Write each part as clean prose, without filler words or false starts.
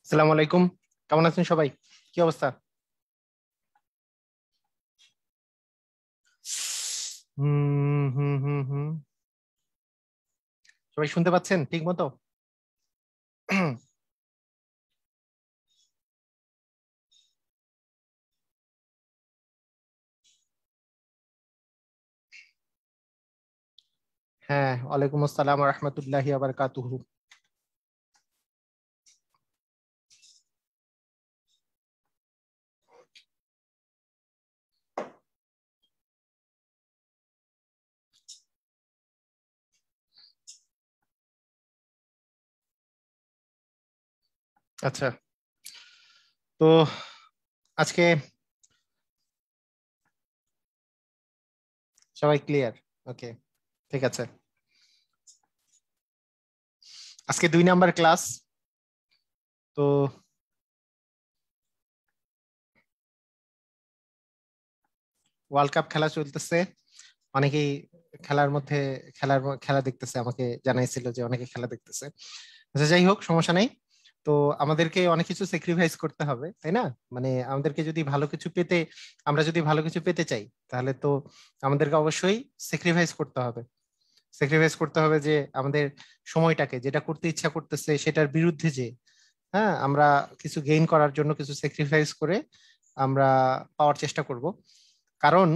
আসসালামু আলাইকুম। কেমন আছেন সবাই? কি অবস্থা? হুম হুম হুম হুম। সবাই শুনতে পাচ্ছেন ঠিক মতো? হ্যাঁ, ওয়ালাইকুম আসসালাম ওয়া রাহমাতুল্লাহি ওয়া বারাকাতুহু। আচ্ছা, তো আজকে সবাই ক্লিয়ার? ওকে, ঠিক আছে। আজকে 2 নাম্বার ক্লাস। তো ওয়ার্ল্ড কাপ খেলা চলতেছে। অনেকেই খেলার মধ্যে খেলা দেখতেছে, আমাকে জানাইছিল যে অনেকে খেলা দেখতেছে। আচ্ছা, যাই হোক, সমস্যা নাই। তো আমাদেরকে অনেক কিছু স্যাক্রিফাইস করতে হবে, তাই না? মানে আমাদেরকে যদি ভালো কিছু পেতে আমরা যদি ভালো কিছু পেতে চাই, তাহলে তো আমাদেরকে অবশ্যই স্যাক্রিফাইস করতে হবে। স্যাক্রিফাইস করতে হবে যে আমাদের সময়টাকে, যেটা করতে ইচ্ছা করতেছে সেটার বিরুদ্ধে যে, হ্যাঁ, আমরা কিছু গেইন করার জন্য কিছু স্যাক্রিফাইস করে আমরা পাওয়ার চেষ্টা করব। কারণ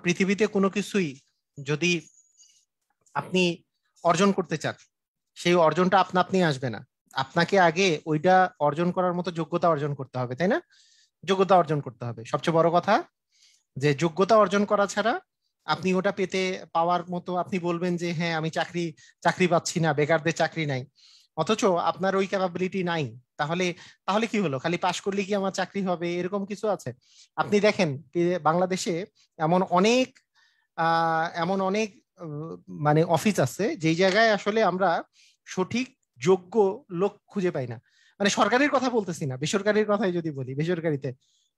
পৃথিবীতে কোনো কিছুই যদি আপনি অর্জন করতে চান, সেই অর্জনটা আপনা আপনি আসবে না। আপনাকে আগে ওইটা অর্জন করার মতো যোগ্যতা অর্জন করতে হবে, তাই না? যোগ্যতা অর্জন করতে হবে সবচেয়ে বড় কথা। যে যোগ্যতা অর্জন করা ছাড়া আপনি ওটা পেতে পাওয়ার মতো, আপনি বলবেন যে হ্যাঁ, আমি চাকরি চাকরি পাচ্ছি না, বেকারদের চাকরি নাই, অথচ আপনার ওই ক্যাপাবিলিটি নাই। তাহলে তাহলে কি হলো? খালি পাশ করলে কি আমার চাকরি হবে এরকম কিছু আছে? আপনি দেখেন বাংলাদেশে এমন অনেক এমন অনেক মানে অফিস আছে যেই জায়গায় আসলে আমরা সঠিক যোগ্য লোক খুঁজে পাই না। মানে সরকারের কথা বলতেছি না, বেসরকারির কথাই যদি বলি, বেসরকারিতে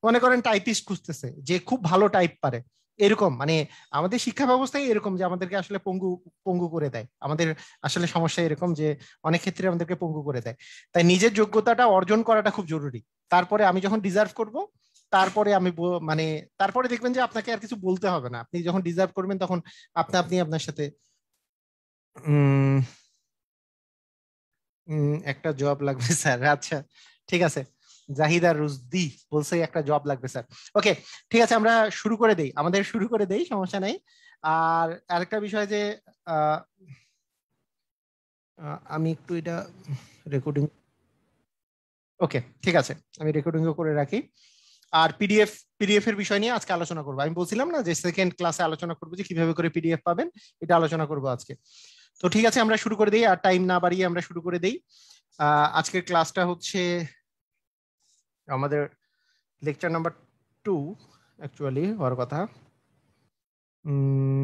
মনে করেন টাইপিস্ট খুঁজতেছে যে খুব ভালো টাইপ পারে, এরকম মানে আমাদের শিক্ষা ব্যবস্থায় এরকম যে আমাদেরকে আসলে পঙ্গু পঙ্গু করে দেয়। আমাদের আসলে সমস্যা এরকম যে অনেক ক্ষেত্রে আমাদেরকে পঙ্গু করে দেয়। তাই নিজের যোগ্যতাটা অর্জন করাটা খুব জরুরি। তারপরে আমি যখন ডিজার্ভ করব, তারপরে মানে তারপরে দেখবেন যে আপনাকে আর কিছু বলতে হবে না। আপনি যখন ডিজার্ভ করবেন তখন আপনি আপনার সাথে উম একটা জব লাগবে স্যার। আচ্ছা, ঠিক আছে। জাহিদা রুজদি বলছে একটা জব লাগবে স্যার। ওকে, ঠিক আছে, আমরা শুরু করে দেই, আমাদের শুরু করে দেই, সমস্যা নাই। আর আরেকটা বিষয় যে আহ, আমি একটু এটা রেকর্ডিং, ওকে, ঠিক আছে, আমি রেকর্ডিংও করে রাখি। আর পিডিএফ এর বিষয় নিয়ে আজকে আলোচনা করবো। আমি বলছিলাম না যে সেকেন্ড ক্লাসে আলোচনা করবো যে কিভাবে করে পিডিএফ পাবেন, এটা আলোচনা করবো আজকে। তো ঠিক আছে, আমরা শুরু করে দিই, আর টাইম না বাড়িয়ে আমরা শুরু করে দিই। আজকের ক্লাসটা হচ্ছে আমাদের লেকচার নাম্বার 2 অ্যাকচুয়ালি হওয়ার কথা। হুম।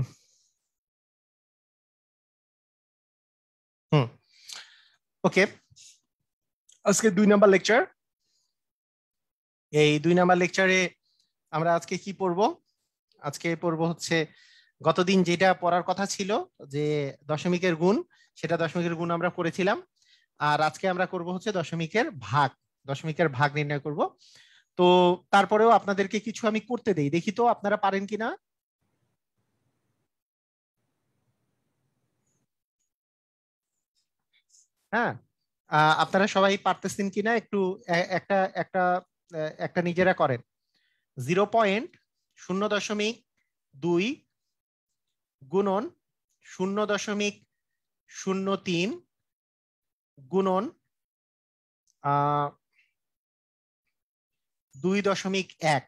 হুম, ওকে। আজকে 2 নাম্বার লেকচার। এই 2 নাম্বার লেকচারে আমরা আজকে কি পড়বো? আজকে পড়বো হচ্ছে গতদিন যেটা পড়ার কথা ছিল, যে দশমিকের গুণ, সেটা দশমিকের গুণ আমরা করেছিলাম। আর আজকে আমরা করব হচ্ছে দশমিকের ভাগ। দশমিকের ভাগ নির্ণয় করব। তো তারপরেও আপনাদেরকে কিছু আমি করতে দেই, দেখি তো আপনারা পারেন কিনা। হ্যাঁ, আপনারা সবাই পারতেছেন কিনা একটু একটা একটা একটা নিজেরা করেন। 0.0.2 গুণন 0.03 গুণন 2.1,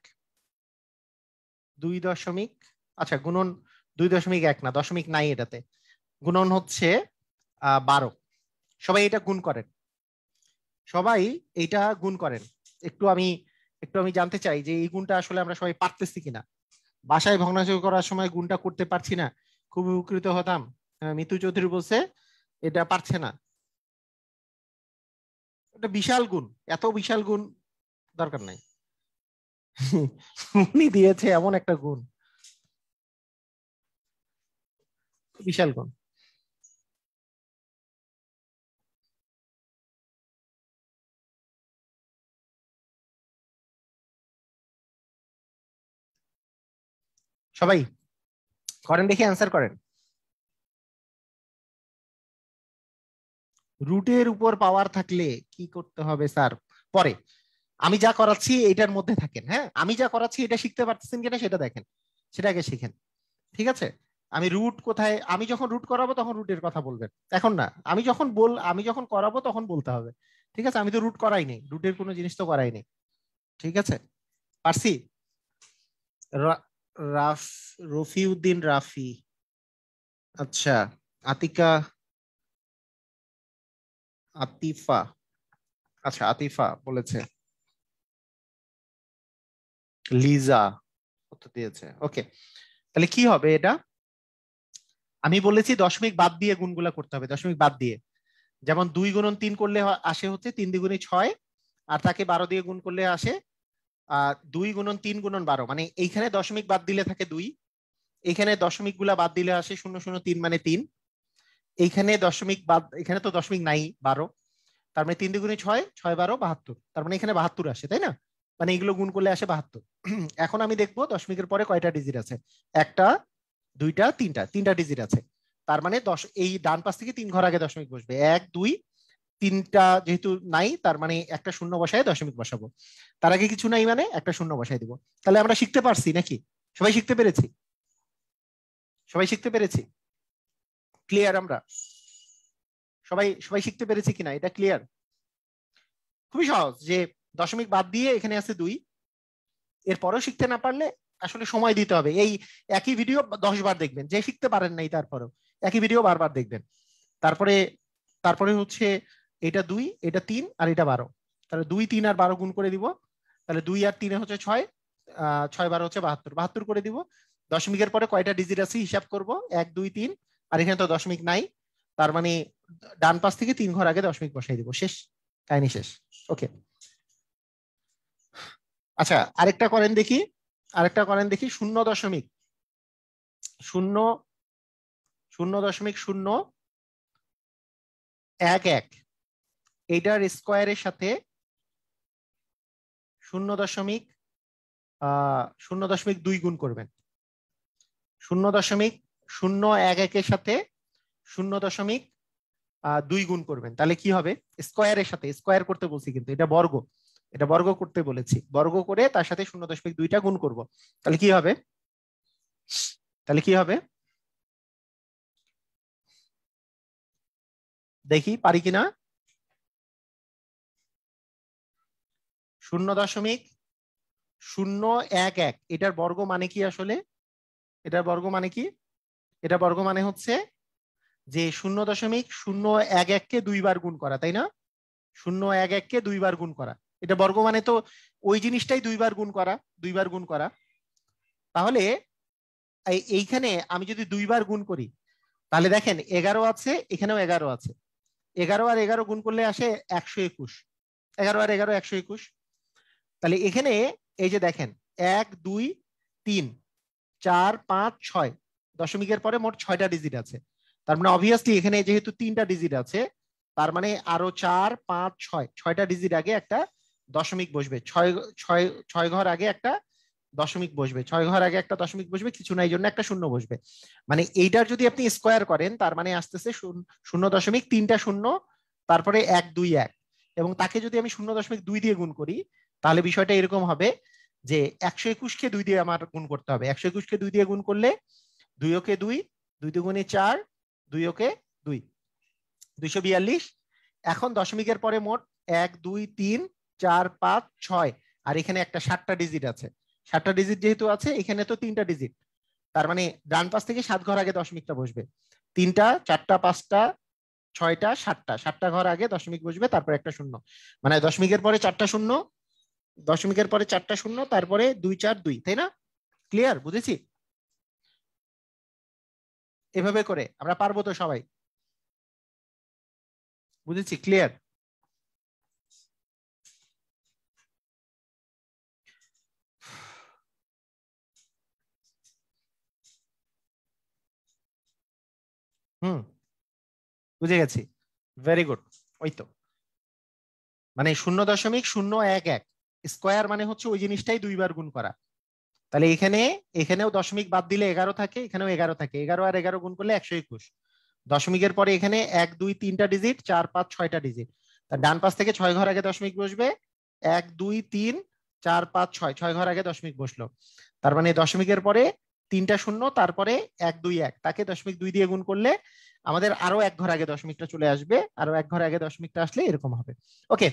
2 দশমিক, আচ্ছা গুণন 2.1 না, দশমিক নাই এটাতে, গুণন হচ্ছে 12। সবাই এটা গুণ করেন, সবাই এইটা গুণ করেন। একটু আমি একটু আমি জানতে চাই যে এই গুণটা আসলে আমরা সবাই পারতেছি কিনা। বাসায় ভগ্নাংশ করার সময় গুণটা করতে পারছি না, খুব উপকৃত হতাম। মিতু চৌধুরী বলছে এটা পারছে না। এটা বিশাল গুণ, এত বিশাল গুণ দরকার নাই। উনি দিয়েছে এমন একটা গুণ, বিশাল গুণ। সবাই করেন দেখি, অ্যান্সার করেন। রুটের উপর পাওয়ার থাকলে কি করতে হবে স্যার? পরে আমি যা করাচ্ছি এটার মধ্যে থাকেন। হ্যাঁ, আমি যা করাচ্ছি এটা শিখতে পারতেছেন কিনা সেটা দেখেন, সেটা আগে শিখেন। ঠিক আছে, আমি রুট কোথায়, আমি যখন রুট করাবো তখন রুটের কথা বলবেন, এখন না। আমি যখন করাবো তখন বলতে হবে। ঠিক আছে, আমি তো রুট করাই নেই, রুটের কোনো জিনিস তো করাই নেই। ঠিক আছে, পারছি। রা- রাফ রফিউদ্দিন রাফি, আচ্ছা। আতিকা, আতিফা, আচ্ছা আতিফা বলেছে। লিজা কত দিয়েছে? ওকে, তাহলে কি হবে এটা? আমি বলেছি দশমিক বাদ দিয়ে গুণগুলা করতে হবে, দশমিক বাদ দিয়ে। যেমন 2 গুণন 3 করলে আসে হচ্ছে 3 2 গুণে 6, আর তাকে 12 দিয়ে গুণ করলে আসে 2 গুণন 3 গুণন 12, মানে এইখানে দশমিক বাদ দিলে থাকে 2, এইখানে দশমিক গুলা বাদ দিলে আসে 0 0 3 মানে 3, এইখানে দশমিক বাদ, এখানে তো দশমিক নাই 12, তার মানে 3 2 গুণে 6, 6 12 72, তার মানে এখানে 72 আসে, তাই না? মানে এগুলো গুণ করলে আসে 72। এখন আমি দেখবো দশমিকের পরে কয়টা ডিজিট আছে। একটা, দুইটা, তিনটা, তিনটা ডিজিট আছে। তার মানে এই ডান পাশ থেকে 3 ঘর আগে দশমিক বসবে, 1 2 3টা যেহেতু নাই, তার মানে একটা শূন্য বসায় দশমিক বসাবো। তার আগে কিছু নাই মানে একটা শূন্য বসাই দিব। তাহলে আমরা শিখতে পারছি নাকি? সবাই শিখতে পেরেছি? সবাই শিখতে পেরেছি? ক্লিয়ার? আমরা সবাই সবাই শিখতে পেরেছি কিনা এটা ক্লিয়ার? খুবই সহজ, যে দশমিক বাদ দিয়ে এখানে আছে 2, এরপরেও শিখতে না পারলে আসলে সময় দিতে হবে। এই একই ভিডিও 10 বার দেখবেন, যে শিখতে পারেন নাই তারপরেও একই ভিডিও বারবার দেখবেন। তারপরে তারপরে হচ্ছে এটা 2, এটা 3, আর এটা 12। তাহলে 2 3 আর 12 গুণ করে দিব, তাহলে 2 আর 3 হচ্ছে 6, 6 12 হচ্ছে 72, 72 করে দিব। দশমিকের পরে কয়টা ডিজিট আছে হিসাব করব, 1 2 3, আর এখানে তো দশমিক নাই, তার মানে ডান পাশ থেকে 3 ঘর আগে দশমিক বসাই দিব, শেষ, কাহিনী শেষ। ওকে, আচ্ছা আরেকটা করেন দেখি, আরেকটা করেন দেখি। 0.0 0.011 এইটার স্কোয়ারের সাথে 0.0.2 গুণ করবেন। 0.011 সাথে 0.2 গুণ করবেন, তাহলে কি হবে? স্কোয়ারের সাথে, স্কোয়ার করতে বলছি কিন্তু এটা বর্গ, এটা বর্গ করতে বলেছি, বর্গ করে তার সাথে 0.2টা গুণ করব। তাহলে কি হবে? তাহলে কি হবে দেখি পারি কিনা। 0.011 এটার বর্গ মানে কি আসলে? এটার বর্গ মানে কি? এটা বর্গ মানে হচ্ছে যে 0.011 কে 2 বার গুণ করা, তাই না? 0.11 কে 2 বার গুণ করা, এটা বর্গ মানে তো ওই জিনিসটাই 2 বার গুণ করা, 2 বার গুণ করা। তাহলে এইখানে আমি যদি 2 বার গুণ করি, তাহলে দেখেন 11 আছে, এখানেও 11 আছে, 11 আর 11 গুণ করলে আসে 121, 11 আর 11 121। তাহলে এখানে এই যে দেখেন 1 2 3 4 5 6, দশমিকের পরে মোট 6টা ডিজিট আছে। তার মানে অবভিয়াসলি এখানে যেহেতু 3টা ডিজিট আছে, তার মানে আরো 4 5 6, 6টা ডিজিট আগে একটা দশমিক বসবে, 6 ঘর আগে একটা দশমিক বসবে, 6 ঘর আগে একটা দশমিক বসবে, কিছু নাই জন্য একটা শূন্য বসবে। মানে এইটার যদি আপনি স্কোয়ার করেন, তার মানে আসতেছে 0.3টা শূন্য, তারপরে 1 2 1, এবং তাকে যদি আমি 0.2 দিয়ে গুণ করি, তাহলে বিষয়টা এরকম হবে যে 121কে 2 দিয়ে আমার গুণ করতে হবে। 121কে 2 দিয়ে গুণ করলে 2 ওকে 2, 2 দুগুণে 4, 2 ওকে 2, 242। এখন দশমিকের পরে মোট 1 2 3 4 5 6, আর এখানে একটা 7টা ডিজিট আছে। 7টা ডিজিট যেহেতু আছে, এখানে তো 3টা ডিজিট, তার মানে ডান পাশ থেকে 7 ঘর আগে দশমিকটা বসবে। 3টা 4টা 5টা 6টা 7টা, 7টা ঘর আগে দশমিক বসবে, তারপরে একটা শূন্য, মানে দশমিকের পরে 4টা শূন্য, দশমিকের পরে 4টা শূন্য, তারপরে 2 4 2, তাই না? ক্লিয়ার? বুঝেছি? এভাবে করে আমরা পারবো তো সবাই? বুঝেছি? ক্লিয়ার? হুম, বুঝে গেছি। Very good. ওই তো, মানে 0.011 স্কোয়ার মানে হচ্ছে ওই জিনিসটাই 2 বার গুণ করা। তাহলে এখানেও দশমিক বাদ দিলে 11 থাকে, এখানেও 11 থাকে, 11 আর 11 গুণ করলে 121। দশমিকের পরে এখানে 1 2 3টা ডিজিট, 4 5 6টা ডিজিট। তার ডান পাশ থেকে 6 ঘর আগে দশমিক বসবে, 1 2 3 4 5 6, 6 ঘর আগে দশমিক বসলো। তার মানে দশমিকের পরে 3টা শূন্য, তারপরে 1 2 1, তাকে দশমিক 2 দিয়ে গুণ করলে আমাদের আরো 1 ঘর আগে দশমিকটা চলে আসবে, আরো 1 ঘর আগে দশমিকটা আসলে এরকম হবে। ওকে,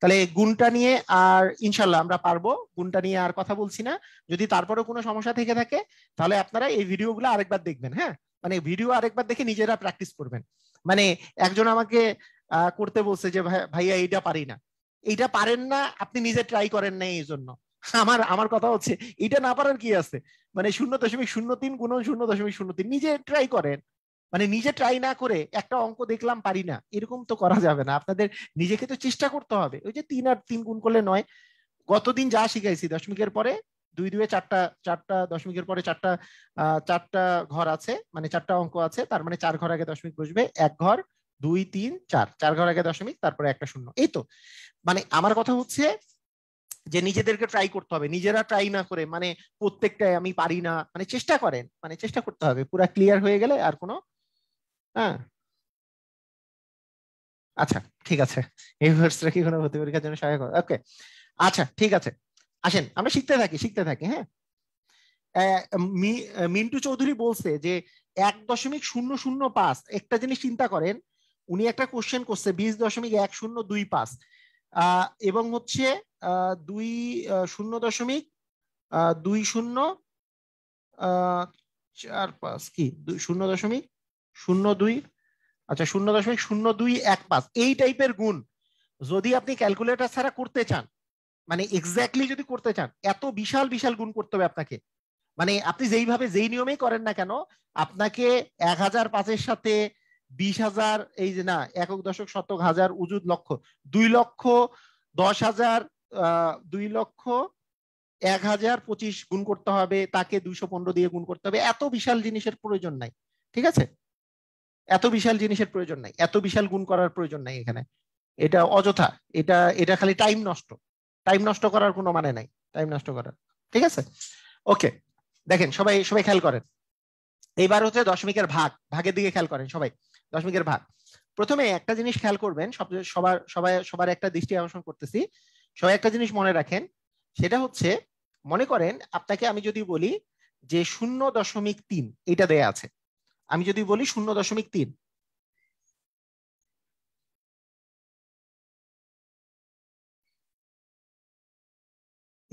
তাহলে গুণটা নিয়ে আর ইনশাল্লাহ আমরা পারবো, গুণটা নিয়ে আর কথা বলছি না। যদি তারপরেও কোনো সমস্যা থেকে থাকে তাহলে আপনারা এই ভিডিওগুলো আরেকবার দেখবেন। হ্যাঁ, মানে ভিডিও আরেকবার দেখে নিজেরা প্র্যাকটিস করবেন। মানে একজন আমাকে করতে বলছে যে ভাইয়া এইটা পারি না। এইটা পারেন না, আপনি নিজে ট্রাই করেন না, এই জন্য আমার আমার কথা হচ্ছে এটা না পারার কি আছে, মানে 0.03 গুণন 0.03 নিজে ট্রাই করেন। মানে নিজে ট্রাই না করে একটা অঙ্ক দেখলাম পারি না, এরকম তো করা যাবে না। আপনাদের নিজেকে তো চেষ্টা করতে হবে। ওই যে 3 আর 3 গুণ করলে 9, গতদিন যা শিখাইছি দশমিকের পরে 2 2 চারটা, চারটা দশমিকের পরে চারটা, চারটা ঘর আছে, মানে চারটা অঙ্ক আছে, তার মানে 4 ঘর আগে দশমিক বসবে, 1 ঘর 2 3 4, 4 ঘর আগে দশমিক, তারপরে একটা শূন্য। এই তো, মানে আমার কথা হচ্ছে যে নিজেদেরকে ট্রাই করতে হবে। নিজেরা ট্রাই না করে মানে প্রত্যেকটাই আমি পারি না, মানে চেষ্টা করেন, মানে চেষ্টা করতে হবে। পুরা ক্লিয়ার হয়ে গেলে আর কোনো, হ্যাঁ আচ্ছা ঠিক আছে। এই ভার্সটা কি কোনো ভর্তি পরীক্ষার জন্য সহায়ক? ওকে, আচ্ছা ঠিক আছে, আসেন আমরা শিখতে থাকি, শিখতে থাকি। হ্যাঁ, মিন্টু চৌধুরী বলছে যে 1.005, একটা জিনিস চিন্তা করেন, উনি একটা কোশ্চেন করছে 20.1025, এবং হচ্ছে 0.2045 কি 0.02, আচ্ছা 0.0215 এই টাইপের গুণ যদি আপনি ক্যালকুলেটর ছাড়া করতে চান, মানে এক্স্যাক্টলি যদি করতে চান, এত বিশাল বিশাল গুণ করতে হবে আপনাকে। মানে আপনি যেইভাবে যেই নিয়মেই করেন না কেন, আপনাকে 1005-এর সাথে 20,000, এই যে না, একক দশক শতক হাজার উজুদ লক্ষ, 2,10,000, 2,01,025 গুণ করতে হবে, তাকে 215 দিয়ে গুণ করতে হবে। এত বিশাল জিনিসের প্রয়োজন নাই, ঠিক আছে? এত বিশাল জিনিসের প্রয়োজন নাই, এত বিশাল গুণ করার প্রয়োজন নাই এখানে। এটা অযথা, এটা এটা খালি টাইম নষ্ট। টাইম নষ্ট করার কোনো মানে নাই, টাইম নষ্ট করার। ঠিক আছে, ওকে। দেখেন সবাই সবাই খেয়াল করেন, এইবার হচ্ছে দশমিকের ভাগ, ভাগের দিকে খেয়াল করেন সবাই। দশমিকের ভাগ, প্রথমে একটা জিনিস খেয়াল করবেন, সবার সবাই সবার একটা দৃষ্টি আকর্ষণ করতেছি। সবাই একটা জিনিস মনে রাখেন, সেটা হচ্ছে, মনে করেন আপনাকে আমি যদি বলি যে 0.3 এটা দেয়া আছে, আমি যদি বলি 0.3,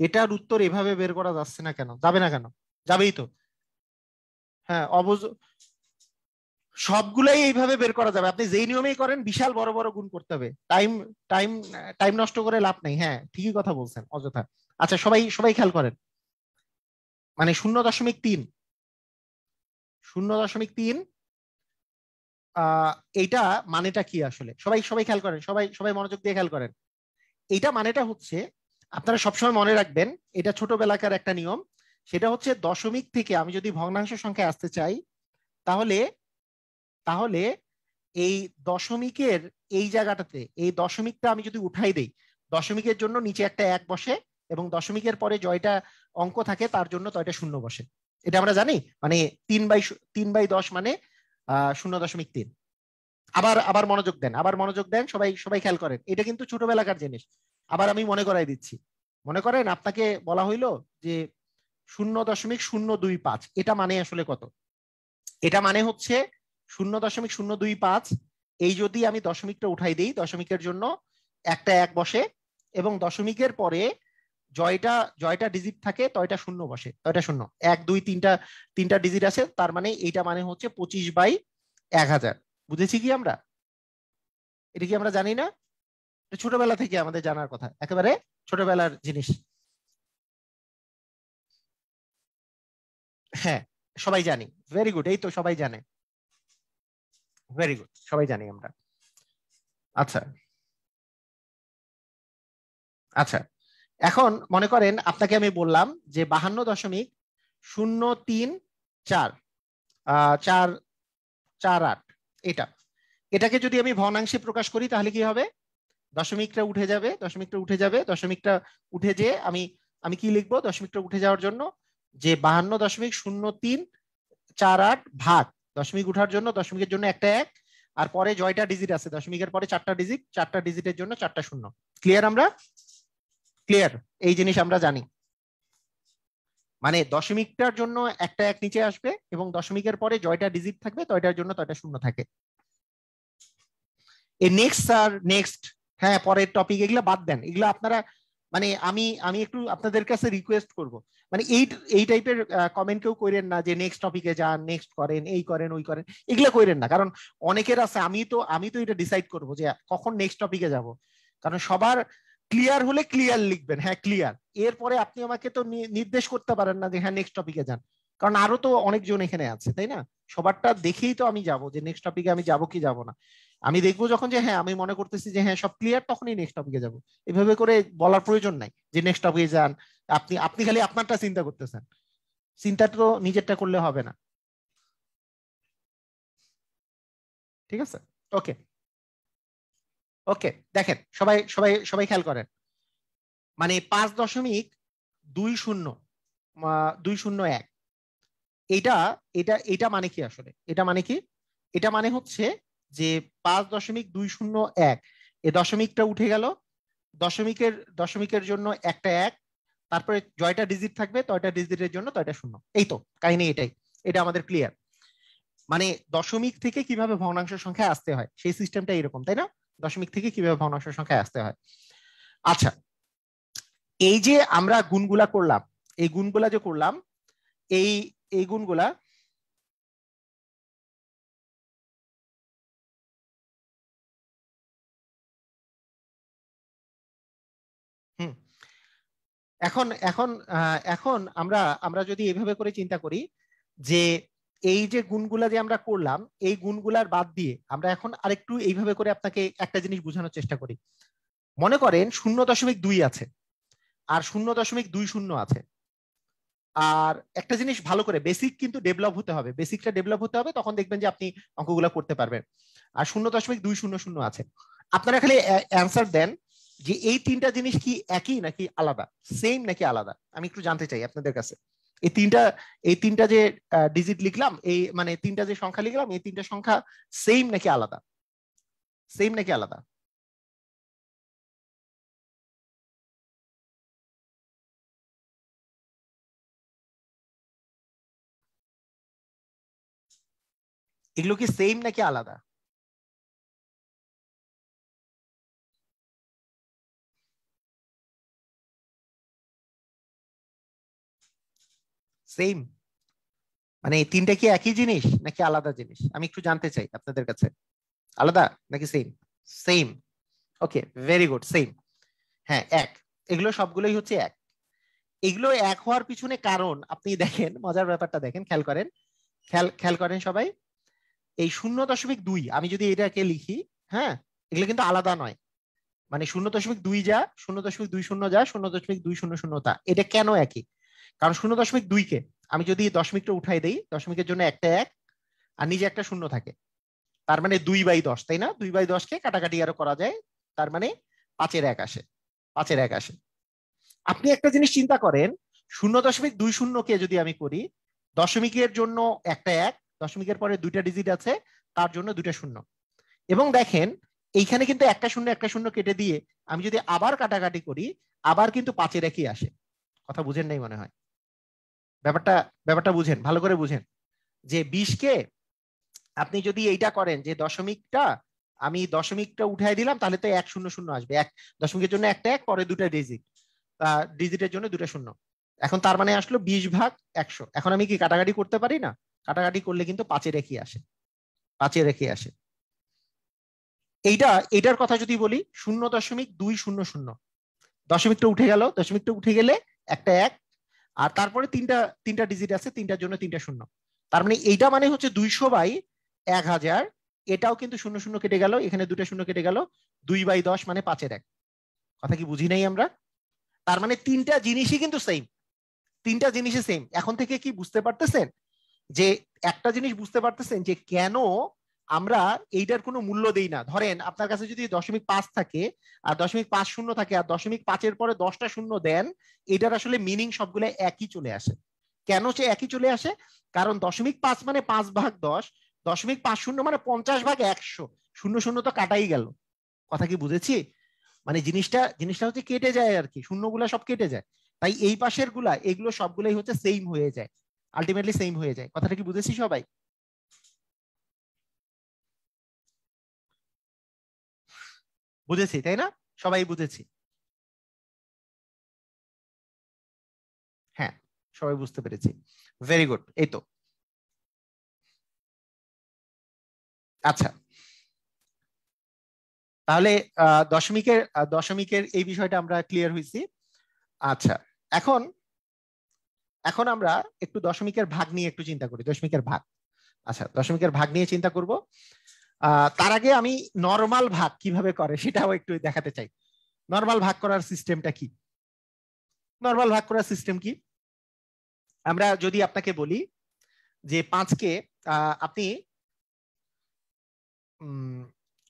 এটার উত্তর এভাবে বের করা যাচ্ছে না কেন? যাবে না কেন? যাবেই তো। হ্যাঁ, সবগুলাই এইভাবে বের করা যাবে, আপনি যেই নিয়মেই করেন বিশাল বড় বড় গুণ করতে হবে। টাইম টাইম টাইম নষ্ট করে লাভ নাই। হ্যাঁ ঠিকই কথা বলছেন, অযথা। আচ্ছা সবাই সবাই খেয়াল করেন, মানে 0.3, 0.3, এইটা মানেটা কি আসলে? সবাই সবাই খেয়াল করেন, সবাই সবাই মনোযোগ দিয়ে খেয়াল করেন। এইটা মানেটা হচ্ছে, আপনারা সবসময় মনে রাখবেন, এটা ছোটবেলাকার একটা নিয়ম, সেটা হচ্ছে দশমিক থেকে আমি যদি ভগ্নাংশ সংখ্যায় আসতে চাই, তাহলে তাহলে এই দশমিকের এই জায়গাটাতে এই দশমিকটা আমি যদি উঠাই দেই, দশমিকের জন্য নিচে একটা 1 বসে, এবং দশমিকের পরে জয়টা অঙ্ক থাকে তার জন্য তয়টা শূন্য বসে। এটা আমরা জানি, মানে 3/10 মানে 0.3। আবার আবার মনোযোগ দেন, আবার মনোযোগ দেন, সবাই সবাই খেয়াল করেন, এটা কিন্তু ছোটবেলাকার জিনিস। আবার আমি মনে করাই দিচ্ছি, মনে করেন আপনাকে বলা হইলো যে 0.025, এটা মানে আসলে কত? এটা মানে হচ্ছে 0.025, এই যদি আমি দশমিকটা উঠাই দিই, দশমিকের জন্য একটা 1 বসে, এবং দশমিকের পরে জয়টা জয়টা ডিজিট থাকে, তয়টা শূন্য বসে, তয়টা শূন্য, 1 2 তিনটা ডিজিট আছে, তার মানে এইটা মানে হচ্ছে 25/1000। বুঝেছি কি আমরা? এটা কি আমরা জানি না? ছোটবেলা থেকে আমাদের জানার কথা, একেবারে ছোটবেলার জিনিস। হ্যাঁ সবাই জানি, ভেরি গুড, এই তো সবাই জানে, ভেরি গুড, সবাই জানি আমরা। আচ্ছা আচ্ছা, এখন মনে করেন আপনাকে আমি বললাম যে 52.034, 448, এটা, এটাকে যদি আমি ভগ্নাংশে প্রকাশ করি তাহলে কি হবে? দশমিকটা উঠে যাবে, দশমিকটা উঠে যাবে, দশমিকটা উঠে যেয়ে আমি আমি কি লিখবো? দশমিকটা উঠে যাওয়ার জন্য যে 52.0348 ভাগ দশমিক উঠার জন্য দশমিকের জন্য একটা এক, আর পরে জয়টা ডিজিট আছে দশমিকের পরে চারটা ডিজিটের জন্য চারটা শূন্য। ক্লিয়ার? আমরা ক্লিয়ার? এই জিনিস আমরা জানি, মানে দশমিকটার জন্য একটা এক নিচে আসবে এবং দশমিকের পরে জয়টা ডিজিট থাকবে, তয়টার জন্য তয়টা শূন্য থাকে। এই নেক্সট স্যার নেক্সট, হ্যাঁ পরের টপিক এগুলা বাদ দেন, এগুলা আপনারা মানে আমি আমি একটু আপনাদের কাছে রিকোয়েস্ট করব, মানে এই টাইপের কমেন্ট কেউ করেন না যে নেক্সট টপিকে যান, নেক্সট করেন, এই করেন ওই করেন, এগুলা করেন না। কারণ অনেকের আছে, আমি তো এটা ডিসাইড করব যে কখন নেক্সট টপিকে যাব। কারণ সবার ক্লিয়ার হলে ক্লিয়ার লিখবেন, হ্যাঁ ক্লিয়ার, এরপরে আপনি আমাকে তো নির্দেশ করতে পারেন না যে হ্যাঁ নেক্সট টপিকে যান, কারণ আরো তো অনেকজন এখানে আছে, তাই না? সবারটা দেখেই তো আমি যাব যে নেক্সট টপিকে আমি যাব কি যাব না। আমি দেখবো যখন যে হ্যাঁ আমি মনে করতেছি যে হ্যাঁ সব ক্লিয়ার, তখনই নেক্সট টপিকে যাব। এভাবে করে বলার প্রয়োজন নাই যে নেক্সট টপিকে যান। আপনি আপনি খালি আপনারটা চিন্তা করতেছেন, চিন্তাটা তো নিজেরটা করলে হবে না। ঠিক আছে? ওকে ওকে, দেখেন সবাই সবাই সবাই খেয়াল করেন, মানে 5.20 201, এটা এটা এটা মানে কি আসলে? এটা মানে কি? এটা মানে হচ্ছে যে 5.201, এই দশমিকটা উঠে গেল, দশমিকের জন্য একটা এক, তারপরে জয়টা ডিজিট থাকবে, তয়টা ডিজিটের জন্য তয়টা শূন্য। এই তো কাহিনী, এটাই, এটা আমাদের ক্লিয়ার। মানে দশমিক থেকে কিভাবে ভগ্নাংশ সংখ্যায় আসতে হয় সেই সিস্টেমটা এরকম, তাই না? দশমিক থেকে কিভাবে ভগ্নাংশ সংখ্যায় আসতে হয়। আচ্ছা, এই যে আমরা গুণগুলা করলাম, এই গুণগুলা যে করলাম, এই এই গুণগুলা হুম এখন এখন এখন আমরা আমরা যদি এভাবে করে চিন্তা করি যে এই যে গুণগুলা যে আমরা করলাম, এই গুণগুলার বাদ দিয়ে আমরা এখন আরেকটু এইভাবে করে আপনাকে একটা জিনিস বোঝানোর চেষ্টা করি। মনে করেন 0.2 আছে আর 0.20 আছে, আর একটা জিনিস ভালো করে বেসিক কিন্তু ডেভেলপ হতে হবে, বেসিকটা ডেভেলপ হতে হবে, তখন দেখবেন যে আপনি অঙ্কগুলো করতে পারবেন। আর 0.200 আছে, আপনারা খালি অ্যান্সার দেন যে এই তিনটা জিনিস কি একই নাকি আলাদা, সেম নাকি আলাদা। আমি একটু জানতে চাই আপনাদের কাছে, এই তিনটা যে ডিজিট লিখলাম, এই মানে তিনটা যে সংখ্যা লিখলাম, এই তিনটা সংখ্যা সেম নাকি আলাদা, সেম নাকি আলাদা? এগুলো কি সেম নাকি আলাদা? সেম, মানে এই তিনটা কি একই জিনিস নাকি আলাদা জিনিস? আমি একটু জানতে চাই আপনাদের কাছে, আলাদা নাকি same? Same, okay very good, same, হ্যাঁ এক, এগুলো সবগুলোই হচ্ছে এক। এগুলো এক হওয়ার পিছনে কারণ আপনি দেখেন, মজার ব্যাপারটা দেখেন, খেয়াল করেন, খেয়াল করেন সবাই, এই 0.2 আমি যদি এটাকে লিখি, হ্যাঁ এগুলো কিন্তু আলাদা নয়, মানে 0.2 যা, 0.20 যা, 0.200 তা, এটা কেন একই? কারণ 0.2 কে আমি যদি দশমিকটা উঠাই দেই, দশমিকের জন্য একটা এক আর নিজে একটা শূন্য থাকে, তার মানে 2/10, তাই না? 2/10 কে কাটাকাটি আরো করা যায়, তার মানে 5-এর 1 আসে, 5-এর 1 আসে। আপনি একটা জিনিস চিন্তা করেন, 0.20 কে যদি আমি করি, দশমিকের জন্য একটা এক, দশমিকের পরে দুইটা ডিজিট আছে, তার জন্য দুইটা শূন্য, এবং দেখেন এইখানে কিন্তু একটা শূন্য কেটে দিয়ে আমি যদি আবার কাটাকাটি করি, আবার কিন্তু 5-এর 1ই আসে। কথা বুঝেন নাই মনে হয়, ব্যাপারটা ব্যাপারটা বুঝেন, ভালো করে বুঝেন, যে 20 কে আপনি যদি এইটা করেন যে আমি দশমিকটা উঠাই দিলাম, তাহলে তো 100 আসবে, এক দশমিকের জন্য একটা এক, পরে দুটা ডিজিট, ডিজিটের জন্য দুটা শূন্য, এখন তার মানে আসলো 20/100। এখন আমি কি কাটাকাটি করতে পারি না? কাটাকাটি করলে কিন্তু 5-এর 1ই আসে, 5-এর 1ই আসে। এইটার কথা যদি বলি, 0.200, দশমিকটা উঠে গেল, দশমিকটা উঠে গেলে একটা এক, আর তারপরে তিনটা তিনটা ডিজিট আছে, তিনটার জন্য তিনটা শূন্য, তার মানে এইটা মানে হচ্ছে 200/1000, এটাও কিন্তু শূন্য শূন্য কেটে গেল, এখানে দুটো শূন্য কেটে গেল, 2/10 মানে 5-এর 1। কথা কি বুঝি নাই আমরা? তার মানে তিনটা জিনিসই কিন্তু সেম, তিনটা জিনিসই সেম। এখন থেকে কি বুঝতে পারতেছেন যে একটা জিনিস বুঝতে পারতেছেন যে কেন আমরা এইটার কোনো মূল্য দেই না? ধরেন আপনার কাছে যদি 0.5 থাকে আর 0.50 থাকে আর 0.5-এর পরে 10টা শূন্য দেন, এটার আসলে মিনিং সবগুলো একই চলে আসে। কেন একই চলে আসে? কারণ 0.5 মানে 5/10, 0.50 মানে 50/100, 0 তো কাটাই গেল। কথা কি বুঝেছি? মানে জিনিসটা হচ্ছে কেটে যায় আর কি, শূন্যগুলা সব কেটে যায়। তাই এই পাশের গুলা এগুলো সবগুলাই হচ্ছে সেম হয়ে যায়, আলটিমেটলি সেম হয়ে যায়। কথাটা কি বুঝেছি সবাই? বুঝেছি তাই না? সবাই বুঝেছি? হ্যাঁ, সবাই বুঝতে পেরেছি। ভেরি গুড, এই তো। আচ্ছা, তাহলে দশমিকের এই বিষয়টা আমরা ক্লিয়ার হয়েছি। আচ্ছা, এখন এখন আমরা একটু দশমিকের ভাগ নিয়ে একটু চিন্তা করি, দশমিকের ভাগ। আচ্ছা, দশমিকের ভাগ নিয়ে চিন্তা করব। তার আগে আমি নরমাল ভাগ কিভাবে করে সেটাও একটু দেখাতে চাই। নরমাল ভাগ করার সিস্টেমটা কি? নরমাল ভাগ করার সিস্টেম কি? আমরা যদি আপনাকে বলি যে 5কে আপনি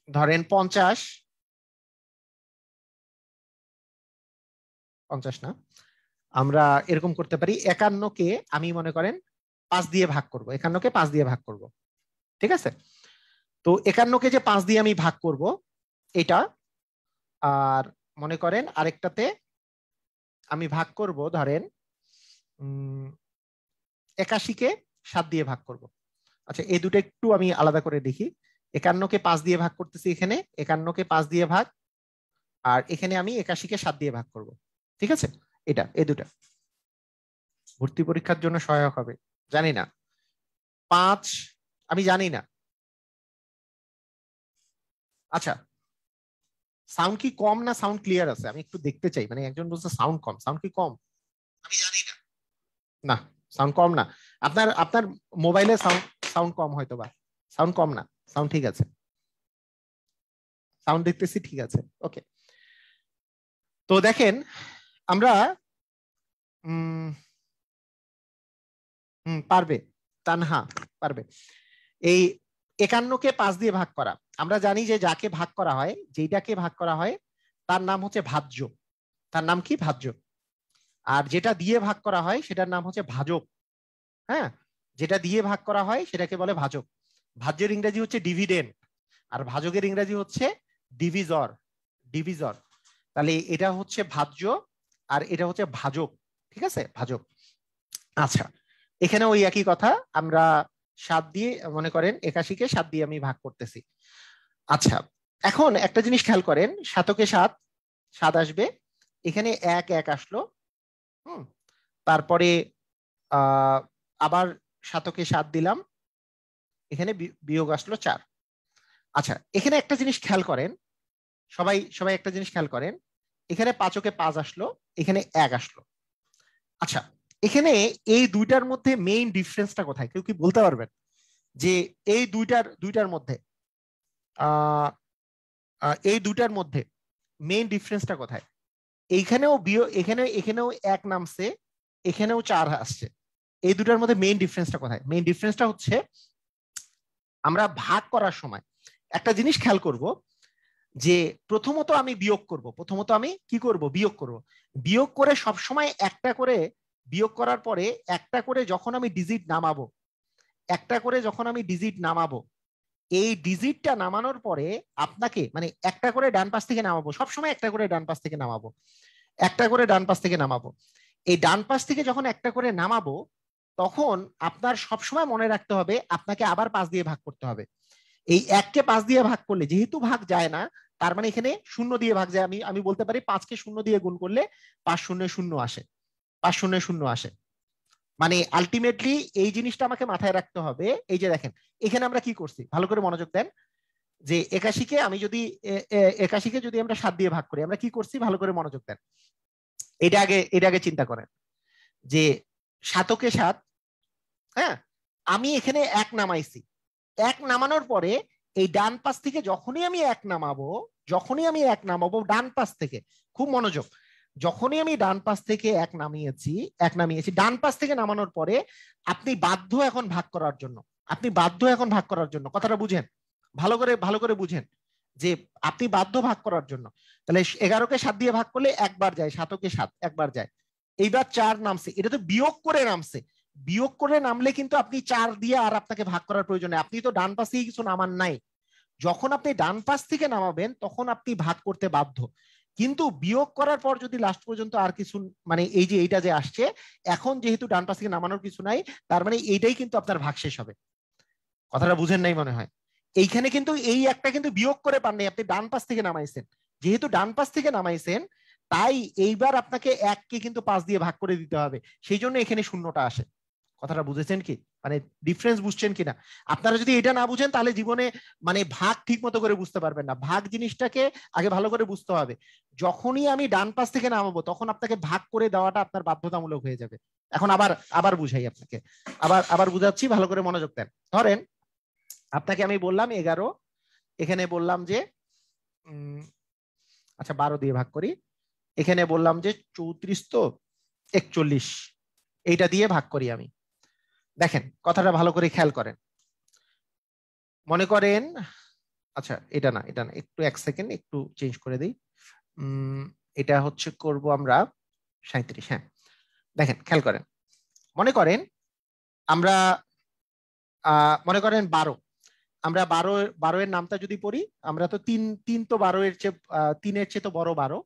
ধরেন 50 না, আমরা এরকম করতে পারি 51কে আমি মনে করেন 5 দিয়ে ভাগ করব, 51কে 5 দিয়ে ভাগ করব, ঠিক আছে? তো 51কে যে 5 দিয়ে আমি ভাগ করব এটা, আর মনে করেন আরেকটাতে আমি ভাগ করব ধরেন 81কে 7 দিয়ে ভাগ করব। আচ্ছা, এই দুটো একটু আমি আলাদা করে দেখি। 51কে 5 দিয়ে ভাগ করতেছি, এখানে 51কে 5 দিয়ে ভাগ, আর এখানে আমি 81কে 7 দিয়ে ভাগ করব, ঠিক আছে? এটা এই দুটা ভর্তি পরীক্ষার জন্য সহায়ক হবে জানি না। 5 আমি জানি না। আচ্ছা, সাউন্ড কি কম না সাউন্ড ক্লিয়ার আছে? আমি একটু দেখতে চাই, মানে একজন বলছে সাউন্ড কম, সাউন্ড কি কম? আমি জানি না। না, সাউন্ড কম না। আপনার আপনার মোবাইলে সাউন্ড সাউন্ড কম হয়তো বা। সাউন্ড কম না, সাউন্ড ঠিক আছে, সাউন্ড দেখতেছি ঠিক আছে। ওকে, তো দেখেন আমরা পারবে, তানহা পারবে। এই 51কে 5 দিয়ে ভাগ করা, আমরা জানি যে যাকে ভাগ করা হয়, যেটাকে ভাগ করা হয় তার নাম হচ্ছে ভাজ্য। তার নাম কি? ভাজ্য। আর যেটা দিয়ে ভাগ করা হয় সেটার নাম হচ্ছে ভাজক। হ্যাঁ, যেটা দিয়ে ভাগ করা হয় সেটাকে বলে ভাজক। ভাজ্যের ইংরেজি হচ্ছে ডিভিডেন্ড, আর ভাজকের ইংরেজি হচ্ছে ডিভিজর। ডিভিজর। তাহলে এটা হচ্ছে ভাজ্য আর এটা হচ্ছে ভাজক, ঠিক আছে? ভাজক। আচ্ছা, এখানে ওই একই কথা, আমরা 7 দিয়ে মনে করেন 81কে 7 দিয়ে আমি ভাগ করতেছি। আচ্ছা, এখন একটা জিনিস খেয়াল করেন, 7কে 7, 7 আসবে, এখানে 1 1 আসলো। হুম, তারপরে আবার 7কে 7 দিলাম, এখানে বিয়োগ আসলো 4। আচ্ছা, এখানে একটা জিনিস খেয়াল করেন, সবাই সবাই একটা জিনিস খেয়াল করেন, এখানে 5কে 5 আসলো, এখানে 1 আসলো। আচ্ছা, এখানে এই দুইটার মধ্যে মেইন ডিফারেন্সটা কোথায়? কেউ কি বলতে পারবেন যে এই দুইটার মধ্যে এই দুইটার মধ্যে মেইন ডিফারেন্সটা কোথায়? এইখানেও এখানে এখানেও 1 নামছে, এখানেও 4 আসছে। এই দুটার মধ্যে মেইন ডিফারেন্সটা কোথায়? মেইন ডিফারেন্সটা হচ্ছে আমরা ভাগ করার সময় একটা জিনিস খেয়াল করব, যে প্রথমত আমি বিয়োগ করব, প্রথমত আমি কি করব? বিয়োগ করব। বিয়োগ করে সব সময় একটা করে, বিয়োগ করার পরে একটা করে যখন আমি ডিজিট নামাবো, একটা করে যখন আমি ডিজিট নামাবো, এই ডিজিটটা নামানোর পরে আপনাকে মানে একটা করে ডান পাশ থেকে নামাবো, সবসময় একটা করে ডান পাশ থেকে নামাবো, একটা করে ডান পাশ থেকে নামাবো। এই ডান পাশ থেকে যখন একটা করে নামাবো, তখন আপনার সবসময় মনে রাখতে হবে আপনাকে আবার 5 দিয়ে ভাগ করতে হবে। এই 1কে 5 দিয়ে ভাগ করলে যেহেতু ভাগ যায় না, তার মানে এখানে 0 দিয়ে ভাগ যায়। আমি আমি বলতে পারি 5কে 0 দিয়ে গুণ করলে 5 0 0 আসে, 5 0 0 আসে। মানে আলটিমেটলি এই জিনিসটা আমাকে মাথায় রাখতে হবে। এই যে দেখেন, এখানে আমরা কি করছি, ভালো করে মনোযোগ দেন, যে 81কে আমি যদি 81কে যদি আমরা 7 দিয়ে ভাগ করি, আমরা কি করছি ভালো করে মনোযোগ দেন। এটা আগে চিন্তা করেন যে 7কে 7, হ্যাঁ, আমি এখানে 1 নামাইছি, 1 নামানোর পরে এই ডান পাশ থেকে যখনই আমি 1 নামাবো, যখনই আমি 1 নামাবো ডান পাশ থেকে, খুব মনোযোগ, যখনই আমি ডান পাশ থেকে 1 নামিয়েছি, 1 নামিয়েছি, ডান পাশ থেকে নামানোর পরে আপনি বাধ্য এখন ভাগ করার জন্য, আপনি বাধ্য এখন ভাগ করার জন্য, কথাটা বুঝেন, ভালো করে বুঝেন যে আপনি বাধ্য ভাগ করার জন্য। তাহলে 11কে 7 দিয়ে ভাগ করলে একবার যায়, 7কে 7 একবার যায়, এইবার 4 নামছে, এটা তো বিয়োগ করে নামছে, বিয়োগ করে নামলে কিন্তু আপনি 4 দিয়ে আর আপনাকে ভাগ করার প্রয়োজন নেই, আপনি তো ডান পাশেই কিছু নামান নাই। যখন আপনি ডান পাশ থেকে নামাবেন তখন আপনি ভাগ করতে বাধ্য। কিন্তু বিয়োগ করার পর যদি লাস্ট পর্যন্ত আর কিছু মানে এই যে এইটা যে আসছে, এখন যেহেতু ডান পাশ থেকে নামানোর কিছু নাই, তার মানে এইটাই কিন্তু আপনার ভাগশেষ হবে। কথাটা বুঝেন নাই মনে হয়। এইখানে কিন্তু এই একটা কিন্তু বিয়োগ করে পাননি, আপনি ডান পাশ থেকে নামাইছেন। যেহেতু ডান পাশ থেকে নামাইছেন, তাই এইবার আপনাকে 1 কে কিন্তু 5 দিয়ে ভাগ করে দিতে হবে, সেই জন্য এখানে শূন্যটা আসে। কথাটা বুঝেছেন কি, মানে ডিফারেন্স বুঝছেন কিনা? আপনারা যদি এটা না বুঝেন তাহলে জীবনে মানে ভাগ ঠিক মতো করে বুঝতে পারবেন না। ভাগ জিনিসটাকে আগে ভালো করে বুঝতে হবে। যখনই আমি ডান পাশ থেকে নামাবো তখন আপনাকে ভাগ করে দেওয়াটা আপনার বাধ্যতামূলক হয়ে যাবে। এখন আবার আবার বুঝাই আপনাকে, আবার আবার বুঝাচ্ছি, ভালো করে মনোযোগ দেন। ধরেন আপনাকে আমি বললাম 11, এখানে বললাম যে আচ্ছা 12 দিয়ে ভাগ করি, এখানে বললাম যে 34 তো 41, এইটা দিয়ে ভাগ করি আমি। দেখেন কথাটা ভালো করে খেয়াল করেন। মনে করেন, আচ্ছা এটা না এটা না, একটু 1 সেকেন্ড একটু চেঞ্জ করে দিই। এটা হচ্ছে করব আমরা 37। হ্যাঁ দেখেন খেয়াল করেন, মনে করেন আমরা মনে করেন 12, আমরা 12 এর নামটা যদি পড়ি, আমরা তো 3 তো 12 এর চেয়ে 3-এর চেয়ে তো বড় 12।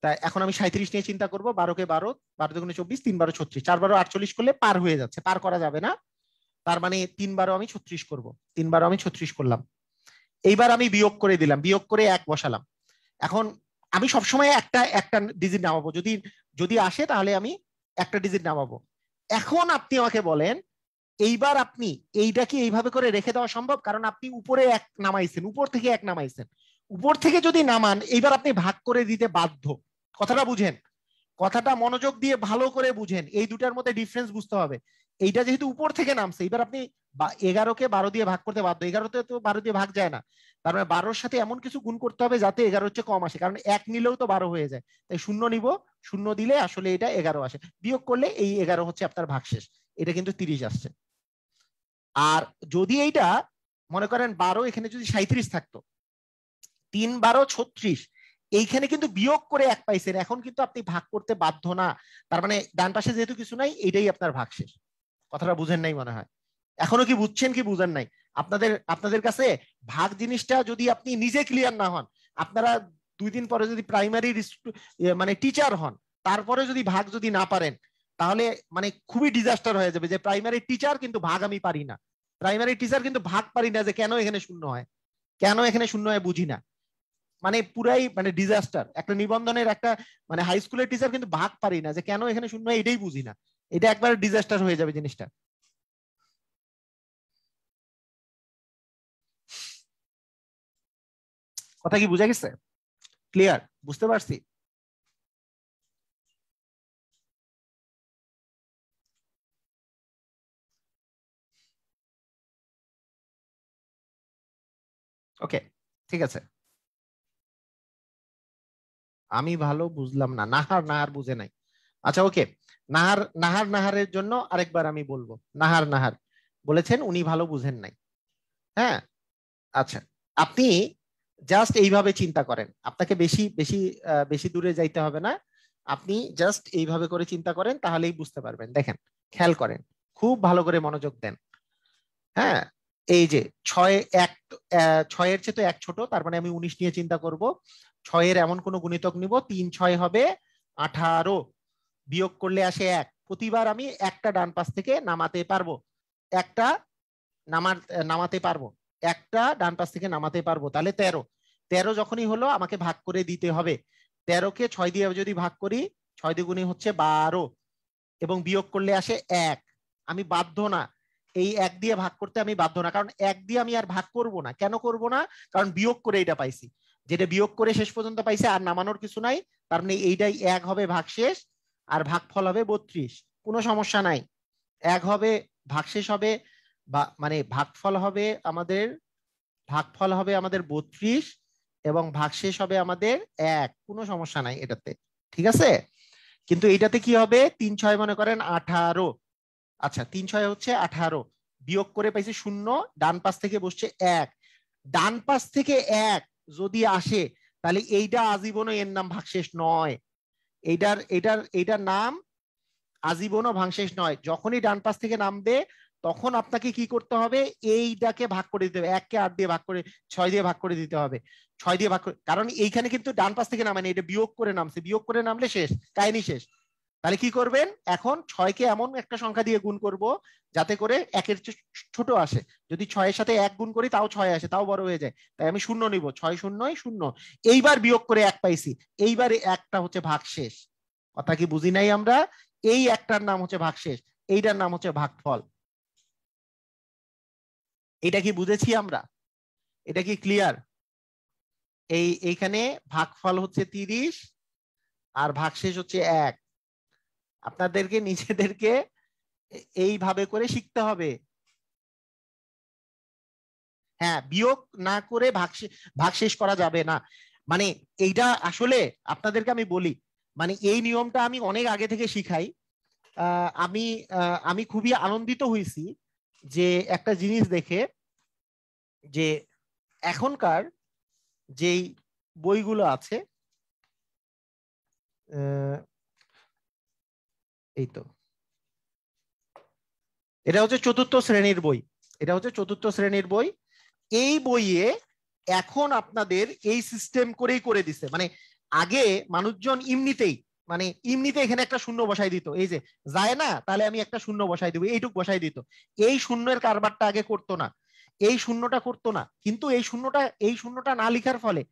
তাই এখন আমি 37 নিয়ে চিন্তা করব। 12 কে 12, 12 দুগুণে 24, 3 12 36, 4 12 48 করলে পার হয়ে যাচ্ছে, পার করা যাবে না। তার মানে 3 12 আমি 36 করব, 3 12 আমি 36 করলাম। এইবার আমি বিয়োগ করে দিলাম, বিয়োগ করে 1 বসালাম। এখন আমি সবসময় একটা একটা ডিজিট নামাবো, যদি যদি আসে তাহলে আমি একটা ডিজিট নামাবো। এখন আপনি আমাকে বলেন, এইবার আপনি এইটা কি এইভাবে করে রেখে দেওয়া সম্ভব? কারণ আপনি উপরে 1 নামাইছেন, উপর থেকে 1 নামাইছেন। উপর থেকে যদি নামান, এইবার আপনি ভাগ করে দিতে বাধ্য। কথাটা বুঝেন, কথাটা মনোযোগ দিয়ে ভালো করে বুঝেন, এই দুটার মধ্যে ডিফারেন্স বুঝতে হবে। এইটা যেহেতু উপর থেকে নামছে, এবার আপনি 11 কে 12 দিয়ে ভাগ করতে বাধ্য। 11-তে তো 12 দিয়ে ভাগ যায় না, তার মানে 12-র সাথে এমন কিছু গুণ করতে হবে যাতে 11-র চেয়ে কম আসে, কারণ 1 নিলেও তো 12 হয়ে যায়। তাই 0 নিব, 0 দিলে আসলে এটা 11 আসে, বিয়োগ করলে এই 11 হচ্ছে আপনার ভাগশেষ। এটা কিন্তু 30 আসছে। আর যদি এইটা মনে করেন 12, এখানে যদি 37 থাকতো, 3 12 36, এইখানে কিন্তু বিয়োগ করে 1 পাইছেন, এখন কিন্তু আপনি ভাগ করতে বাধ্য না। তার মানে ডান পাশে যেহেতু কিছু নাই, এইটাই আপনার ভাগশেষ। কথাটা বুঝেন নাই মনে হয়, এখনো কি বুঝছেন কি বুঝেন নাই? আপনাদের আপনাদের কাছে ভাগ জিনিসটা যদি আপনি নিজে ক্লিয়ার না হন, আপনারা 2 দিন পরে যদি প্রাইমারি মানে টিচার হন, তারপরে যদি ভাগ যদি না পারেন, তাহলে মানে খুবই ডিজাস্টার হয়ে যাবে যে প্রাইমারি টিচার কিন্তু ভাগ আমি পারি না, প্রাইমারি টিচার কিন্তু ভাগ পারি না, যে কেন এখানে শূন্য হয়, কেন এখানে শূন্য হয় বুঝি না। মানে পুরাই মানে ডিজাস্টার। একটা নিবন্ধনের একটা মানে হাই স্কুলের টিচার কিন্তু ভাগ পারি না, যে কেন এখানে শূন্য হয় এটাই বুঝি না। এটা একবার ডিজাস্টার হয়ে যাবে জিনিসটা। কথা কি বুঝা গেছে? ক্লিয়ার? বুঝতে পারছি? ওকে, ঠিক আছে। আমি ভালো বুঝলাম না, নাহার নাহার বুঝে নাই। আচ্ছা ওকে, নাহার নাহার নাহারের জন্য আরেকবার আমি বলবো। নাহার নাহার বলেছেন উনি ভালো বুঝেন নাই। হ্যাঁ আচ্ছা, আপনি জাস্ট এইভাবে চিন্তা করেন, আপনাকে বেশি বেশি বেশি দূরে যাইতে হবে না। আপনি জাস্ট এইভাবে করে চিন্তা করেন, তাহলেই বুঝতে পারবেন। দেখেন খেয়াল করেন, খুব ভালো করে মনোযোগ দেন। হ্যাঁ, এই যে 6-এর চেয়ে তো 1 ছোট, তার মানে আমি 19 নিয়ে চিন্তা করব। 6-এর এমন কোন গুণিতক নিব, 3 6 হবে 18, বিয়োগ করলে আসে 1। প্রতিবার আমি একটা ডান পাশ থেকে নামাতে পারবো, একটা নামাতে পারবো, একটা ডান পাশ থেকে নামাতে পারবো, তাহলে 13। 13 যখনই হলো আমাকে ভাগ করে দিতে হবে। 13-কে 6 দিয়ে যদি ভাগ করি, 6 দ্বিগুণী হচ্ছে 12, এবং বিয়োগ করলে আসে 1। আমি বাধ্য না, এই 1 দিয়ে ভাগ করতে আমি বাধ্য না, কারণ 1 দিয়ে আমি আর ভাগ করব না। কেন করব না? কারণ বিয়োগ করে এটা পাইছি, যেটা বিয়োগ করে শেষ পর্যন্ত পাইছে, আর নামানোর কিছু নাই। তার মানে এইটাই 1 হবে ভাগশেষ, আর ভাগফল হবে 32। কোনো সমস্যা নাই, 1 হবে ভাগশেষ হবে, বা মানে ভাগফল হবে আমাদের 32, এবং ভাগশেষ হবে আমাদের 1। কোনো সমস্যা নাই এটাতে, ঠিক আছে। কিন্তু এইটাতে কি হবে, 3 6 মনে করেন 18। আচ্ছা 3 6 হচ্ছে 18, বিয়োগ করে পাইছি 0, ডান পাশ থেকে বসছে 1। ডান পাশ থেকে 1 যদি আসে, তাহলে এইটা আজীবনও এর নাম ভাগশেষ নয়। এইটার নাম আজীবনও ভাগশেষ নয়। যখনই ডান পাশ থেকে নামবে তখন আপনাকে কি করতে হবে, এইটাকে ভাগ করে দিতে হবে, 1 কে 8 দিয়ে ভাগ করে 6 দিয়ে ভাগ করে দিতে হবে, 6 দিয়ে ভাগ করে, কারণ এইখানে কিন্তু ডান পাশ থেকে নামেনি, এটা বিয়োগ করে নামছে, বিয়োগ করে নামলে শেষ, কাহিনী শেষ। তাহলে কি করবেন, এখন 6 কে এমন একটা সংখ্যা দিয়ে গুণ করব যাতে করে 1 এর ছোট আসে। যদি 6 এর সাথে 1 গুণ করি তাও 6 আসে, তাও বড় হয়ে যায়, তাই আমি 0 নিব, 6 0 0। এইবার বিয়োগ করে 1 পাইছি, এইবারে একটা হচ্ছে ভাগশেষ। কথা কি বুঝি নাই আমরা? এই একটার নাম হচ্ছে ভাগশেষ, এইটার নাম হচ্ছে ভাগফল। এটা কি বুঝেছি আমরা? এটা কি ক্লিয়ার? এইখানে ভাগফল হচ্ছে 30 আর ভাগশেষ হচ্ছে 1। আপনাদেরকে নিজেদেরকে এইভাবে করে শিখতে হবে। হ্যাঁ, বিয়োগ না করে ভাগশেষ করা যাবে না। মানে এইটা আসলে আপনাদেরকে আমি বলি, মানে এই নিয়মটা আমি অনেক আগে থেকে শিখাই। আমি আমি খুবই আনন্দিত হয়েছি যে একটা জিনিস দেখে, যে এখনকার যেই বইগুলো আছে, এই তো এটা হচ্ছে 4র্থ শ্রেণীর বই, এটা হচ্ছে 4র্থ শ্রেণীর বই। এই বইয়ে এখন আপনাদের এই সিস্টেম করেই করে দিছে। মানে আগে মানুষজন এমনিতে এখানে একটা শূন্য বসাই দিত, এই যে যায় না তাহলে আমি একটা শূন্য বসাই দিব, এইটুক বসাই দিত। এই শূন্যের কারবারটা আগে করতো না, এই শূন্যটা করতো না। কিন্তু এই শূন্যটা না লিখার ফলে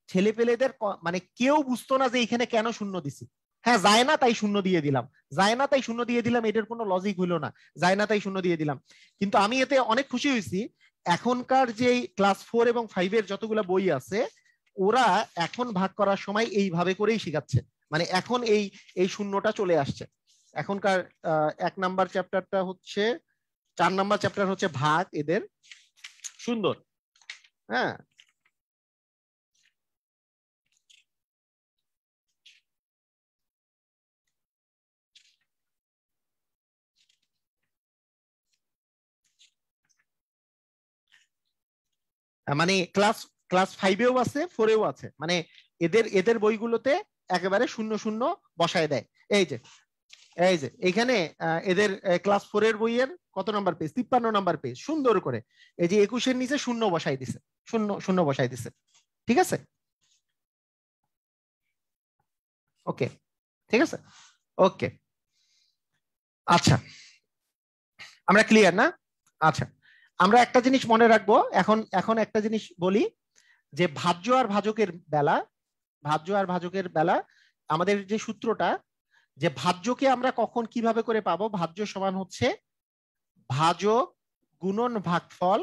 ছেলে পেলেদের মানে কেউ বুঝতো না যে এখানে কেন শূন্য দিছি। হ্যাঁ, যায় না তাই শূন্য দিয়ে দিলাম, যায় না তাই শূন্য দিয়ে দিলাম, এটার কোনো লজিক হইলো না, যায় না তাই শূন্য দিয়ে দিলাম। কিন্তু আমি এতে অনেক খুশি হয়েছি, এখনকার যে ক্লাস 4 এবং 5 এর যতগুলো বই আছে, ওরা এখন ভাগ করার সময় এইভাবে করেই শিখাচ্ছে। মানে এখন এই এই শূন্যটা চলে আসছে। এখনকার 1 নাম্বার চ্যাপ্টারটা হচ্ছে, 4 নাম্বার চ্যাপ্টার হচ্ছে ভাগ, এদের সুন্দর। হ্যাঁ, মানে ক্লাস ক্লাস 5-এও আছে, 4-এও আছে। মানে এদের এদের বইগুলোতে একেবারে শূন্য শূন্য বসায় দেয়। এই যে এইখানে এদের ক্লাস 4 এর বইয়ের কত নাম্বার পেজ, 53 নাম্বার পেজ, সুন্দর করে এই যে 21-এর নিচে শূন্য বসাই দিছে, শূন্য শূন্য বসাই দিছে। ঠিক আছে, ওকে, ঠিক আছে, ওকে। আচ্ছা, আমরা ক্লিয়ার না? আচ্ছা, আমরা একটা জিনিস মনে রাখবো, এখন এখন একটা জিনিস বলি, যে ভাজ্য আর ভাজকের বেলা, ভাজ্য আর ভাজকের বেলা আমাদের যে সূত্রটা, যে ভাজ্যকে আমরা কখন কিভাবে করে পাবো, ভাজ্য সমান হচ্ছে ভাজক গুণন ভাগফল,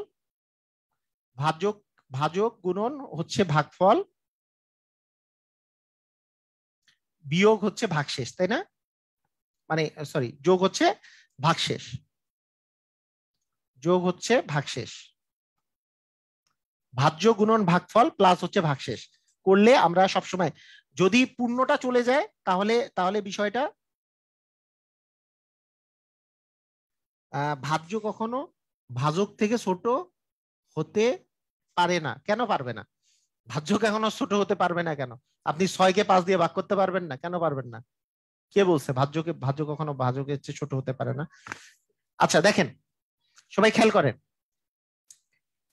ভাজক ভাজক গুণন হচ্ছে ভাগফল, বিয়োগ হচ্ছে ভাগশেষ, তাই না? মানে সরি, যোগ হচ্ছে ভাগশেষ, যোগ হচ্ছে ভাগশেষ, ভাজ্য গুণন ভাগফল প্লাস হচ্ছে ভাগশেষ করলে আমরা সবসময়, যদি পূর্ণটা চলে যায় তাহলে তাহলে বিষয়টা, ভাজ্য কখনো ভাজক থেকে ছোট হতে পারে না। কেন পারবে না? ভাজ্য কখনো ছোট হতে পারবে না কেন? আপনি 6-কে 5 দিয়ে ভাগ করতে পারবেন না, কেন পারবেন না? কে বলছে ভাজ্য কখনো ভাজকের চেয়ে ছোট হতে পারে না? আচ্ছা দেখেন, সবাই খেয়াল করেন,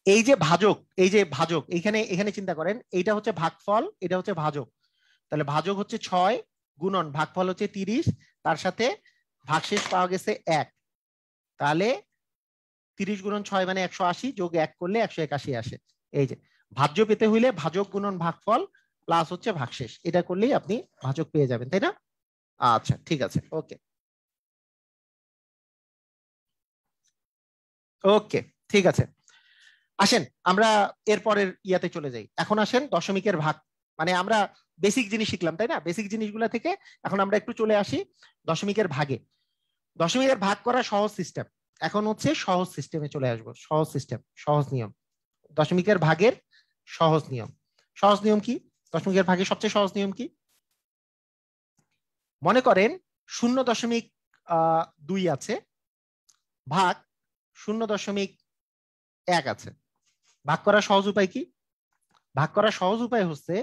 এই যে ভাজক, এই যে ভাজক, এখানে এখানে চিন্তা করেন, এইটা হচ্ছে ভাগফল, এটা হচ্ছে ভাজক। তাহলে ভাজক হচ্ছে 6 গুণন ভাগফল হচ্ছে 30, তার সাথে ভাগশেষ পাওয়া গেছে 1। তাহলে 30 গুণন 6 মানে 180, যোগ 1 করলে 181 আসে। এই যে ভাজ্য পেতে হইলে ভাজক গুণন ভাগফল প্লাস হচ্ছে ভাগশেষ, এটা করলেই আপনি ভাজক পেয়ে যাবেন, তাই না? আচ্ছা, ঠিক আছে, ওকে, ওকে, ঠিক আছে। আসেন আমরা এরপরের ইয়াতে চলে যাই। এখন আসেন দশমিকের ভাগ, মানে আমরা বেসিক জিনিস শিখলাম, তাই না? বেসিক জিনিসগুলো থেকে এখন আমরা একটু চলে আসি দশমিকের ভাগে। দশমিকের ভাগ করা সহজ সিস্টেম, এখন হচ্ছে সহজ সিস্টেমে চলে আসবো, সহজ সিস্টেম, সহজ নিয়ম, দশমিকের ভাগের সহজ নিয়ম। সহজ নিয়ম কি? দশমিকের ভাগের সবচেয়ে সহজ নিয়ম কি? মনে করেন 0.2 আছে, ভাগ 0.1 আছে। ভাগ করার সহজ উপায় কি? ভাগ করার সহজ উপায় হচ্ছে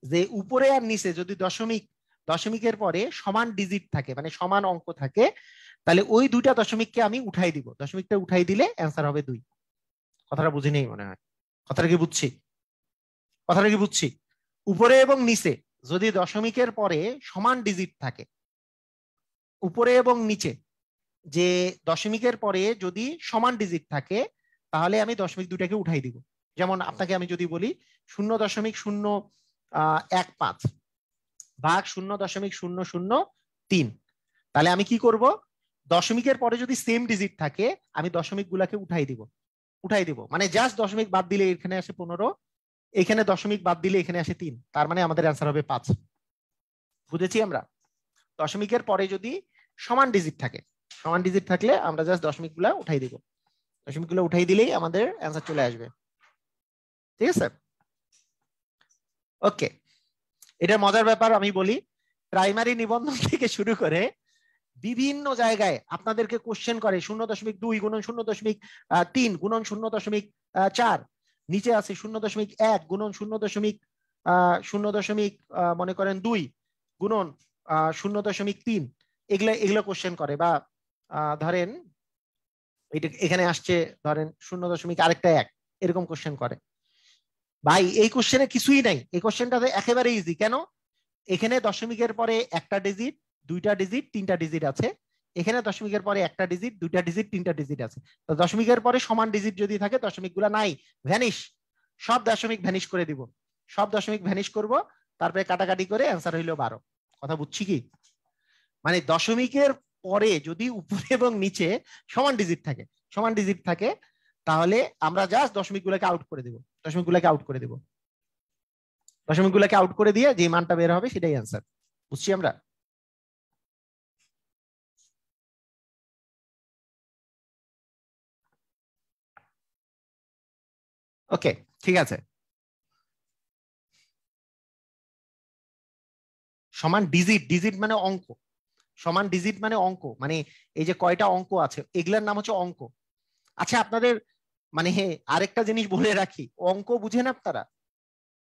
যে উপরে আর নিচে যদি দশমিক দশমিকের পরে সমান ডিজিট থাকে, মানে সমান অঙ্ক থাকে, তাহলে ওই দুইটা দশমিককে আমি উঠাই দিব, দশমিকটা উঠাই দিলে অ্যান্সার হবে 2। কথাটা বুঝি নেই মনে হয়? কথাটা কি বুঝছি? কথাটা কি বুঝছি? উপরে এবং নিচে যদি দশমিকের পরে সমান ডিজিট থাকে, উপরে এবং নিচে যে দশমিকের পরে যদি সমান ডিজিট থাকে, তাহলে আমি দশমিক দুটাকে উঠাই দিব। যেমন আপনাকে আমি যদি বলি 0.015 ভাগ 0.003, তাহলে আমি কি করব, দশমিকের পরে যদি সেম ডিজিট থাকে আমি দশমিক গুলাকে উঠাই দিব, মানে জাস্ট দশমিক বাদ দিলে এখানে আসে 15, এখানে দশমিক বাদ দিলে এখানে আসে 3, তার মানে আমাদের অ্যান্সার হবে 5। বুঝেছি আমরা? দশমিকের পরে যদি সমান ডিজিট থাকে, সমান ডিজিট থাকলে আমরা জাস্ট দশমিক গুলা উঠাই দিব, দশমিক গুলো উঠাই দিলেই আমাদের অ্যান্সার চলে আসবে। ঠিক আছে? ওকে, এটা মজার ব্যাপার আমি বলি, প্রাইমারি নিবন্ধন থেকে শুরু করে বিভিন্ন জায়গায় আপনাদেরকে কোশ্চেন করে 0.2 গুণন 0.3 গুণন 0.4, নিচে আছে 0.1 গুণন 0.0 মনে করেন 2 গুণন 0.3, এগুলা কোশ্চেন করে। বা ধরেন এখানে আসছে ধরেন 0.1 এরকম কোশ্চেন করে। ভাই এই কোশ্চেনে কিছুই নাই, এই কোশ্চেনটা একেবারে ইজি। কেন? এখানে দশমিকের পরে একটা ডিজিট, দুইটা ডিজিট, তিনটা ডিজিট আছে, এখানে দশমিকের পরে একটা ডিজিট, দুইটা ডিজিট, তিনটা ডিজিট আছে। তো দশমিকের পরে সমান ডিজিট যদি থাকে, দশমিক গুলা নাই, ভ্যানিশ, সব দশমিক ভ্যানিশ করে দিব, সব দশমিক ভ্যানিশ করব, তারপরে কাটাকাটি করে অ্যান্সার হইলো 12। কথা বুঝছি কি? মানে দশমিকের পরে যদি উপরে এবং নিচে সমান ডিজিট থাকে তাহলে আমরা জাস্ট দশমিক গুলাকে আউট করে দেব, দশমিক গুলাকে আউট করে দিয়ে যে মানটা বের হবে সেটাই অ্যান্সার। বুঝছি আমরা? ওকে, ঠিক আছে। সমান ডিজিট মানে অঙ্ক, সমান ডিজিট মানে অঙ্ক, মানে এই যে কয়টা অঙ্ক আছে এগুলার নাম হচ্ছে অঙ্ক। আচ্ছা আপনাদের মানে আরেকটা জিনিস বলে রাখি, অঙ্ক বুঝেন আপনারা?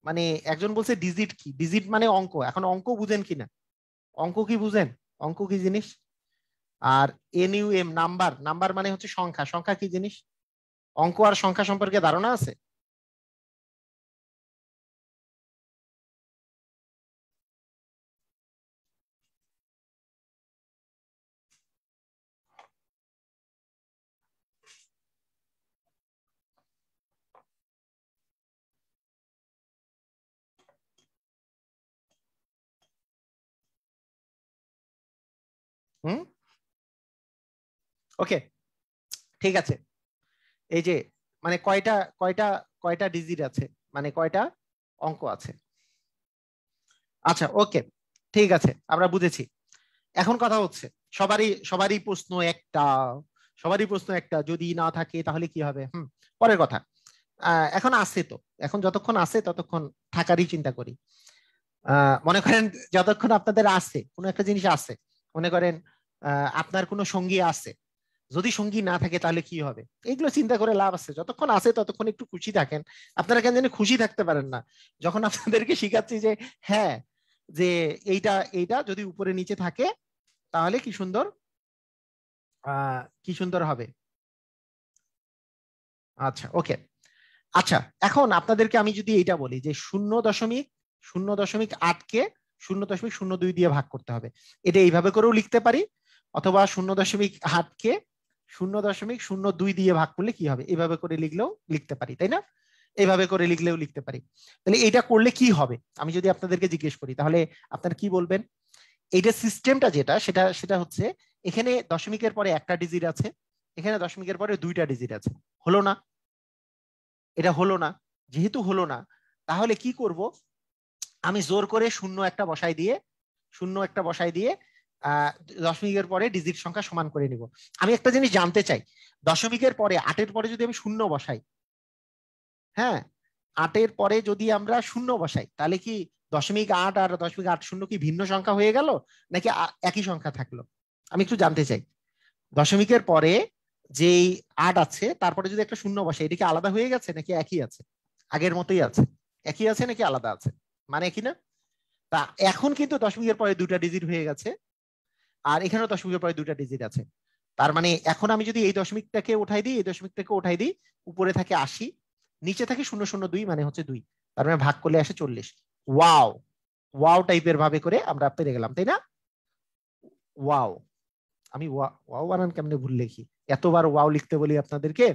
মানে একজন বলছে ডিজিট কি, ডিজিট মানে অঙ্ক, এখন অঙ্ক বুঝেন কিনা? অঙ্ক কি বুঝেন? অঙ্ক কি জিনিস? আর এনইউএম নাম্বার, নাম্বার মানে হচ্ছে সংখ্যা, সংখ্যা কি জিনিস? অঙ্ক আর সংখ্যা সম্পর্কে ধারণা আছে? হুম, ওকে, ঠিক আছে। এই যে মানে কয়টা কয়টা কয়টা ডিজিট আছে, মানে কয়টা অঙ্ক আছে। আচ্ছা ওকে, ঠিক আছে, আমরা বুঝেছি। এখন কথা হচ্ছে সবারই প্রশ্ন একটা, যদি না থাকে তাহলে কি হবে? পরের কথা। এখন আছে তো, এখন যতক্ষণ আছে ততক্ষণ থাকারই চিন্তা করি। মনে করেন যতক্ষণ আপনাদের আছে কোনো একটা জিনিস আছে, মনে করেন আপনার কোনো সঙ্গী আছে, যদি সঙ্গী না থাকে তাহলে কি হবে? এইগুলো চিন্তা করে লাভ আছে? যতক্ষণ আছে ততক্ষণ একটু খুশি থাকেন। আপনারা কেন জানি খুশি থাকতে পারেন না যখন আপনাদেরকে শিখাচ্ছি যে হ্যাঁ, যে এইটা এইটা যদি উপরে নিচে থাকে তাহলে কি সুন্দর, কি সুন্দর হবে। আচ্ছা ওকে, আচ্ছা এখন আপনাদেরকে আমি যদি এইটা বলি যে 0.0.8 কে 0.02 দিয়ে ভাগ করতে হবে, এটা এইভাবে করেও লিখতে পারি, অথবা 0.8 কে 0.02 দিয়ে ভাগ করলে কি হবে, এইভাবে করে লিখলেও লিখতে পারি, তাই না? এইভাবে করে লিখলেও লিখতে পারি। তাহলে এটা করলে কি হবে আমি যদি আপনাদেরকে জিজ্ঞেস করি, তাহলে আপনারা কি বলবেন? এইটা সিস্টেমটা যেটা সেটা সেটা হচ্ছে, এখানে দশমিকের পরে একটা ডিজিট আছে, এখানে দশমিকের পরে দুইটা ডিজিট আছে, হলো না? এটা হলো না, যেহেতু হলো না তাহলে কি করব, আমি জোর করে শূন্য একটা বসাই দিয়ে দশমিকের পরে ডিজিট সংখ্যা সমান করে নিব। আমি একটা জিনিস জানতে চাই, দশমিকের পরে 8-এর পরে যদি আমি শূন্য বসাই, হ্যাঁ 8-এর পরে যদি আমরা শূন্য বসাই তাহলে কি 0.8 আর 0.80 কি ভিন্ন সংখ্যা হয়ে গেল, নাকি একই সংখ্যা থাকলো? আমি একটু জানতে চাই, দশমিকের পরে যেই 8 আছে তারপরে যদি একটা শূন্য বসে, এটা কি আলাদা হয়ে গেছে নাকি একই আছে? আগের মতোই আছে? একই আছে নাকি আলাদা আছে? মানে কি না? তা এখন কিন্তু দশমিকের পরে দুটা ডিজিট হয়ে গেছে, আর এখানেও দশমিকের পরে দুটা ডিজিট আছে। তার মানে এখন আমি যদি এই দশমিকটাকে উঠাই দিই, এই দশমিকটাকে উঠাই দিই, উপরে থাকে 80, নিচে থাকে 002, মানে হচ্ছে 2। তার মানে ভাগ করলে আসে 40। ওয়াও, ওয়াও টাইপের ভাবে করে আমরা পেরে গেলাম, তাই না? ওয়াও। আমি ওয়াও বানান কেমনে ভুল লিখি, এতবার ওয়াও লিখতে বলি আপনাদেরকে,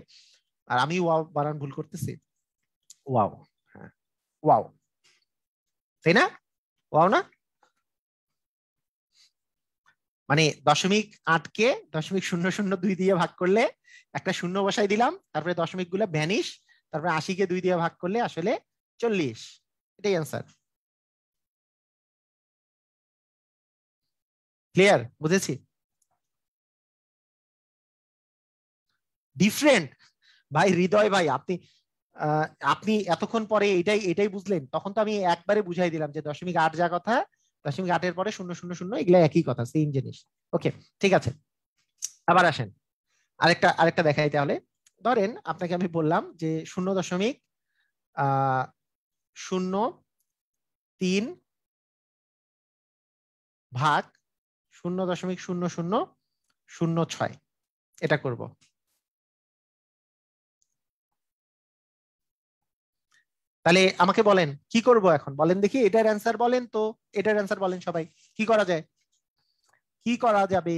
আর আমি ওয়াও বানান ভুল করতেছি। ওয়াও, হ্যাঁ ওয়াও, তাই না? ওয়াও না? মানে 0.8কে 0.002 দিয়ে ভাগ করলে একটা শূন্য বসাই দিলাম, তারপরে দশমিক গুলো ভ্যানিশ, তারপরে 80কে 2 দিয়ে ভাগ করলে আসলে 40। এটাই অ্যান্সার। ক্লিয়ার? বুঝেছি? ডিফারেন্ট? ভাই হৃদয় ভাই, আপনি আপনি এতক্ষণ পরে এটাই এটাই বুঝলেন? তখন তো আমি একবারে বুঝাই দিলাম যে 0.8 যা কথা, 0.8-এর পরে 000 এগুলা একই কথা, সেম জিনিস। ওকে, ঠিক আছে, আবার আসেন। আরেকটা আরেকটা দেখাই তাহলে। ধরেন আপনাকে আমি বললাম যে 0.03 ভাগ 0.0006, এটা করব। তাহলে আমাকে বলেন কি করব এখন, বলেন দেখি, এটার অ্যান্সার বলেন তো, এটার অ্যান্সার বলেন সবাই, কি করা যায়, কি করা যাবে,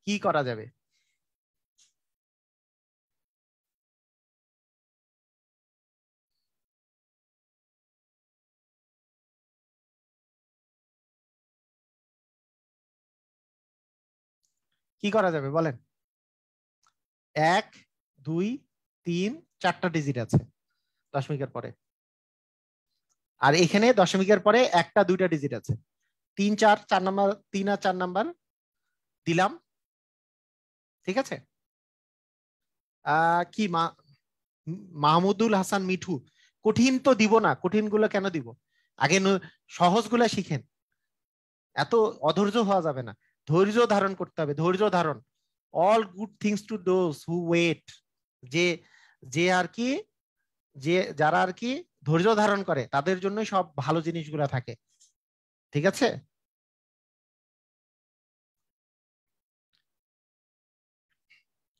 কি করা যাবে? কি করা যাবে বলেন? 1 2 3 4টা ডিজিট আছে দশমিকের পরে, আর এখানে দশমিকের পরে একটা দুইটা ডিজিট আছে। 3 4 4 নাম্বার, 3 আর 4 নাম্বার দিলাম, ঠিক আছে? কি মাহমুদুল হাসান মিঠু, কঠিন তো দিব না, কঠিন গুলো কেন দিব? আগে সহজ গুলা শিখেন, এত অধৈর্য হওয়া যাবে না, ধৈর্য ধারণ করতে হবে, ধৈর্য ধারণ। All good things to those who wait, যে যে আর কি, যে যারা আর কি ধৈর্য ধারণ করে তাদের জন্য সব ভালো জিনিসগুলা থাকে, ঠিক আছে?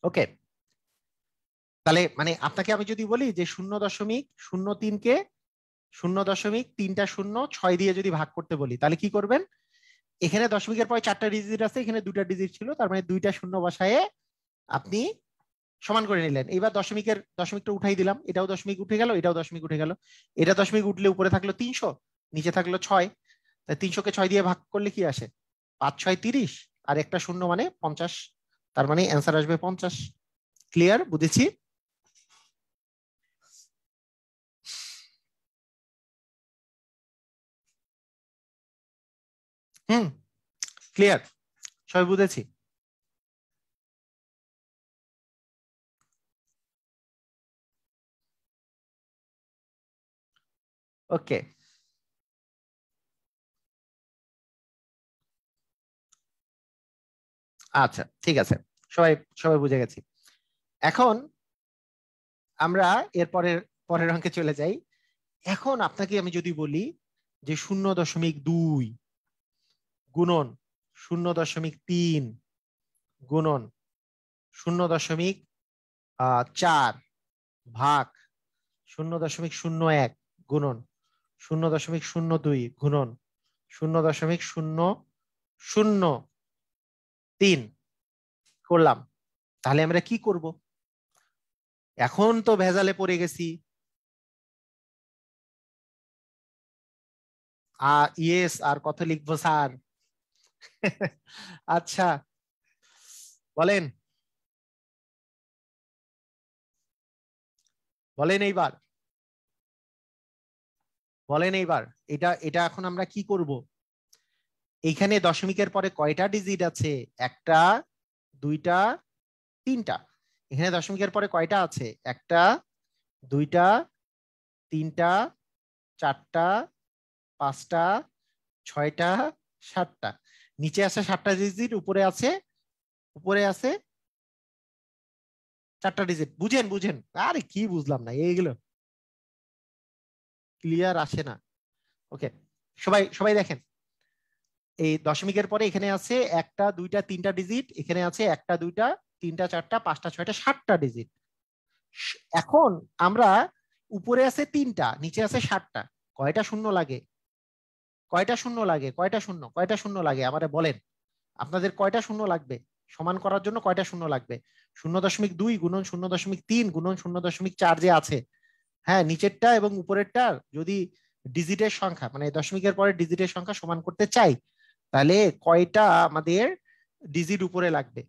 ওকে, তাহলে মানে আপনাকে আমি যদি বলি যে 0.03কে 0.3টা 0 6 দিয়ে যদি ভাগ করতে বলি, তাহলে কি করবেন? এখানে দশমিকের পরে 4টা ডিজিট আছে, এখানে দুটা ডিজিট ছিল, তার মানে দুইটা শূন্য বসায়ে আপনি সমান করে নিলেন। এবার দশমিকটা উঠাই দিলাম, এটাও দশমিক উঠে গেল, এটাও দশমিক উঠে গেল। এটা দশমিক উঠলে উপরে থাকলো 300, নিচে থাকলো 6। 300কে 6 দিয়ে ভাগ করলে কি আসে? 5 6 30, আর একটা শূন্য মানে 50, তার মানে অ্যান্সার আসবে 50। ক্লিয়ার? বুঝেছি? হুম, ক্লিয়ার, সবাই বুঝেছি? ওকে, আচ্ছা ঠিক আছে, সবাই সবাই বুঝে গেছি। এখন আমরা এর পরের পরের অঙ্কে চলে যাই। এখন আপনাকে আমি যদি বলি যে 0.2 গুণন 0.3 গুণন 0.4 ভাগ 0.01 গুণন 0.02 গুণন 0.003 করলাম, তাহলে আমরা কি করব? এখন তো ভেজালে পড়ে গেছি। ইয়েস, আর কত লিখবো স্যার? আচ্ছা, বলেন, বলেন এইবার, বলেন এইবার, এটা এটা এখন আমরা কি করব? এইখানে দশমিকের পরে কয়টা ডিজিট আছে? একটা, দুইটা, তিনটা। এখানে দশমিকের পরে কয়টা আছে? একটা, দুইটা, তিনটা, চারটা, পাঁচটা, ছয়টা, সাতটা। নিচে আছে 7টা ডিজিট, উপরে আছে, উপরে আছে 4টা ডিজিট। বুঝেন বুঝেন, আরে কি বুঝলাম না এইগুলো, ক্লিয়ার আসে না? ওকে, সবাই সবাই দেখেন, এই দশমিকের পরে এখানে আছে একটা দুইটা তিনটা ডিজিট, এখানে আছে একটা দুইটা তিনটা চারটা পাঁচটা ছয়টা সাতটা ডিজিট। এখন আমরা উপরে আছে তিনটা, নিচে আছে সাতটা, কয়টা শূন্য লাগে? কয়টা শূন্য লাগে? কয়টা শূন্য? কয়টা শূন্য লাগে আমারে বলেন। আপনাদের কয়টা শূন্য লাগবে সমান করার জন্য? কয়টা শূন্য লাগবে? 0.2 গুণন 0.3 গুণন 0.4 যে আছে, হ্যাঁ, নিচেরটা এবং উপরেরটা যদি ডিজিটের সংখ্যা মানে দশমিকের পরে ডিজিটের সংখ্যা সমান করতে চাই, তাহলে কয়টা আমাদের ডিজিট উপরে লাগবে?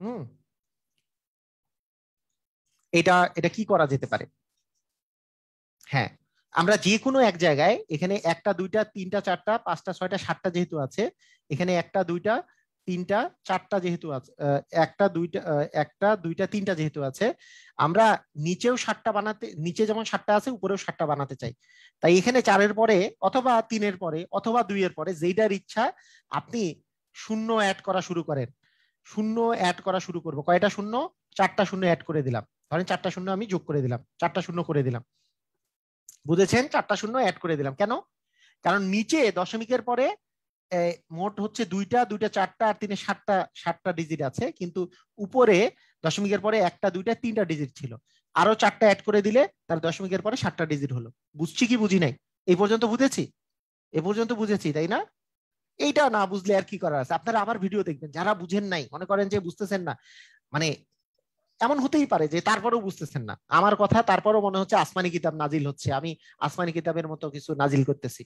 হুম, এটা এটা কি করা যেতে পারে? হ্যাঁ, আমরা যে কোনো এক জায়গায় এখানে একটা দুইটা তিনটা চারটা পাঁচটা ছয়টা সাতটা যেহেতু আছে, এখানে একটা দুইটা তিনটা চারটা যেহেতু আছে, একটা দুইটা তিনটা যেহেতু আছে, আমরা নিচেও সাতটা বানাতে, নিচে যেমন সাতটা আছে উপরেও সাতটা বানাতে চাই। তাই এখানে চারের পরে অথবা তিনের পরে অথবা দুইয়ের পরে যেইটার ইচ্ছা আপনি শূন্য অ্যাড করা শুরু করেন। শূন্য অ্যাড করা শুরু করবো, কয়টা শূন্য? চারটা শূন্য অ্যাড করে দিলাম, ধরেন চারটা শূন্য আমি যোগ করে দিলাম, চারটা শূন্য করে দিলাম, বুঝেছেন? চারটা শূন্য অ্যাড করে দিলাম কেন? কারণ নিচে দশমিকের পরে মোট হচ্ছে দুইটা দুইটা চারটা আর তিনে সাতটা, সাতটা ডিজিট আছে, কিন্তু উপরে দশমিকের পরে একটা দুইটা তিনটা ডিজিট ছিল, আরো চারটা অ্যাড করে দিলে তার দশমিকের পরে সাতটা ডিজিট হলো। বুঝছি কি বুঝি নাই? এই পর্যন্ত বুঝেছি? এ পর্যন্ত বুঝেছি তাই না? এইটা না বুঝলে আর কি করার আছে? আপনারা আবার ভিডিও দেখবেন, যারা বুঝেন নাই মনে করেন যে বুঝতেছেন না, মানে এমন হতেই পারে যে তারপরেও বুঝতেছেন না আমার কথা, তারপরেও মনে হচ্ছে আসমানি কিতাব নাজিল হচ্ছে, আমি আসমানি কিতাবের মতো কিছু নাজিল করতেছি,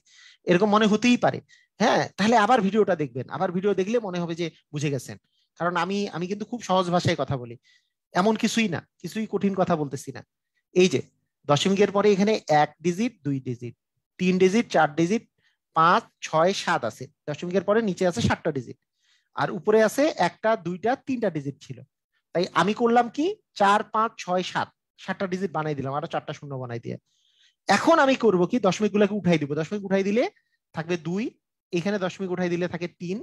এরকম মনে হতেই পারে। হ্যাঁ, তাহলে আবার ভিডিওটা দেখবেন, আবার ভিডিও দেখলে মনে হবে যে বুঝে গেছেন। কারণ আমি আমি কিন্তু খুব সহজ ভাষায় কথা বলি, এমন কিছুই না, কিছুই কঠিন কথা বলতেছি না। এই যে দশমিকের পরে এখানে এক ডিজিট দুই ডিজিট তিন ডিজিট চার ডিজিট পাঁচ ছয় সাত আছে, দশমিকের পরে নিচে আছে সাতটা ডিজিট, আর উপরে আছে একটা দুইটা তিনটা ডিজিট ছিল। তাই আমি করলাম কি, চার পাঁচ ছয় সাত, সাতটা ডিজিট বানাই দিলাম আরো চারটা শূন্য বানাই দিয়ে। এখন আমি করব কি, দশমিক গুলাকে উঠাই দিব, দশমিক উঠাই দিলে থাকবে দুই, এখানে দশমিক উঠাই দিলে থাকে তিন,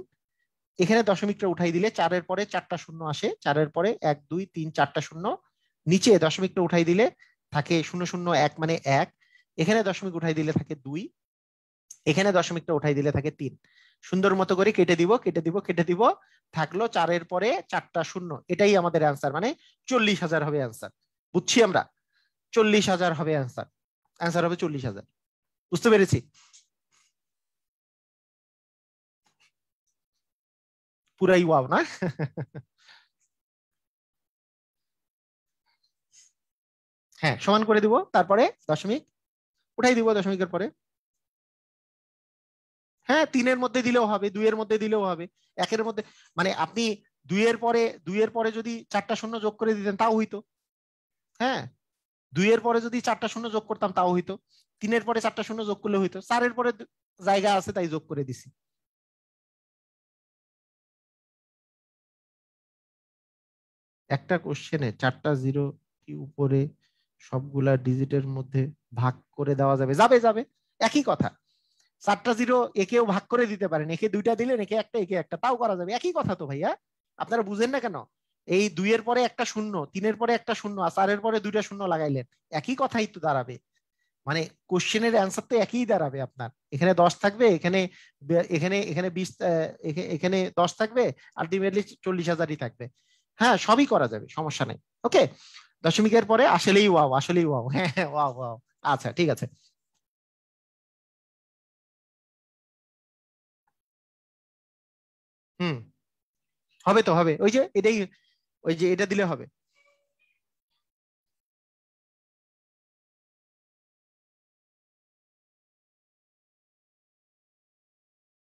এখানে দশমিকটা উঠাই দিলে চারের পরে চারটা শূন্য আসে, চারের পরে এক দুই তিন চারটা শূন্য, নিচে দশমিকটা উঠাই দিলে থাকে শূন্য শূন্য এক মানে এক, এখানে দশমিক উঠাই দিলে থাকে দুই, এখানে দশমিকটা উঠাই দিলে থাকে তিন। সুন্দর মতো করে কেটে দিব কেটে দিব কেটে দিব, থাকলো চারের পরে চারটা শূন্য, এটাই আমাদের অ্যান্সার, মানে 40,000 হবে অ্যান্সার। বুঝছি আমরা? 40,000 হবে অ্যান্সার, অ্যান্সার হবে 40,000। বুঝতে পেরেছি? পুরাই ওয়াও না? হ্যাঁ, সমান করে দিব, তারপরে দশমিক উঠাই দিব দশমিকের পরে। হ্যাঁ, তিনের মধ্যে দিলেও হবে, দুইয়ের মধ্যে দিলেও হবে, একের মধ্যে, মানে আপনি দুইয়ের পরে যদি চারটা শূন্য যোগ করে দিতেন তাও হইতো। হ্যাঁ, দুইয়ের পরে যদি চারটা শূন্য যোগ করতাম তাও হইতো, তিনের পরে চারটা শূন্য যোগ করলে হইতো, চারের পরে জায়গা আছে তাই যোগ করে দিছি। একটা কোশ্চেনে চারটা জিরো কি উপরে সবগুলা ডিজিটের মধ্যে ভাগ করে দেওয়া যাবে? যাবে যাবে, একই কথা। চারটা জিরো একেও ভাগ করে দিতে পারেন, একে দুইটা দিলেন, একে একটা একে একটা, তাও করা যাবে, একই কথা তো ভাইয়া। আপনারা বুঝেন না কেন? এই দুইয়ের পরে একটা শূন্য, তিনের পরে একটা শূন্য আর চারের পরে দুইটা শূন্য লাগাইলেন, একই কথাই তো দাঁড়াবে, মানে কোশ্চেনের অ্যান্সার তো একই দাঁড়াবে আপনার। এখানে 10 থাকবে, এখানে এখানে এখানে 20, এখানে 10 থাকবে, আলটিমেটলি 40,000ই থাকবে। হ্যাঁ, সবই করা যাবে, সমস্যা নাই। ওকে, দশমিকের পরে আসলেই ওয়াও, আসলেই ওয়াও, হ্যাঁ হ্যাঁ ওয়াও ওয়াও। আচ্ছা ঠিক আছে। হুম, হবে তো হবে, ওই যে এটাই, ওই যে এটা দিলে হবে।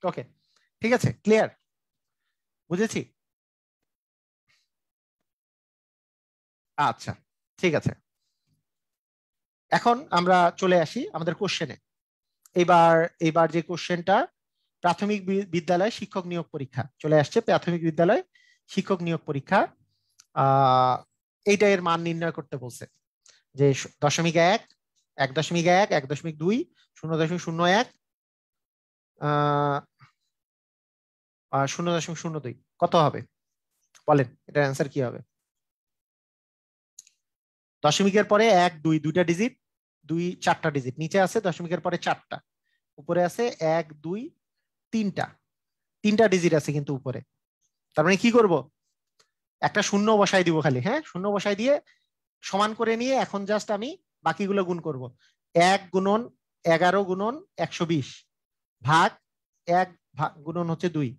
ওকে, ঠিক আছে, ক্লিয়ার, বুঝেছি। আচ্ছা ঠিক আছে, এখন আমরা চলে আসি আমাদের কোশ্চেনে। এবার এবার যে কোশ্চেনটা, প্রাথমিক বিদ্যালয় শিক্ষক নিয়োগ পরীক্ষা চলে আসছে, প্রাথমিক বিদ্যালয় শিক্ষক নিয়োগ পরীক্ষা। আহ এইটা এর মান নির্ণয় করতে বলছে, যে 0.1, 1.1, 1.2, 0.01, আহ 0.02, কত হবে? বলেন, এটার অ্যান্সার কি হবে? দশমিকের পরে 1 2 দুইটা ডিজিট, 2 চারটা ডিজিট, নিচে আছে দশমিকের পরে 4টা, উপরে আছে 1 2 তিনটা ডিজিট আছে কিন্তু উপরে। তার মানে কি করব, একটা শূন্য বসাই দিব খালি, হ্যাঁ শূন্য বসাই দিয়ে সমান করে নিয়ে এখন জাস্ট আমি বাকিগুলো গুণ করব। 1 গুণন 11 গুণন 120 ভাগ 1 গুণন হচ্ছে 2,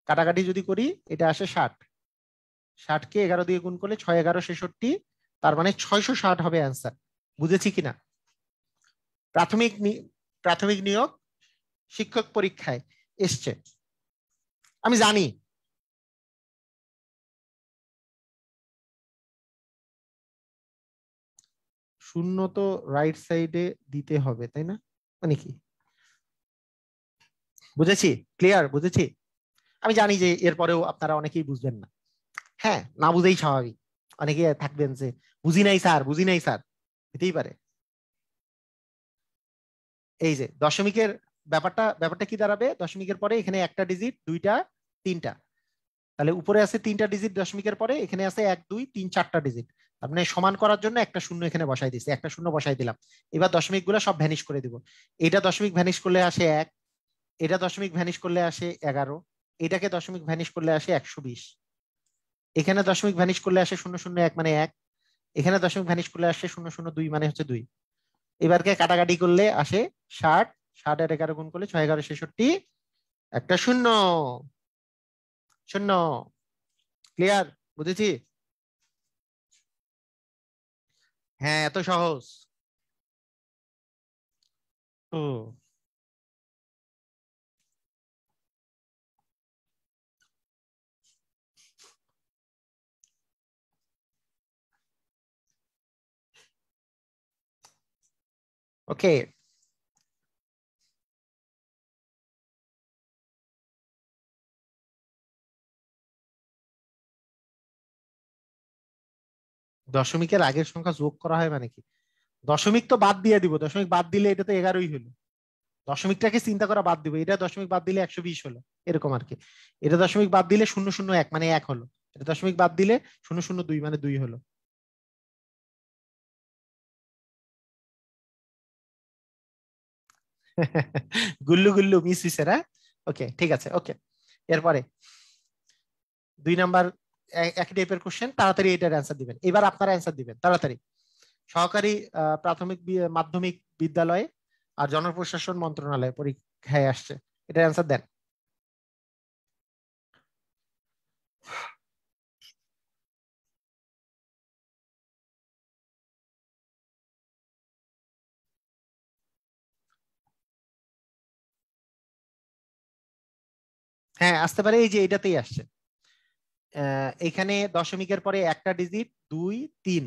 কাটাকাটি যদি করি এটা আসে 60, 60 কে 11 দিয়ে গুণ করলে 6 11 66, তার মানে 660 হবে অ্যান্সার। বুঝেছি কিনা? প্রাথমিক প্রাথমিক নিয়োগ শিক্ষক পরীক্ষায় এসছে, আমি জানি। শূন্য তো রাইট সাইডে দিতে হবে তাই না, মানে কি? বুঝেছি, ক্লিয়ার, বুঝেছি। আমি জানি যে এরপরেও আপনারা অনেকেই বুঝবেন না, হ্যাঁ না বুঝেই স্বাভাবিক, অনেকে থাকবেন যে বুঝি নাই স্যার, বুঝি নাই স্যার, হতেই পারে। এই যে দশমিকের ব্যাপারটা কি দাঁড়াবে, দশমিকের পরে এখানে একটা ডিজিট, দুইটা তিনটা, তাহলে উপরে আছে তিনটা ডিজিট দশমিকের পরে, এখানে আছে 1 2 3 4টা ডিজিট, তার মানে সমান করার জন্য একটা শূন্য এখানে বসাই দিছি, একটা শূন্য বসাই দিলাম। এবার দশমিক গুলো সব ভ্যানিশ করে দিব। এটা দশমিক ভ্যানিশ করলে আসে 1, এটা দশমিক ভ্যানিশ করলে আসে 11, এটাকে দশমিক ভ্যানিশ করলে আসে 120, এখানে দশমিক ভ্যানিশ করলে আসে 001 মানে 1, এখানে দশমিক ভ্যানিশ করলে আসে 002 মানে হচ্ছে 2। এবারকে কাটাকাটি করলে আসে 60, 60 আর 11 গুণ করলে 6 11 66, একটা শূন্য, শূন্য। ক্লিয়ার, বুঝেছি? হ্যাঁ এত সহজ। ও ওকে, দশমিকের আগের সংখ্যা যোগ করা হয় মানে কি? দশমিক তো বাদ দিয়ে দিব, দশমিক বাদ দিলে এটা তো 11ই হলো, দশমিকটাকে চিন্তা করা বাদ দিব, এটা দশমিক বাদ দিলে 120 হলো, এরকম আর কি। এটা দশমিক বাদ দিলে 001 মানে 1 হলো, এটা দশমিক বাদ দিলে 002 মানে 2 হলো। গুল্লু গুল্লু মিস হইছে না? ওকে ঠিক আছে, ওকে। এরপরে 2 নাম্বার একই টাইপের কোশ্চেন, তাড়াতাড়ি এটার অ্যান্সার দিবেন, এবার আপনারা অ্যান্সার দিবেন তাড়াতাড়ি। সহকারী প্রাথমিক মাধ্যমিক বিদ্যালয় আর জনপ্রশাসন মন্ত্রণালয় পরীক্ষায় আসছে, এটার অ্যান্সার দেন। হ্যাঁ আসতে পারে, এই যে এটাতেই আসছে। এখানে দশমিকের পরে একটা ডিজিট, 2 3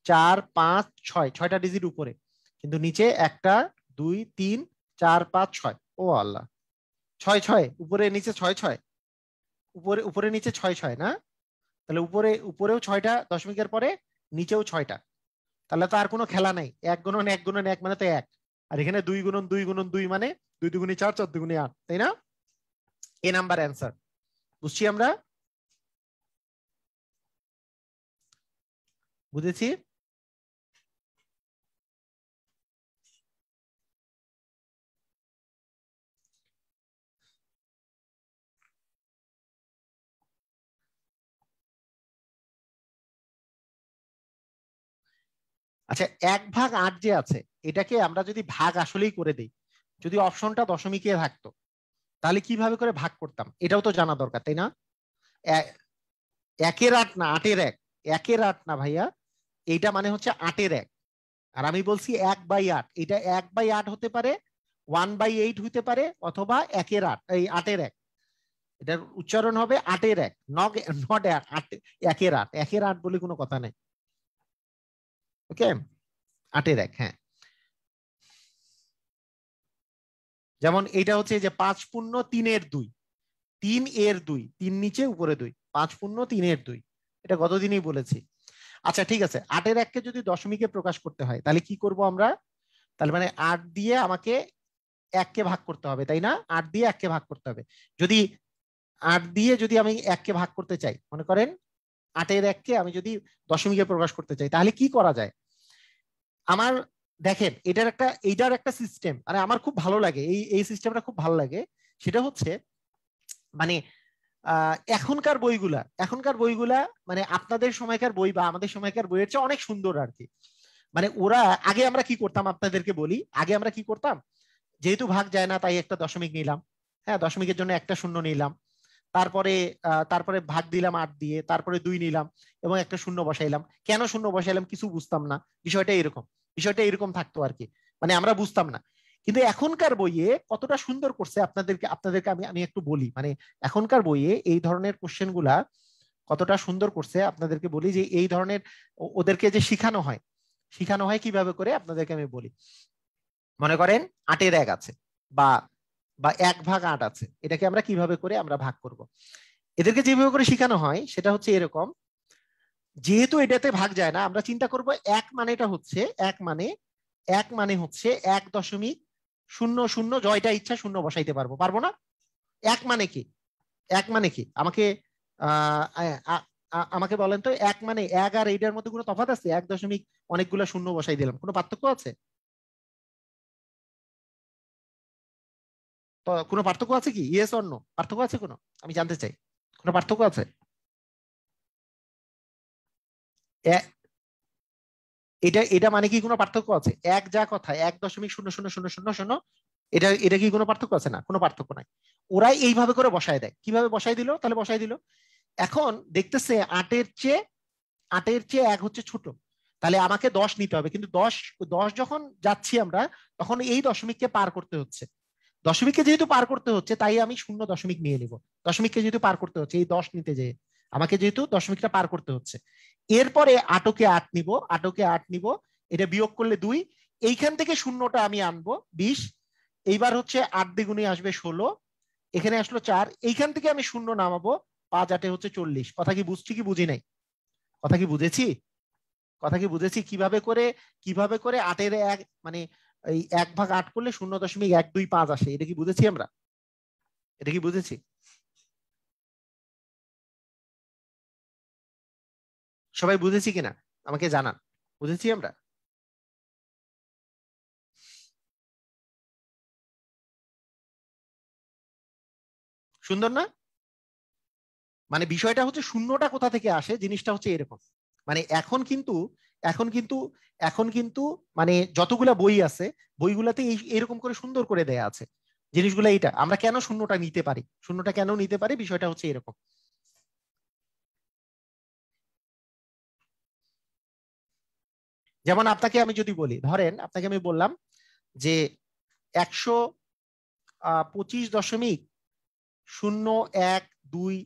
4 5 6, 6টা ডিজিট উপরে, কিন্তু নিচে একটা 2 3 4 5 6, ও আল্লাহ, 6 6 উপরে নিচে 6 6, উপরে উপরে নিচে 6 6 না? তাহলে উপরেও 6টা দশমিকের পরে, নিচেও 6টা, তাহলে তো আর কোনো খেলা নাই, 1 গুণন 1 গুণন 1 মানে তো 1, আর এখানে 2 গুণন 2 গুণন 2 মানে 2 দুগুণে 4 4 দুগুণে 8, তাই না? এ নাম্বার অ্যান্সার, বুঝছি আমরা, বুঝেছি। আচ্ছা 1/8 যে আছে, এটাকে আমরা যদি ভাগ আসলেই করে দিই, যদি অপশনটা দশমিকে থাকতো, তাহলে কিভাবে করে ভাগ করতাম এটাও তো জানা দরকার তাই না? 1/8 না 8/1, 1/8 না ভাইয়া, এইটা মানে হচ্ছে 8/1, আর আমি বলছি 1/8, এটা 1/8 হতে পারে, 1/8 হইতে পারে, অথবা 1/8, এই 8/1, এটার উচ্চারণ হবে 8/1, নট 1/8, 1/8 বলে কোনো কথা নেই। ওকে, 8/1, হ্যাঁ। যেমন এটা হচ্ছে যে 5 পূর্ণ 3/2, 3/2, 3 নিচে উপরে 2, 5 পূর্ণ 3/2, এটা গতদিনই বলেছি। আচ্ছা ঠিক আছে, 8/1কে যদি দশমিকে প্রকাশ করতে হয় তাহলে কি করব আমরা? তাহলে মানে 8 দিয়ে আমাকে 1কে ভাগ করতে হবে তাই না? 8 দিয়ে 1কে ভাগ করতে হবে। যদি 8 দিয়ে যদি আমি 1কে ভাগ করতে চাই, মনে করেন 8 এর 1-কে আমি যদি দশমিকে প্রকাশ করতে চাই তাহলে কি করা যায়? আমার দেখেন এইটার একটা সিস্টেম, মানে আমার খুব ভালো লাগে, এই সিস্টেমটা খুব ভালো লাগে। সেটা হচ্ছে মানে এখনকার বইগুলা মানে আপনাদের সময়কার বই বা আমাদের সময়কার বইয়ের চেয়ে অনেক সুন্দর আর কি। মানে ওরা আগে আমরা কি করতাম আপনাদেরকে বলি, আগে আমরা কি করতাম, যেহেতু ভাগ যায় না তাই একটা দশমিক নিলাম, হ্যাঁ দশমিকের জন্য একটা শূন্য নিলাম, তারপরে তারপরে ভাগ দিলাম 8 দিয়ে, তারপরে 2 নিলাম এবং একটা শূন্য বসাইলাম। কেন শূন্য বসাইলাম কিছু বুঝতাম না, বিষয়টা এরকম থাকতো আর কি, মানে আমরা বুঝতাম না। কিন্তু এখনকার বইয়ে কতটা সুন্দর করছে আপনাদেরকে আমি আমি একটু বলি, মানে এখনকার বইয়ে এই ধরনের কোশ্চেন গুলা কতটা সুন্দর করছে আপনাদেরকে বলি, যে এই ধরনের ওদেরকে যে শিখানো হয় কিভাবে করে আপনাদেরকে আমি বলি। মনে করেন 8-এর 1 আছে বা বা 1/8 আছে, এটাকে আমরা কিভাবে করে আমরা ভাগ করব। এদেরকে যেভাবে করে শেখানো হয় সেটা হচ্ছে এরকম, যেহেতু এটাতে ভাগ যায় না আমরা চিন্তা করব এক মানেটা হচ্ছে এক মানে হচ্ছে 1.00, জয়টা ইচ্ছা শূন্য বসাইতে পারবো না? এক মানে কি, আমাকে আমাকে বলেন তো, এক মানে 1 আর এইটার মধ্যে কোনো তফাৎ আছে? 1 দশমিক অনেকগুলো শূন্য বসাই দিলাম, কোনো পার্থক্য আছে? তো কোনো পার্থক্য আছে কি? ইয়েস অর নো, পার্থক্য আছে কোনো? আমি জানতে চাই, কোনো পার্থক্য আছে? এ- এটা এটা মানে কি কোনো পার্থক্য আছে? এক যা কথা 1.000000, এটা এটা কি কোনো পার্থক্য আছে? না, কোনো পার্থক্য নাই। ওরাই এইভাবে করে বসায় দেয়। কিভাবে বসাই দিল? তাহলে বসাই দিল, এখন দেখতেছে 8-এর চেয়ে 1 হচ্ছে ছোট, তাহলে আমাকে 10 নিতে হবে। কিন্তু 10 যখন যাচ্ছি আমরা, তখন এই দশমিককে পার করতে হচ্ছে। দশমিককে যেহেতু পার করতে হচ্ছে তাই আমি 0 দশমিক নিয়ে নিব। দশমিককে যেহেতু পার করতে হচ্ছে, এই 10 নিতে যেয়ে আমাকে যেহেতু দশমিকটা পার করতে হচ্ছে, এরপরে 8-কে 8 নিব, এটা বিয়োগ করলে 2, এইখান থেকে শূন্যটা আমি আনবো 20, এইবার হচ্ছে 8 দ্বিগুণে আসবে 16, এখানে আসলো 4, এইখান থেকে আমি শূন্য নামাবো, 5 8 হচ্ছে 40। কথা কি বুঝছি কি বুঝি নাই? কথা কি বুঝেছি? কিভাবে করে 8-এর 1 মানে এই 1/8 করলে 0.125 আসে, এটা কি বুঝেছি আমরা? এটা কি বুঝেছি? সবাই বুঝেছি কিনা আমাকে জানান, বুঝেছি আমরা? সুন্দর না? মানে বিষয়টা হচ্ছে শূন্যটা কোথা থেকে আসে, জিনিসটা হচ্ছে এরকম। মানে এখন কিন্তু এখন কিন্তু মানে যতগুলা বই আছে, বইগুলাতে এরকম করে সুন্দর করে দেয়া আছে জিনিসগুলো। এইটা আমরা কেন শূন্যটা কেন নিতে পারি, বিষয়টা হচ্ছে এরকম। যেমন আপনাকে আমি যদি বলি, ধরেন আপনাকে আমি বললাম যে 125.01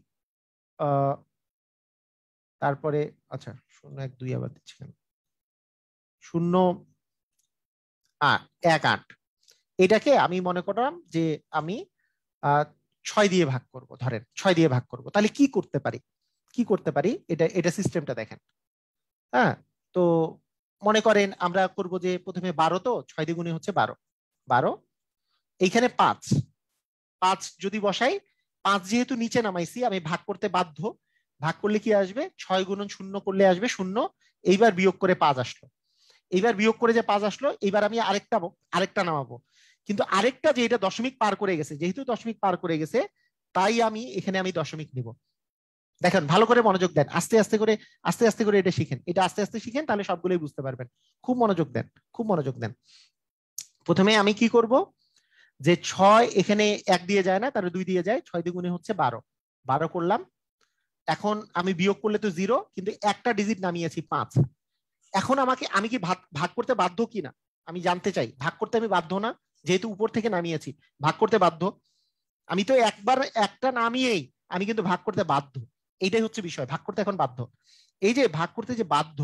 তারপরে, আচ্ছা 0 1 2 আবার দিচ্ছি কেন, 0 1 8, এটাকে আমি মনে করলাম যে আমি 6 দিয়ে ভাগ করব, ধরেন 6 দিয়ে ভাগ করব, তাহলে কি করতে পারি, এটা সিস্টেমটা দেখেন। হ্যাঁ, তো মনে করেন আমরা করব যে প্রথমে 12, তো 6 দ্বিগুণে হচ্ছে 12, এইখানে 5 যদি বসাই, 5 যেহেতু নিচে নামাইছি আমি ভাগ করতে বাধ্য, ভাগ করলে কি আসবে, 6 গুণন 0 করলে আসবে 0, এইবার বিয়োগ করে 5 আসলো, এইবার বিয়োগ করে যে 5 আসলো, এইবার আমি আরেকটা নামাবো। কিন্তু আরেকটা যে এটা দশমিক পার করে গেছে, যেহেতু দশমিক পার করে গেছে, তাই আমি দশমিক নিব। দেখেন ভালো করে মনোযোগ দেন, আস্তে আস্তে করে এটা শিখেন, এটা আস্তে আস্তে শিখেন, তাহলে সবগুলোই বুঝতে পারবেন। খুব মনোযোগ দেন। প্রথমে আমি কি করব, যে 6 এখানে 1 দিয়ে যায় না, তার 2 দিয়ে যায়, 6 দ্বিগুণে হচ্ছে 12 করলাম। এখন আমি বিয়োগ করলে তো 0, কিন্তু একটা ডিজিট নামিয়েছি 5। এখন আমি কি ভাগ ভাগ করতে বাধ্য কি না? আমি জানতে চাই, ভাগ করতে আমি বাধ্য না? যেহেতু উপর থেকে নামিয়েছি, ভাগ করতে বাধ্য। আমি তো একবার একটা নামিয়েই আমি কিন্তু ভাগ করতে বাধ্য। এইটাই হচ্ছে বিষয়, ভাগ করতে এখন বাধ্য। এই যে ভাগ করতে যে বাধ্য,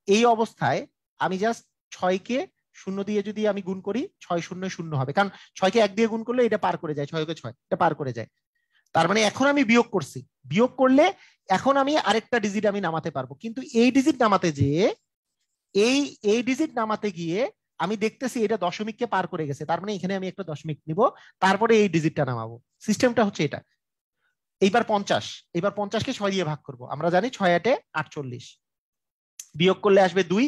এই অবস্থায় আমি জাস্ট 6-কে 0 দিয়ে যদি আমি গুণ করি, 6 0 0 হবে, কারণ 6-কে 1 দিয়ে গুণ করলে এটা পার করে যায়, 6-কে 6 এটা পার করে যায়। তার মানে এখন আমি বিয়োগ করছি, বিয়োগ করলে এখন আমি আরেকটা ডিজিট আমি নামাতে পারবো, কিন্তু এই ডিজিট নামাতে যেয়ে এই এই ডিজিট নামাতে গিয়ে আমি দেখতেছি এটা দশমিককে পার করে গেছে, তার মানে এখানে আমি একটা দশমিক নিব, তারপরে এই ডিজিটটা নামাবো। সিস্টেমটা হচ্ছে এটা। এইবার 50, এইবার 50কে 6 দিয়ে ভাগ করব। আমরা জানি 6 8 48, বিয়োগ করলে আসবে 2।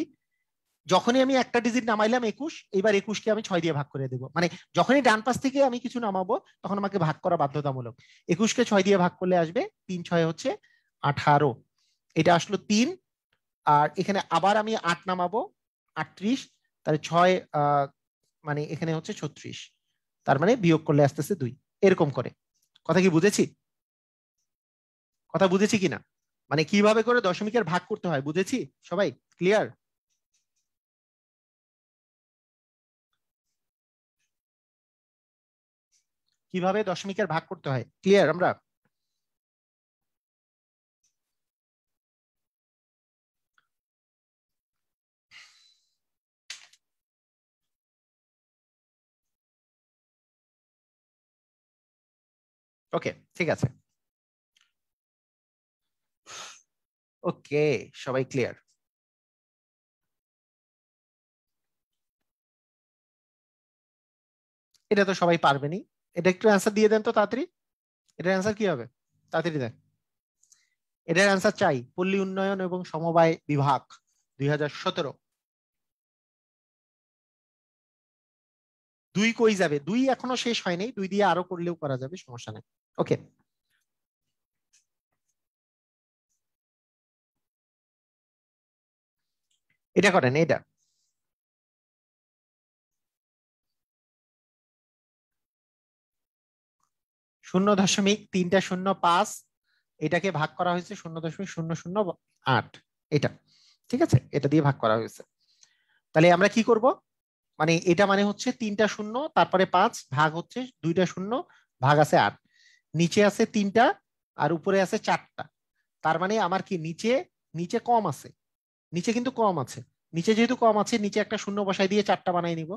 যখনই আমি একটা ডিজিট নামাইলাম 21, এবার 21কে আমি 6 দিয়ে ভাগ করে দেব। মানে যখনই ডান পাশ থেকে আমি কিছু নামাবো তখন আমাকে ভাগ করা বাধ্যতামূলক। 21কে 6 দিয়ে ভাগ করলে আসবে 3 6 হচ্ছে 18, এটা আসলো 3। আর এখানে আবার আমি 8 নামাবো 38, তাহলে 6 মানে এখানে হচ্ছে 36, তার মানে বিয়োগ করলে আসতেছে 2, এরকম করে। কথা কি বুঝেছি? কথা বুঝেছি কিনা? মানে কিভাবে করে দশমিকের ভাগ করতে হয় বুঝেছি? সবাই ক্লিয়ার? কিভাবে দশমিকের ভাগ করতে হয় ক্লিয়ার আমরা? ওকে, ঠিক আছে। ওকে, সবাই ক্লিয়ার? এটা তো সবাই পারবেনি। এটা একটু অ্যান্সার দিয়ে দেন তো তাড়াতাড়ি। এটার অ্যান্সার কি হবে? তাড়াতাড়ি দেন। এটার অ্যান্সার চাই। পল্লী উন্নয়ন এবং সমবায় বিভাগ 2017। 2 কই যাবে? 2 এখনো শেষ হয়নি, 2 দিয়ে আরো করলেও করা যাবে, সমস্যা নেই। ওকে, এটা করেন। এটা 0.305, এটাকে ভাগ করা হয়েছে 0.008, এটা ঠিক আছে, এটা দিয়ে ভাগ করা হয়েছে। তাহলে আমরা কি করব? মানে এটা মানে হচ্ছে 3টা শূন্য, তারপরে 5 ভাগ হচ্ছে 2টা শূন্য, ভাগ আছে 8, নিচে আছে 3টা আর উপরে আছে 4টা। তার মানে আমার কি নিচে, নিচে কম আছে, নিচে কিন্তু কম আছে। নিচে যেহেতু কম আছে, নিচে একটা শূন্য বসাই দিয়ে 4টা বানাই নিব।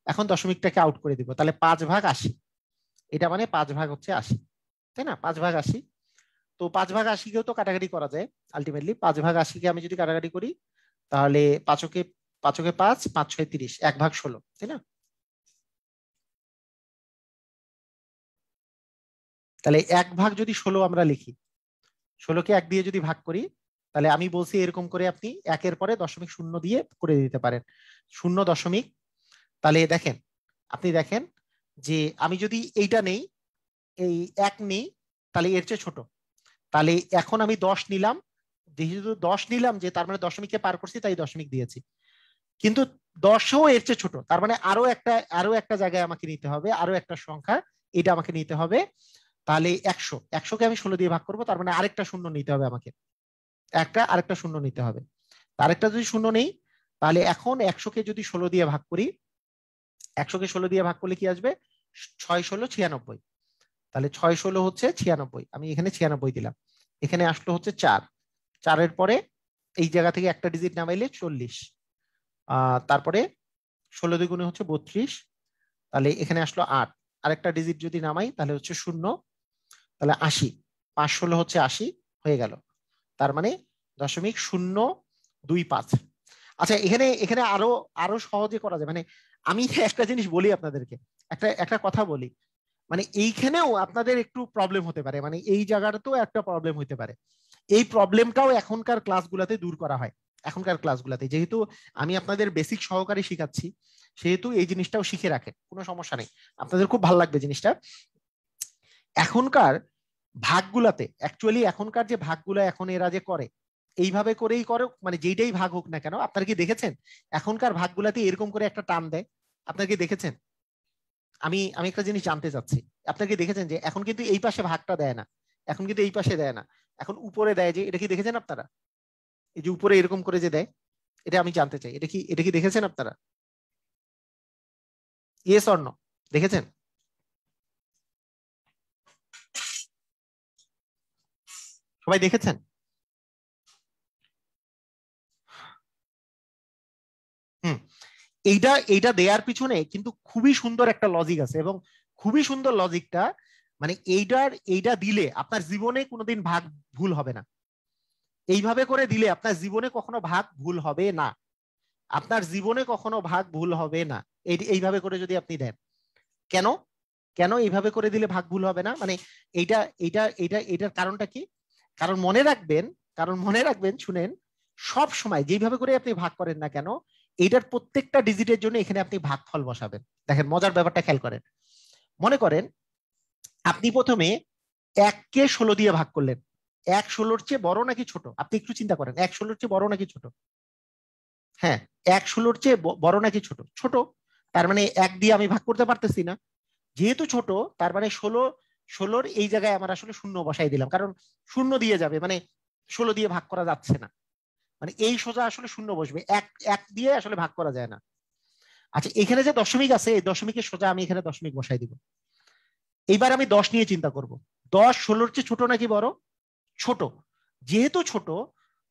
এখন দশমিকটাকে আউট করে দিব, তাহলে 5/80, এটা মানে 5 ভাগ হচ্ছে 80, তাই না? 5/80। তো 5/80কেও তো কাটাকাটি করা যায় আলটিমেটলি। 5/80কে আমি যদি কাটাকাটি করি তাহলে পাঁচকে, 5, 5 6 30, 1/16, তাই না? তাহলে 1/16 আমরা লিখি, 16কে 1 দিয়ে যদি ভাগ করি, তাহলে আমি বলছি এরকম করে আপনি একের পরে দশমিক শূন্য দিয়ে করে দিতে পারেন। 0. তাহলে দেখেন, আপনি দেখেন যে আমি যদি এইটা নেই, এই 1 নেই, তাহলে এর চেয়ে ছোট। তাহলে এখন আমি 10 নিলাম, যেহেতু 10 নিলাম, যে তার মানে দশমিককে পার করছি তাই দশমিক দিয়েছি। কিন্তু 10ও এর চেয়ে ছোট, তার মানে আরো একটা জায়গায় আমাকে নিতে হবে, আরো একটা সংখ্যা, এটা আমাকে নিতে হবে। তাহলে 100কে আমি 16 দিয়ে ভাগ করবো, তার মানে আরেকটা শূন্য নিতে হবে আমাকে, আরেকটা শূন্য নিতে হবে। আরেকটা যদি শূন্য নেই, তাহলে এখন 100কে যদি 16 দিয়ে ভাগ করি, 100কে 16 দিয়ে ভাগ করলে কি আসবে? 6 16 96, তাহলে 6 16 হচ্ছে 96, আমি এখানে 96 দিলাম। এখানে আসলো হচ্ছে 4, 4-এর পরে এই জায়গা থেকে একটা ডিজিট নামাইলে 40, তারপরে 16 × 2 হচ্ছে 32, তাহলে এখানে আসলো 8, আরেকটা ডিজিট যদি নামাই তাহলে হচ্ছে 0, তাহলে 80, 5 16 হচ্ছে 80 হয়ে গেল। তার মানে 0.025। আচ্ছা, এখানে এখানে আরো আরো সহজে করা যায়। মানে আমি একটা জিনিস বলি আপনাদেরকে, একটা একটা কথা বলি, মানে এইখানেও আপনাদের একটু প্রবলেম হতে পারে, মানে এই জায়গাটাতেও একটা প্রবলেম হতে পারে। এই প্রবলেমটাও এখনকার ক্লাসগুলোতে দূর করা হয়। এখনকার ক্লাসগুলোতে যেহেতু আমি আপনাদের বেসিক সহকারে শিখাচ্ছি, সেহেতু এই জিনিসটাও শিখে রাখেন, কোনো সমস্যা নেই, আপনাদের খুব ভালো লাগবে জিনিসটা। এখনকার ভাগগুলাতে অ্যাকচুয়ালি, এখনকার যে ভাগগুলো এখন এরা যে করে, এইভাবে করেই করে, মানে যেইটাই ভাগ হোক না কেন, আপনারা কি দেখেছেন এখনকার ভাগগুলাতে এরকম করে একটা টান দেয়? আপনারা কি দেখেছেন? আমি আমি একটা জিনিস জানতে চাচ্ছি, আপনারা কি দেখেছেন যে এখন কিন্তু এই পাশে ভাগটা দেয় না, এখন কিন্তু এই পাশে দেয় না, এখন উপরে দেয়, যে এটা কি দেখেছেন আপনারা? এই যে উপরে এরকম করে যে দেয়, এটা আমি জানতে চাই, এটা কি দেখেছেন আপনারা? Yes or no? দেখেছেন? সবাই দেখেছেন? হুম। এইটা এইটা দেওয়ার পিছনে কিন্তু খুবই সুন্দর একটা লজিক আছে, এবং খুবই সুন্দর লজিকটা, মানে এইটা দিলে আপনার জীবনে কোনোদিন ভাগ ভুল হবে না। এইভাবে করে দিলে আপনার জীবনে কখনো ভাগ ভুল হবে না, আপনার জীবনে কখনো ভাগ ভুল হবে না, এইভাবে করে যদি আপনি দেন। কেন? কেন এইভাবে করে দিলে ভাগ ভুল হবে না, মানে এইটার কারণটা কি? কারণ মনে রাখবেন শুনেন, সব সময় যেভাবে করে আপনি ভাগ করেন না কেন, এইটার প্রত্যেকটা ডিজিটের জন্য এখানে আপনি ভাগফল বসাবেন। দেখেন মজার ব্যাপারটা খেয়াল করেন। মনে করেন আপনি প্রথমে 1 কে 16 দিয়ে ভাগ করলেন। 1 16-র চেয়ে বড় নাকি ছোট? আপনি একটু চিন্তা করেন, 1 16-র চেয়ে বড় নাকি ছোট? হ্যাঁ, 1 16-র চেয়ে বড় নাকি ছোট? ছোট। তার মানে 1 দিয়ে আমি ভাগ করতে পারতেছি না, যেহেতু ছোট। তার মানে 16-র এই জায়গায় আমার আসলে শূন্য বসাই দিলাম, কারণ শূন্য দিয়ে যাবে, মানে 16 দিয়ে ভাগ করা যাচ্ছে না, মানে এই সোজা আসলে শূন্য বসবে, এক এক দিয়ে আসলে ভাগ করা যায় না। আচ্ছা, এখানে যে দশমিক আছে, এই দশমিকের সোজা আমি এখানে দশমিক বসাই দিব। এইবার আমি 10 নিয়ে চিন্তা করব। 10 16-র চেয়ে ছোট নাকি বড়? ছোট। যেহেতু ছোট,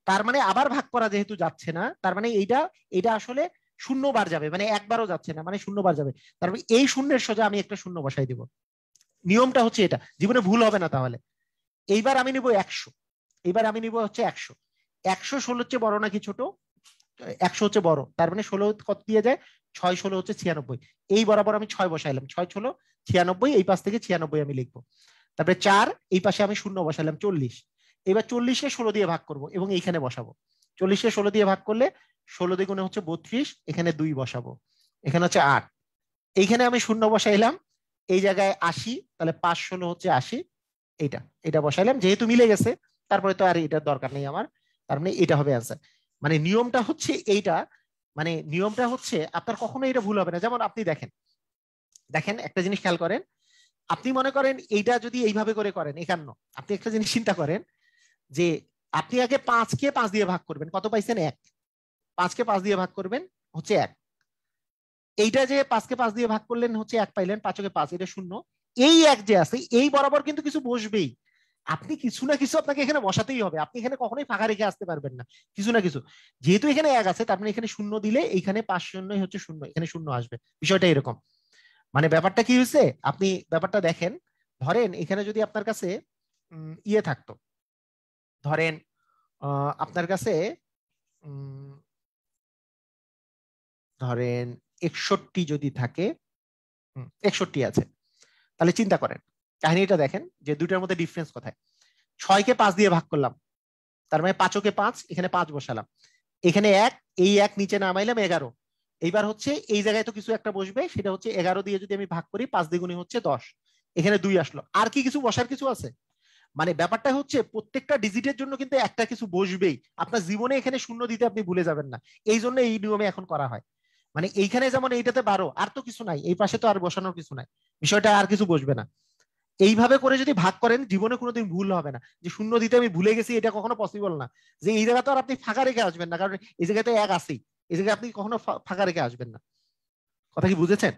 তার মানে আবার ভাগ করা যেহেতু যাচ্ছে না, তার মানে এইটা আসলে শূন্য বার যাবে, মানে একবারও যাচ্ছে না, মানে শূন্য বার যাবে। তার মানে এই শূন্যের সোজা আমি একটা শূন্য বসাই দিব। নিয়মটা হচ্ছে এটা, জীবনে ভুল হবে না তাহলে। এইবার আমি নিব 100। এইবার আমি নিব হচ্ছে 100। 100 16-র চেয়ে বড় নাকি ছোট? 100 হচ্ছে বড়, তার মানে 16 কত দিয়ে যায়? 6 16 হচ্ছে 96। এই বরাবর আমি 6 বসাইলাম, 6 16 96, এই পাশ থেকে 96 আমি লিখবো। তারপরে 4, এই পাশে আমি শূন্য বসাইলাম 40। এবার 40-কে 16 দিয়ে ভাগ করব এবং এইখানে বসাবো। 40-কে 16 দিয়ে ভাগ করলে 16 দ্বিগুণে হচ্ছে 32, এখানে 2 বসাবো, এখানে হচ্ছে 8। এইখানে আমি শূন্য বসাইলাম, এই জায়গায় 80, তাহলে 5 16 হচ্ছে 80। এটা বসাইলাম, যেহেতু মিলে গেছে তারপরে তো আর এটার দরকার নেই আমার, তার মানে এটা হবে অ্যান্সার। মানে নিয়মটা হচ্ছে এইটা, মানে নিয়মটা হচ্ছে আপনার কখনো এটা ভুল হবে না। যেমন আপনি দেখেন দেখেন একটা জিনিস খেয়াল করেন, আপনি মনে করেন এইটা যদি এইভাবে করে করেন 51, আপনি একটা জিনিস চিন্তা করেন যে আপনি আগে 5-কে 5 দিয়ে ভাগ করবেন, কত পাইছেন? 1। 5-কে 5 দিয়ে ভাগ করবেন হচ্ছে 1। এইটা যে 5-কে 5 দিয়ে ভাগ করলেন হচ্ছে 1 পাইলেন, 5-কে 5, এটা শূন্য। এই 1 যে আছে, এই বরাবর কিন্তু কিছু বসবেই, আপনি কিছু না কিছু আপনাকে এখানে বসাতেই হবে, আপনি এখানে কখনোই ফাঁকা রেখে আসতে পারবেন না, কিছু না কিছু। যেহেতু এখানে 1 আছে, তার মানে এখানে শূন্য দিলে এইখানে 5 শূন্যই হচ্ছে শূন্য, এখানে শূন্য আসবে। বিষয়টা এরকম। মানে ব্যাপারটা কি হয়েছে, আপনি ব্যাপারটা দেখেন। ধরেন এখানে যদি আপনার কাছে ইয়ে থাকতো, ধরেন আপনার কাছে ধরেন 61 যদি থাকে, 61 আছে, তাহলে চিন্তা করেন কাহিনীটা দেখেন যে দুইটার মধ্যে ডিফারেন্স কোথায়। 6-কে 5 দিয়ে ভাগ করলাম, তার মানে 5-কে 5, এখানে 5 বসালাম, এখানে 1, এই 1 নিচে নামাইলাম 11। এইবার হচ্ছে এই জায়গায় তো কিছু একটা বসবে, সেটা হচ্ছে 11 দিয়ে যদি আমি ভাগ করি, 5 দ্বিগুণে হচ্ছে 10, এখানে 2 আসলো। আর কি কিছু বসার কিছু আছে? মানে ব্যাপারটা হচ্ছে প্রত্যেকটা ডিজিটের জন্য কিন্তু একটা কিছু বসবেই, আপনার জীবনে এখানে শূন্য দিতে আপনি ভুলে যাবেন না। এই জন্য এই নিয়মে এখন করা হয়। মানে এইখানে যেমন এইটাতে 12, আর তো কিছু নাই, এই পাশে তো আর বসানোর কিছু নাই, বিষয়টা আর কিছু বসবে না। এইভাবে করে যদি ভাগ করেন, জীবনে কোনোদিন ভুল হবে না। যে শূন্য দিতে আমি ভুলে গেছি, এটা কখনো পসিবল না। যে এই জায়গা তো আর আপনি ফাঁকা রেখে আসবেন না, কারণ এই জায়গায় তো 1 আছেই, এই জায়গায় আপনি কখনো ফাঁকা রেখে আসবেন না। কথা কি বুঝেছেন?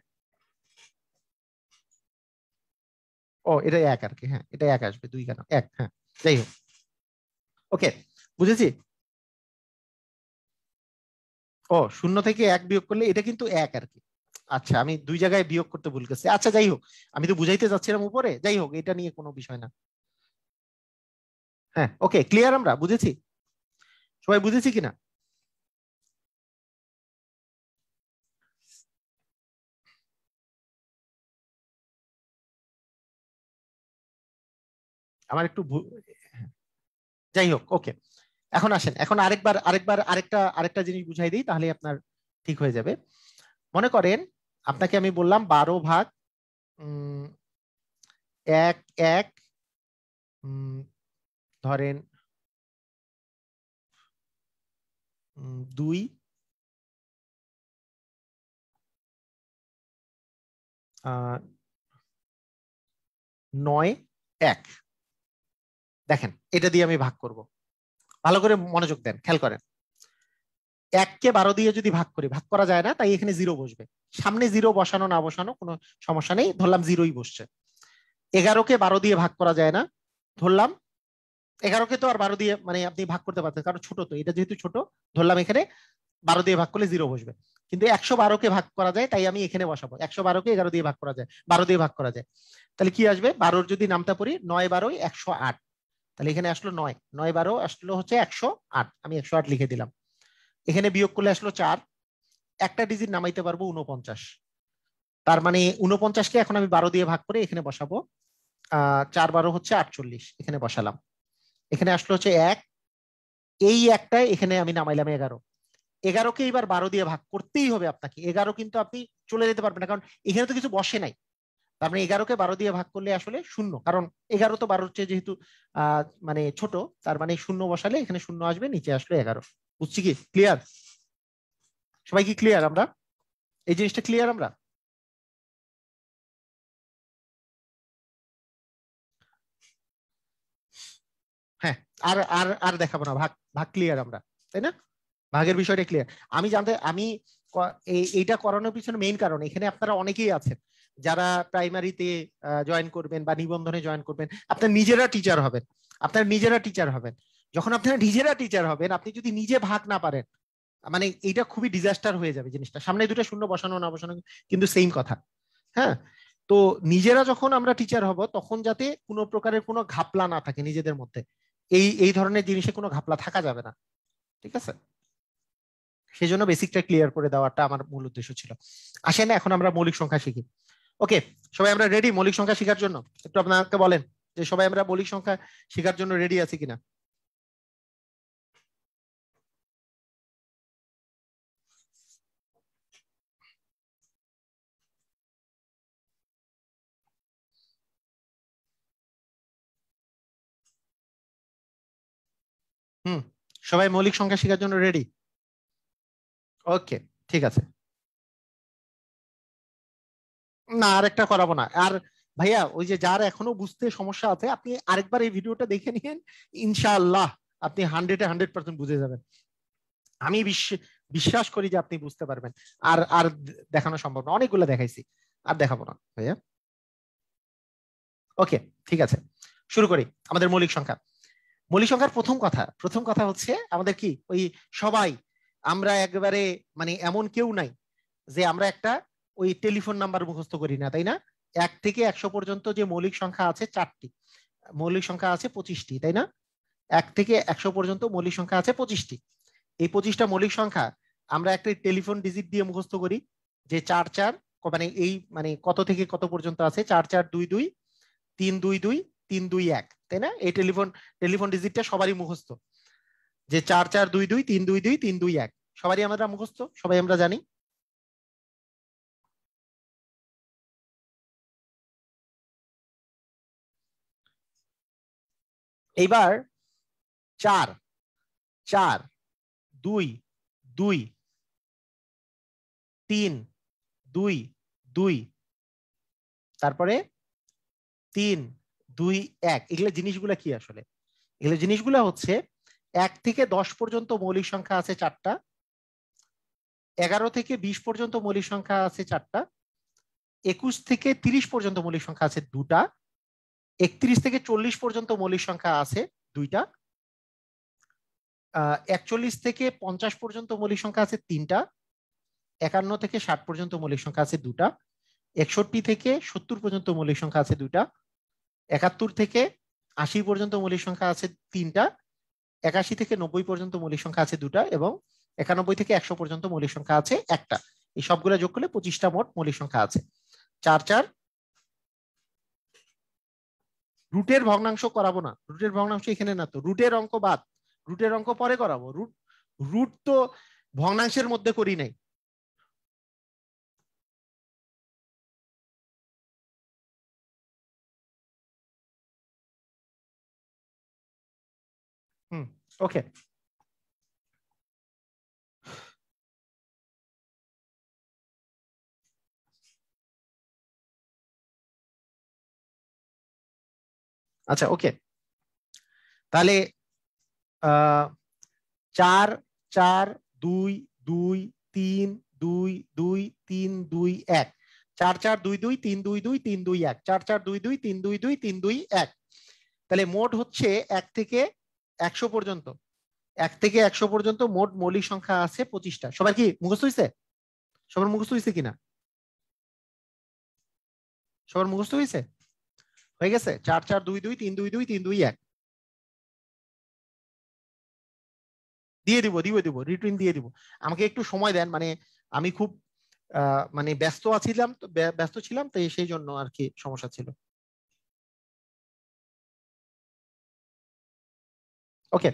ও, এটা 1 আর কি, হ্যাঁ এটা 1 আসবে, 2 কেন 1, হ্যাঁ যাই হোক। ওকে, বুঝেছি। ও, শূন্য থেকে 1 বিয়োগ করলে এটা কিন্তু 1 আর কি। আচ্ছা, আমি 2 জায়গায় বিয়োগ করতে ভুল গেছি। আচ্ছা যাই হোক, আমি তো বুঝাইতে যাচ্ছিলাম উপরে, যাই হোক এটা নিয়ে কোনো বিষয় না। হ্যাঁ, ওকে, ক্লিয়ার, আমরা বুঝেছি, সবাই বুঝেছি কিনা? আমার একটু যাই হোক, ওকে। এখন আসেন, এখন আরেকবার আরেকটা জিনিস বুঝাই দিই, তাহলে আপনার ঠিক হয়ে যাবে। মনে করেন আপনাকে আমি বললাম 12 ভাগ 1 1, ধরেন 2 9 1। দেখেন এটা দিয়ে আমি ভাগ করব, ভালো করে মনোযোগ দেন, খেয়াল করেন। 1-কে 12 দিয়ে যদি ভাগ করি, ভাগ করা যায় না, তাই এখানে 0 বসবে। সামনে 0 বসানো না বসানো কোনো সমস্যা নেই, ধরলাম 0ই বসছে। 11-কে 12 দিয়ে ভাগ করা যায় না, ধরলাম 11-কে তো আর 12 দিয়ে মানে আপনি ভাগ করতে পারতেন, কারণ ছোট তো, এটা যেহেতু ছোট, ধরলাম এখানে 12 দিয়ে ভাগ করলে 0 বসবে। কিন্তু 112-কে ভাগ করা যায়, তাই আমি এখানে বসাবো। 112-কে 11 দিয়ে ভাগ করা যায়, 12 দিয়ে ভাগ করা যায়, তাহলে কি আসবে? 12-র যদি নামটা পড়ি, 9 12 108, তাহলে এখানে আসলো 9, 9 12 আসলো হচ্ছে 108, আমি 108 লিখে দিলাম। এখানে বিয়োগ করলে আসলো 4, একটা ডিজিট নামাইতে পারবো 49। তার মানে 49কে এখন আমি 12 দিয়ে ভাগ করে এখানে বসাবো। 4 12 হচ্ছে 48, এখানে বসালাম। এখানে আসলো হচ্ছে 1, এই একটাই এখানে আমি নামাইলাম 11। 11কে এবার 12 দিয়ে ভাগ করতেই হবে আপনাকে। 11 কিন্তু আপনি চলে যেতে পারবেন না, কারণ এখানে তো কিছু বসে নাই। তার মানে 11কে 12 দিয়ে ভাগ করলে আসলে শূন্য, কারণ 11 তো 12 চেয়ে যেহেতু মানে ছোট, তার মানে শূন্য বসালে এখানে শূন্য আসবে, নিচে আসলো 11। বুঝছি কি? ক্লিয়ার? সবাই কি ক্লিয়ার? আমরা এই জিনিসটা ক্লিয়ার? আমরা হ্যাঁ, আর আর আর দেখাবো না, ভাগ ভাগ ক্লিয়ার আমরা, তাই না? ভাগের বিষয়টা ক্লিয়ার। আমি এইটা করানোর পিছনে মেইন কারণ, এখানে আপনারা অনেকেই আছেন যারা প্রাইমারিতে জয়েন করবেন বা নিবন্ধনে জয়েন করবেন, আপনার নিজেরা টিচার হবেন। আপনার নিজেরা টিচার হবেন। যখন আপনারা নিজেরা টিচার হবেন, আপনি যদি নিজে ভাগ না পারেন, মানে এইটা খুবই ডিজাস্টার হয়ে যাবে জিনিসটা। সামনে দুটো শূন্য বসানো না বসানো কিন্তু সেম কথা। হ্যাঁ, তো নিজেরা যখন আমরা টিচার হব, তখন যাতে কোনো প্রকারের কোনো ঘাপলা না থাকে নিজেদের মধ্যে, এই এই ধরনের জিনিসে কোনো ঘাপলা থাকা যাবে না। ঠিক আছে? সেই জন্য বেসিকটা ক্লিয়ার করে দেওয়াটা আমার মূল উদ্দেশ্য ছিল। আসেন এখন আমরা মৌলিক সংখ্যা শিখি। ওকে, সবাই আমরা রেডি মৌলিক সংখ্যা শেখার জন্য? একটু আপনাকে বলেন যে সবাই আমরা মৌলিক সংখ্যা শেখার জন্য রেডি আছি কিনা। হুম, সবাই মৌলিক সংখ্যা শেখার জন্য রেডি? ওকে, ঠিক আছে। না, আরেকটা করাবো না আর। ভাইয়া, ওই যে যার এখনো বুঝতে সমস্যা আছে, আপনি আরেকবার এই ভিডিওটা দেখে নিন, ইনশাআল্লাহ আপনি 100% বুঝে যাবেন। আমি বিশ্বাস করি যে আপনি বুঝতে পারবেন। আর আর দেখানো সম্ভব না, অনেকগুলো দেখাইছি, আর দেখাবো না ভাইয়া। ওকে, ঠিক আছে, শুরু করি আমাদের মৌলিক সংখ্যা। মৌলিক সংখ্যার প্রথম কথা হচ্ছে আমাদের কি ওই সবাই আমরা একেবারে মানে এমন কেউ নাই যে আমরা একটা ওই টেলিফোন নাম্বার মুখস্থ করি না, তাই না? 1 থেকে 100 পর্যন্ত যে মৌলিক সংখ্যা আছে 4টি, মৌলিক সংখ্যা আছে 25টি, তাই না? 1 থেকে 100 পর্যন্ত মৌলিক সংখ্যা আছে 25টি। এই 25টা মৌলিক সংখ্যা আমরা একটা টেলিফোন ডিজিট দিয়ে মুখস্থ করি, যে 4 4, মানে এই মানে কত থেকে কত পর্যন্ত আছে, 4 4 2 2 3 2 2 3 2 1, তাই না? এই টেলিফোন টেলিফোন ডিজিটটা সবারই মুখস্থ, যে 4 4 2 2 3 2 2 3 2 1, সবারই আমরা মুখস্থ, সবাই আমরা জানি। এইবার 4 4 2 2 3 2 2, তারপরে 3 2 1, এগুলো জিনিসগুলা কি আসলে? এগুলো জিনিসগুলা হচ্ছে 1 থেকে 10 পর্যন্ত মৌলিক সংখ্যা আছে 4টা, 11 থেকে 20 পর্যন্ত মৌলিক সংখ্যা আছে 4টা, 21 থেকে 30 পর্যন্ত মৌলিক সংখ্যা আছে 2টা, 31 থেকে 40 পর্যন্ত মৌলিক সংখ্যা আছে 2টা, 41 থেকে 50 পর্যন্ত মৌলিক সংখ্যা আছে 3টা, 51 থেকে 60 পর্যন্ত মৌলিক সংখ্যা আছে 2টা, 61 থেকে 70 পর্যন্ত মৌলিক সংখ্যা আছে 2টা, 71 থেকে 80 পর্যন্ত মৌলিক সংখ্যা আছে 3টা, 81 থেকে 90 পর্যন্ত মৌলিক সংখ্যা আছে 2টা, এবং 91 থেকে 100 পর্যন্ত মৌলিক সংখ্যা আছে 1টা। এই সবগুলো যোগ করলে 25টা মোট মৌলিক সংখ্যা আছে। 4 4, রুটের ভগ্নাংশ করাবো না, রুটের ভগ্নাংশ এখানে না, তো রুটের অঙ্ক বাদ, রুটের অঙ্ক পরে করাবো। রুট রুট তো ভগ্নাংশের মধ্যে করি নাই। হুম, ওকে, আচ্ছা, ওকে, তাহলে 4 4 2 2 2 3 2 2 3 2 1, 4 4 2 2 3 2 2 3 2 1, 4 4 2 2 3 2 2 3 2 1। তাহলে মোট হচ্ছে 1 থেকে 100 পর্যন্ত, 1 থেকে 100 পর্যন্ত মোট মৌলিক সংখ্যা আছে 25টা। সবার কি মুখস্থ হয়েছে? সবার মুখস্থ হয়েছে কিনা? সবার মুখস্থ হয়েছে? হয়ে গেছে? 4 4 2 2 3 2 2 3 2 1 দিয়ে দিব, রিটুইন দিয়ে দিব। আমাকে একটু সময় দেন, মানে আমি খুব মানে ব্যস্ত ছিলাম তো সেই জন্য আর কি সমস্যা ছিল। ওকে,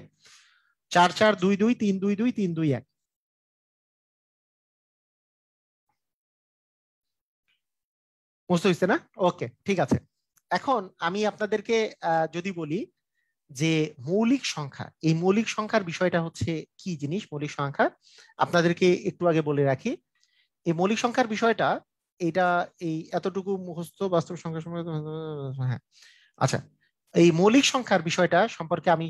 4-4-2-2-3-2-2-3-2-1। বুঝতে হয়েছে না? ওকে, ঠিক আছে। এখন আমি আপনাদেরকে যদি বলি যে মৌলিক সংখ্যা, এই মৌলিক সংখ্যার বিষয়টা হচ্ছে কি জিনিস। মৌলিক সংখ্যা আপনাদেরকে একটু আগে বলে রাখি, এই মৌলিক সংখ্যার বিষয়টা এটা এই এতটুকু মুখস্থ বাস্তব সংখ্যা সম্পর্কে। হ্যাঁ, আচ্ছা, এই মৌলিক সংখ্যার বিষয়টা সম্পর্কে আমি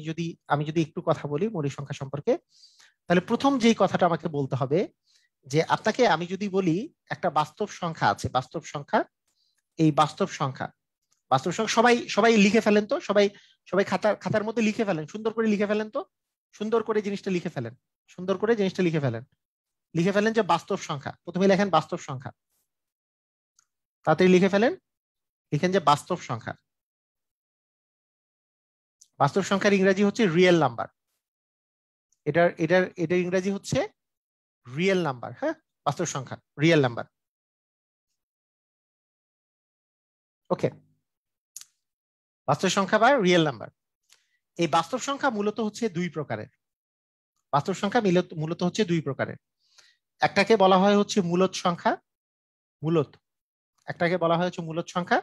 যদি একটু কথা বলি মৌলিক সংখ্যা সম্পর্কে, তাহলে প্রথম যেই কথাটা আমাকে বলতে হবে যে আপনাকে আমি যদি বলি একটা বাস্তব সংখ্যা আছে, বাস্তব সংখ্যা, এই বাস্তব সংখ্যা সবাই সবাই লিখে ফেলেন তো, সবাই সবাই খাতার মধ্যে লিখে ফেলেন, সুন্দর করে লিখে ফেলেন তো, সুন্দর করে জিনিসটা লিখে ফেলেন, সুন্দর করে জিনিসটা লিখে ফেলেন যে বাস্তব সংখ্যা। প্রথমে লেখেন বাস্তব সংখ্যা, তাড়াতাড়ি লিখে ফেলেন, লিখেন যে বাস্তব সংখ্যা। বাস্তব সংখ্যার ইংরেজি হচ্ছে রিয়েল নাম্বার। এটার ইংরেজি হচ্ছে রিয়েল নাম্বার। হ্যাঁ, বাস্তব সংখ্যা রিয়েল নাম্বার। ওকে, বাস্তব সংখ্যা বা রিয়েল নাম্বার। এই বাস্তব সংখ্যা মূলত হচ্ছে দুই প্রকারের। বাস্তব সংখ্যা মূলত হচ্ছে দুই প্রকারের। একটাকে বলা হয় হচ্ছে মূলদ সংখ্যা, মূলদ, একটাকে বলা হয় হচ্ছে মূলদ সংখ্যা,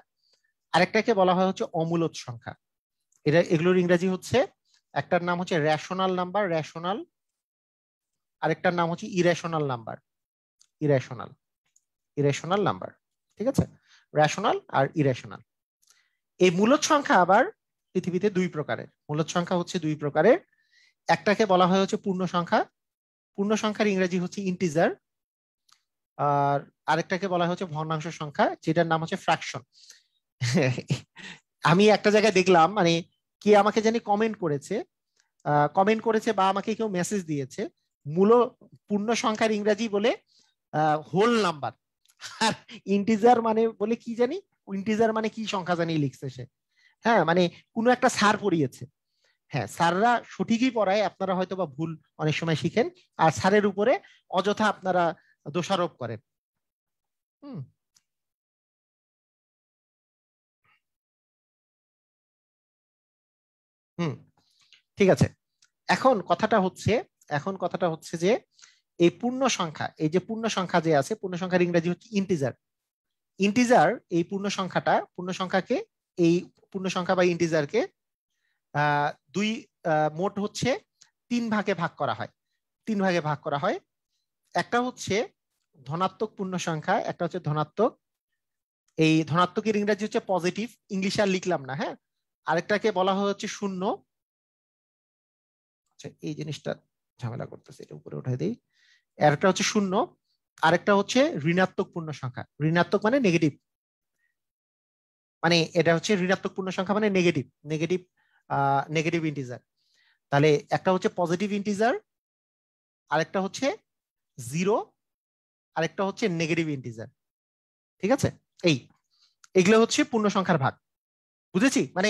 আরেকটাকে বলা হয় হচ্ছে অমূলদ সংখ্যা। এগুলোর ইংরেজি হচ্ছে, একটার নাম হচ্ছে রেশনাল নাম্বার, রেশনাল, আরেকটার নাম হচ্ছে irrational number, irrational, irrational number. ঠিক আছে, রেশনাল আর ইরেশনাল। এই মূলদ সংখ্যা আবার পৃথিবীতে দুই প্রকারের। মূলদ সংখ্যা হচ্ছে দুই প্রকারের। একটাকে বলা হয় হচ্ছে পূর্ণ সংখ্যা, পূর্ণ সংখ্যার ইংরেজি হচ্ছে ইন্টিজার, আর আরেকটাকে বলা হচ্ছে ভগ্নাংশ সংখ্যা, যেটার নাম হচ্ছে ফ্র্যাকশন। আমি একটা জায়গায় দেখলাম, মানে কে আমাকে জানি কমেন্ট করেছে বা আমাকে কেউ মেসেজ দিয়েছে, মূল পূর্ণ সংখ্যার ইংরেজি বলে হোল নাম্বার, আর ইন্টিজার মানে বলে কি জানি, ইন্টিজার মানে কি সংখ্যা জানি লিখছে সে। হ্যাঁ, মানে কোনো একটা স্যার পড়িয়েছে। হ্যাঁ, স্যাররা সঠিকই পড়ায়, আপনারা হয়তো বা ভুল অনেক সময় শিখেন, আর স্যারের উপরে অযথা আপনারা দোষারোপ করেন। হুম হুম, ঠিক আছে। এখন কথাটা হচ্ছে, যে এই পূর্ণ সংখ্যা, এই যে পূর্ণ সংখ্যা যে আছে, পূর্ণ সংখ্যার ইংরেজি হচ্ছে ইন্টিজার। ইন্টিজার, এই পূর্ণ সংখ্যাকে, এই পূর্ণ সংখ্যা বা ইন্টিজারকে দুই মোট হচ্ছে তিন ভাগে ভাগ করা হয়, তিন ভাগে ভাগ করা হয়। একটা হচ্ছে ধনাত্মক পূর্ণ সংখ্যা, একটা হচ্ছে ধনাত্মক, এই ধনাত্মকের ইংরেজি হচ্ছে পজিটিভ, ইংলিশে আর লিখলাম না। হ্যাঁ, আরেকটাকে বলা হয় হচ্ছে শূন্য। আচ্ছা, এই জিনিসটা ঝামেলা করতেছে, এটা উপরে উঠাই দিই। একটা হচ্ছে শূন্য, আরেকটা হচ্ছে ঋণাত্মক পূর্ণ সংখ্যা। ঋণাত্মক মানে নেগেটিভ, মানে এটা হচ্ছে ঋণাত্মক পূর্ণ সংখ্যা মানে নেগেটিভ, নেগেটিভ, নেগেটিভ ইন্টিজার। তাহলে একটা হচ্ছে পজিটিভ ইন্টিজার, আরেকটা হচ্ছে জিরো, আরেকটা হচ্ছে নেগেটিভ ইন্টিজার। ঠিক আছে, এই এগুলো হচ্ছে পূর্ণ সংখ্যার ভাগ। বুঝেছি? মানে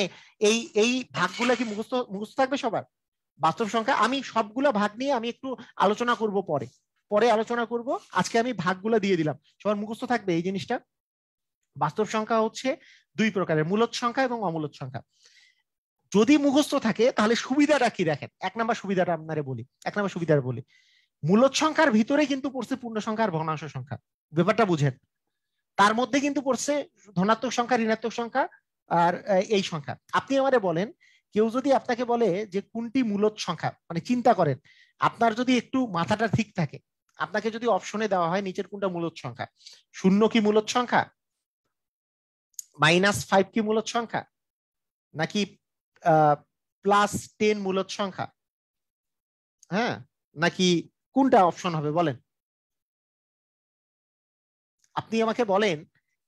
এই এই ভাগগুলা কি মুখস্থ মুখস্থ থাকবে সবার? বাস্তব সংখ্যা আমি সবগুলা ভাগ নিয়ে আমি একটু আলোচনা করব পরে, পরে আলোচনা করব। আজকে আমি ভাগগুলা দিয়ে দিলাম, সবার মুখস্থ থাকবে এই জিনিসটা। বাস্তব সংখ্যা হচ্ছে দুই প্রকারের, মূলদ সংখ্যা এবং অমূলদ সংখ্যা। যদি মুখস্থ থাকে তাহলে সুবিধাটা কি দেখেন, এক নম্বর সুবিধাটা আপনারে বলি, এক নম্বর সুবিধাটা বলি, মূলদ সংখ্যার ভিতরে কিন্তু পড়ছে পূর্ণ সংখ্যা আর ভগ্নাংশ সংখ্যা। ব্যাপারটা বুঝেন, তার মধ্যে কিন্তু পড়ছে ধনাত্মক সংখ্যা, ঋণাত্মক সংখ্যা, আর এই সংখ্যা। আপনি আমারে বলেন, কেউ যদি আপনাকে বলে যে কোনটি মূলদ সংখ্যা, মানে চিন্তা করেন, আপনার যদি একটু মাথাটা ঠিক থাকে, আপনাকে যদি অপশনে দেওয়া হয় নিচের কোনটা মূলদ সংখ্যা, শূন্য কি মূলদ সংখ্যা, -5 কি মূলদ সংখ্যা, নাকি +10 মূলদ সংখ্যা, হ্যাঁ, নাকি কোনটা অপশন হবে বলেন? আপনি আমাকে বলেন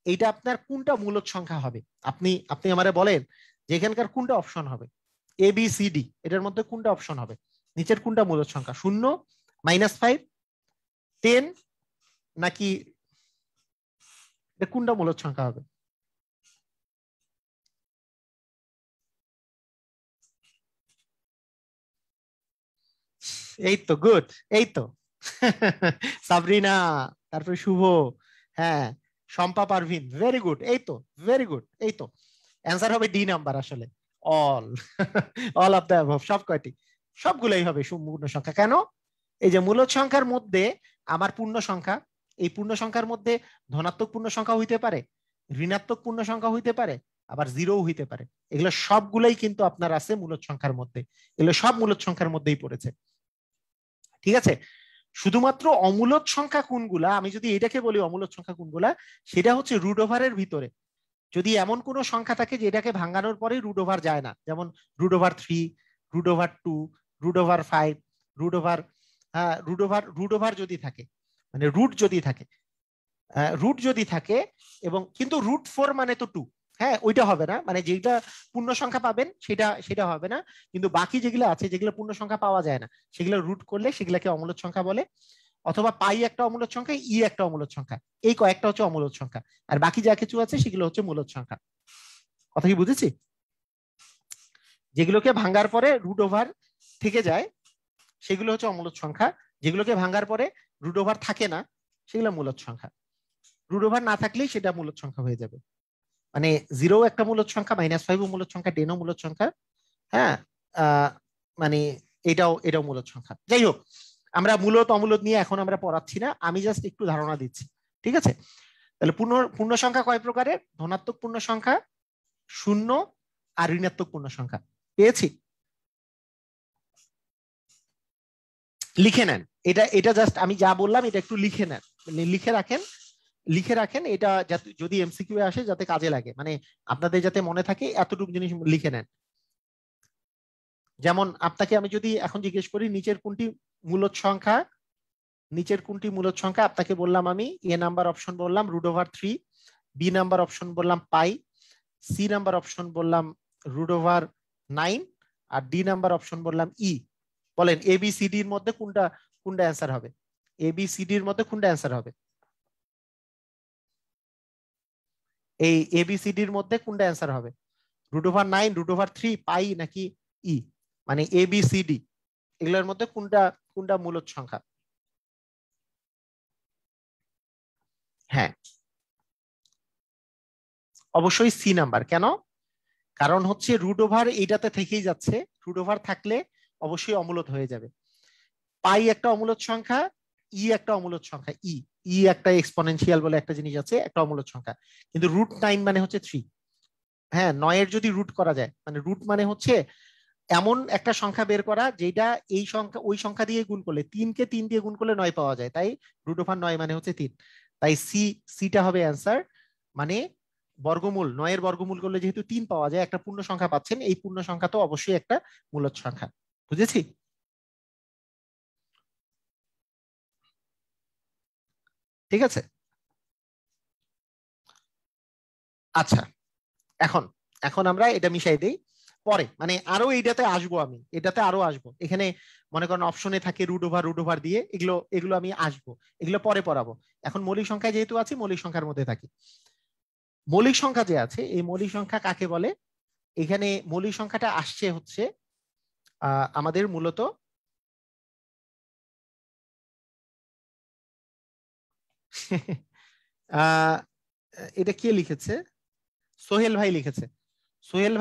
এইটা আপনার কোনটা মূলদ সংখ্যা হবে। আপনি আপনি আমারে বলেন যে এখানকার কোনটা অপশন হবে, এ বি সি ডি, এটার মধ্যে কোনটা অপশন হবে, নিচের কোনটা মূলদ সংখ্যা, শূন্য, -5, 10, নাকি এটা কোনটা মূলদ সংখ্যা হবে? এই তো গুড, এই তো সাবরিনা, তারপরে শুভ, হ্যাঁ, শম্পা পারভিন, ভেরি গুড, এই তো, ভেরি গুড, এই তো। অ্যান্সার হবে ডি নাম্বার আসলে, all. All of the above, সব কয়টি, সবগুলোই হবে পূর্ণ সংখ্যা। কেন? এই যে মূলদ সংখ্যার মধ্যে আমার পূর্ণ সংখ্যা, এই পূর্ণ সংখ্যার মধ্যে ধনাত্মক পূর্ণ সংখ্যা হইতে পারে, ঋণাত্মক পূর্ণ সংখ্যা হইতে পারে, আবার জিরো হইতে পারে। এগুলো সবগুলোই কিন্তু আপনার আছে মূলদ সংখ্যার মধ্যে, এগুলো সব মূলদ সংখ্যার মধ্যেই পড়েছে। ঠিক আছে, শুধুমাত্র অমূলদ সংখ্যা কোনগুলা, আমি যদি এটাকে বলি অমূলদ সংখ্যা কোনগুলা, সেটা হচ্ছে রুট ওভারের ভিতরে যদি এমন কোন সংখ্যা থাকে যেটাকে ভাঙানোর পরে রুট ওভার যায় না, যেমন root over 3, root over 2, root over 5, root over, root over যদি থাকে, মানে রুট যদি থাকে এবং কিন্তু রুট 4 মানে তো 2, হ্যাঁ ওইটা হবে না, মানে যেটা পূর্ণ সংখ্যা পাবেন সেটা হবে না, কিন্তু বাকি যেগুলো আছে যেগুলো পূর্ণ সংখ্যা পাওয়া যায় না সেগুলো রুট করলে সেগুলোকে অমূলদ সংখ্যা বলে। অথবা পাই একটা অমূলদ সংখ্যা, ই একটা অমূলদ সংখ্যা, এই কয়েকটা হচ্ছে অমূলদ সংখ্যা, আর বাকি যা কিছু আছে সেগুলো হচ্ছে মূলদ সংখ্যা। কথা কি বুঝেছি? যেগুলোকে ভাঙার পরে রুট ওভার থেকে যায় সেগুলো হচ্ছে অমূলদ সংখ্যা, যেগুলোকে ভাঙার পরে রুট ওভার থাকে না সেগুলো মূলদ সংখ্যা। রুট ওভার না থাকলেই সেটা মূলদ সংখ্যা হয়ে যাবে, মানে 0 একটা মূলদ সংখ্যা, -5 মূলদ সংখ্যা, 10 মূলদ সংখ্যা, হ্যাঁ, মানে এটাও মূলদ সংখ্যা। যাই হোক, আমরা মূলত অমূলদ নিয়ে এখন আমরা পড়াচ্ছি না, আমি জাস্ট একটু ধারণা দিচ্ছি। ঠিক আছে, তাহলে পূর্ণ সংখ্যা কয় প্রকারের? ধনাত্মক পূর্ণ সংখ্যা, শূন্য, আর ঋণাত্মক পূর্ণ সংখ্যা। পেয়েছি? লিখে নেন, এটা জাস্ট আমি যা বললাম এটা একটু লিখে নেন, লিখে রাখেন এটা, যদি এমসিকিউ আসে যাতে কাজে লাগে, মানে আপনাদের যাতে মনে থাকে এতটুকু জিনিস লিখে নেন। যেমন আপনাকে আমি যদি এখন জিজ্ঞেস করি নিচের কোনটি মূলদ সংখ্যা, আপনাকে বললাম আমি এ নাম্বার অপশন বললাম root over 3, B number option বললাম পাই, সি নাম্বার অপশন বললাম রুট ওভার 9, আর ডি নাম্বার অপশন বললাম ই। বলেন এ বি সি ডি এর মধ্যে কোনটা অ্যান্সার হবে? এ বি সি ডি এর মধ্যে কোনটা অ্যান্সার হবে? এই এ বি সি ডি এর মধ্যে কোনটা অ্যান্সার হবে? রুট ওভার 9, রুট ওভার 3, পাই নাকি ই? মানে এ বি সি ডি এগুলোর মধ্যে কোনটা মূলদ সংখ্যা? হ্যাঁ, অবশ্যই সি নাম্বার। কেন? কারণ হচ্ছে রুট ওভার এইটাতে থেকেই যাচ্ছে, রুট ওভার থাকলে অবশ্যই অমূলদ হয়ে যাবে। পাই একটা অমূলদ সংখ্যা, ই একটা অমূলদ সংখ্যা, ই একটা এক্সপোনেনশিয়াল বলে একটা জিনিস আছে, একটা অমূলদ সংখ্যা, কিন্তু রুট 9 মানে হচ্ছে 3। হ্যাঁ, 9 এর যদি রুট করা যায়, মানে রুট মানে হচ্ছে এমন একটা সংখ্যা বের করা যেটা এই সংখ্যা ওই সংখ্যা দিয়ে গুণ করলে, 3 কে 3 দিয়ে গুণ করলে 9 পাওয়া যায়, তাই রুট ওভার 9 মানে হচ্ছে 3। তাই সিটা হবে অ্যান্সার, মানে বর্গমূল 9 এর বর্গমূল করলে যেহেতু 3 পাওয়া যায়, একটা পূর্ণ সংখ্যা পাচ্ছেন, এই পূর্ণ সংখ্যা তো অবশ্যই একটা মূলদ সংখ্যা। বুঝেছি? ঠিক আছে, আচ্ছা, এখন এখন আমরা এটা মিশাই দেই পরে, মানে আরো এইটাতে আসবো, আমি এটাতে আরো আসবো, এখানে মনে করেন অপশনে থাকে রুট ওভার দিয়ে, এগুলো আমি আসবো, এগুলো পরে পড়াবো। এখন মৌলিক সংখ্যা যেহেতু আছে, মৌলিক সংখ্যার মধ্যে থাকি। মৌলিক সংখ্যা যে আছে, এই মৌলিক সংখ্যা কাকে বলে? এখানে মৌলিক সংখ্যাটা আসছে হচ্ছে আমাদের মূলত আহ এটা কে লিখেছে? সোহেল ভাই লিখেছে, সোহেল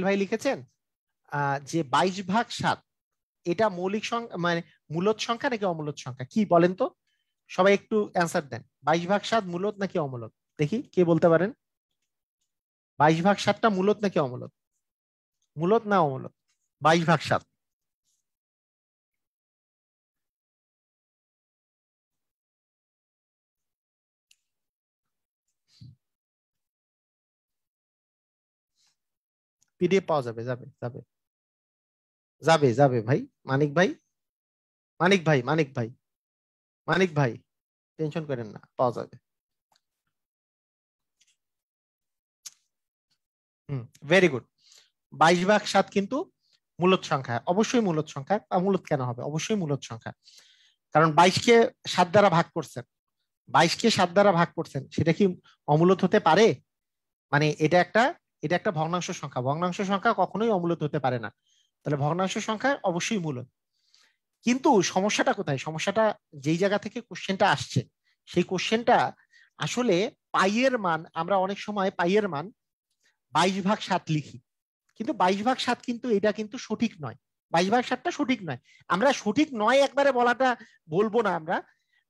ভাই লিখেছেন যে 22/7 এটা মৌলিক সংখ্যা, মানে মূলদ সংখ্যা নাকি অমূলদ সংখ্যা, কি বলেন তো? সবাই একটু অ্যান্সার দেন, 22/7 মূলদ নাকি অমূলদ? দেখি কে বলতে পারেন, 22/7টা মূলদ নাকি অমূলদ? মূলদ না অমূলদ? 22/7। পিডিএফ পাওয়া যাবে, যাবে যাবে যাবে যাবে ভাই। মানিক ভাই, মানিক ভাই, মানিক ভাই, টেনশন করেন না, পাওয়া যাবে। Very good. 22/7 কিন্তু মূলদ সংখ্যা, অবশ্যই মূলদ সংখ্যা। মূলদ কেন হবে? অবশ্যই মূলদ সংখ্যা, কারণ 22কে 7 দ্বারা ভাগ করছেন, 22কে 7 দ্বারা ভাগ করছেন, সেটা কি অমূলদ হতে পারে? মানে এটা একটা ভগ্নাংশ সংখ্যা, ভগ্নাংশ সংখ্যা কখনোই অমূলদ হতে পারে না, তাহলে ভগ্নাংশ সংখ্যা অবশ্যই মূলদ। কিন্তু সমস্যাটা কোথায়? সমস্যাটা যেই জায়গা থেকে কোশ্চেনটা আসছে সেই কোশ্চেনটা আসলে পাইয়ের মান, আমরা অনেক সময় পাইয়ের মান 22/7 লিখি, কিন্তু 22/7 কিন্তু এটা কিন্তু সঠিক নয়। 22/7টা সঠিক নয়। আমরা সঠিক নয় একবারে বলাটা বলবো না আমরা,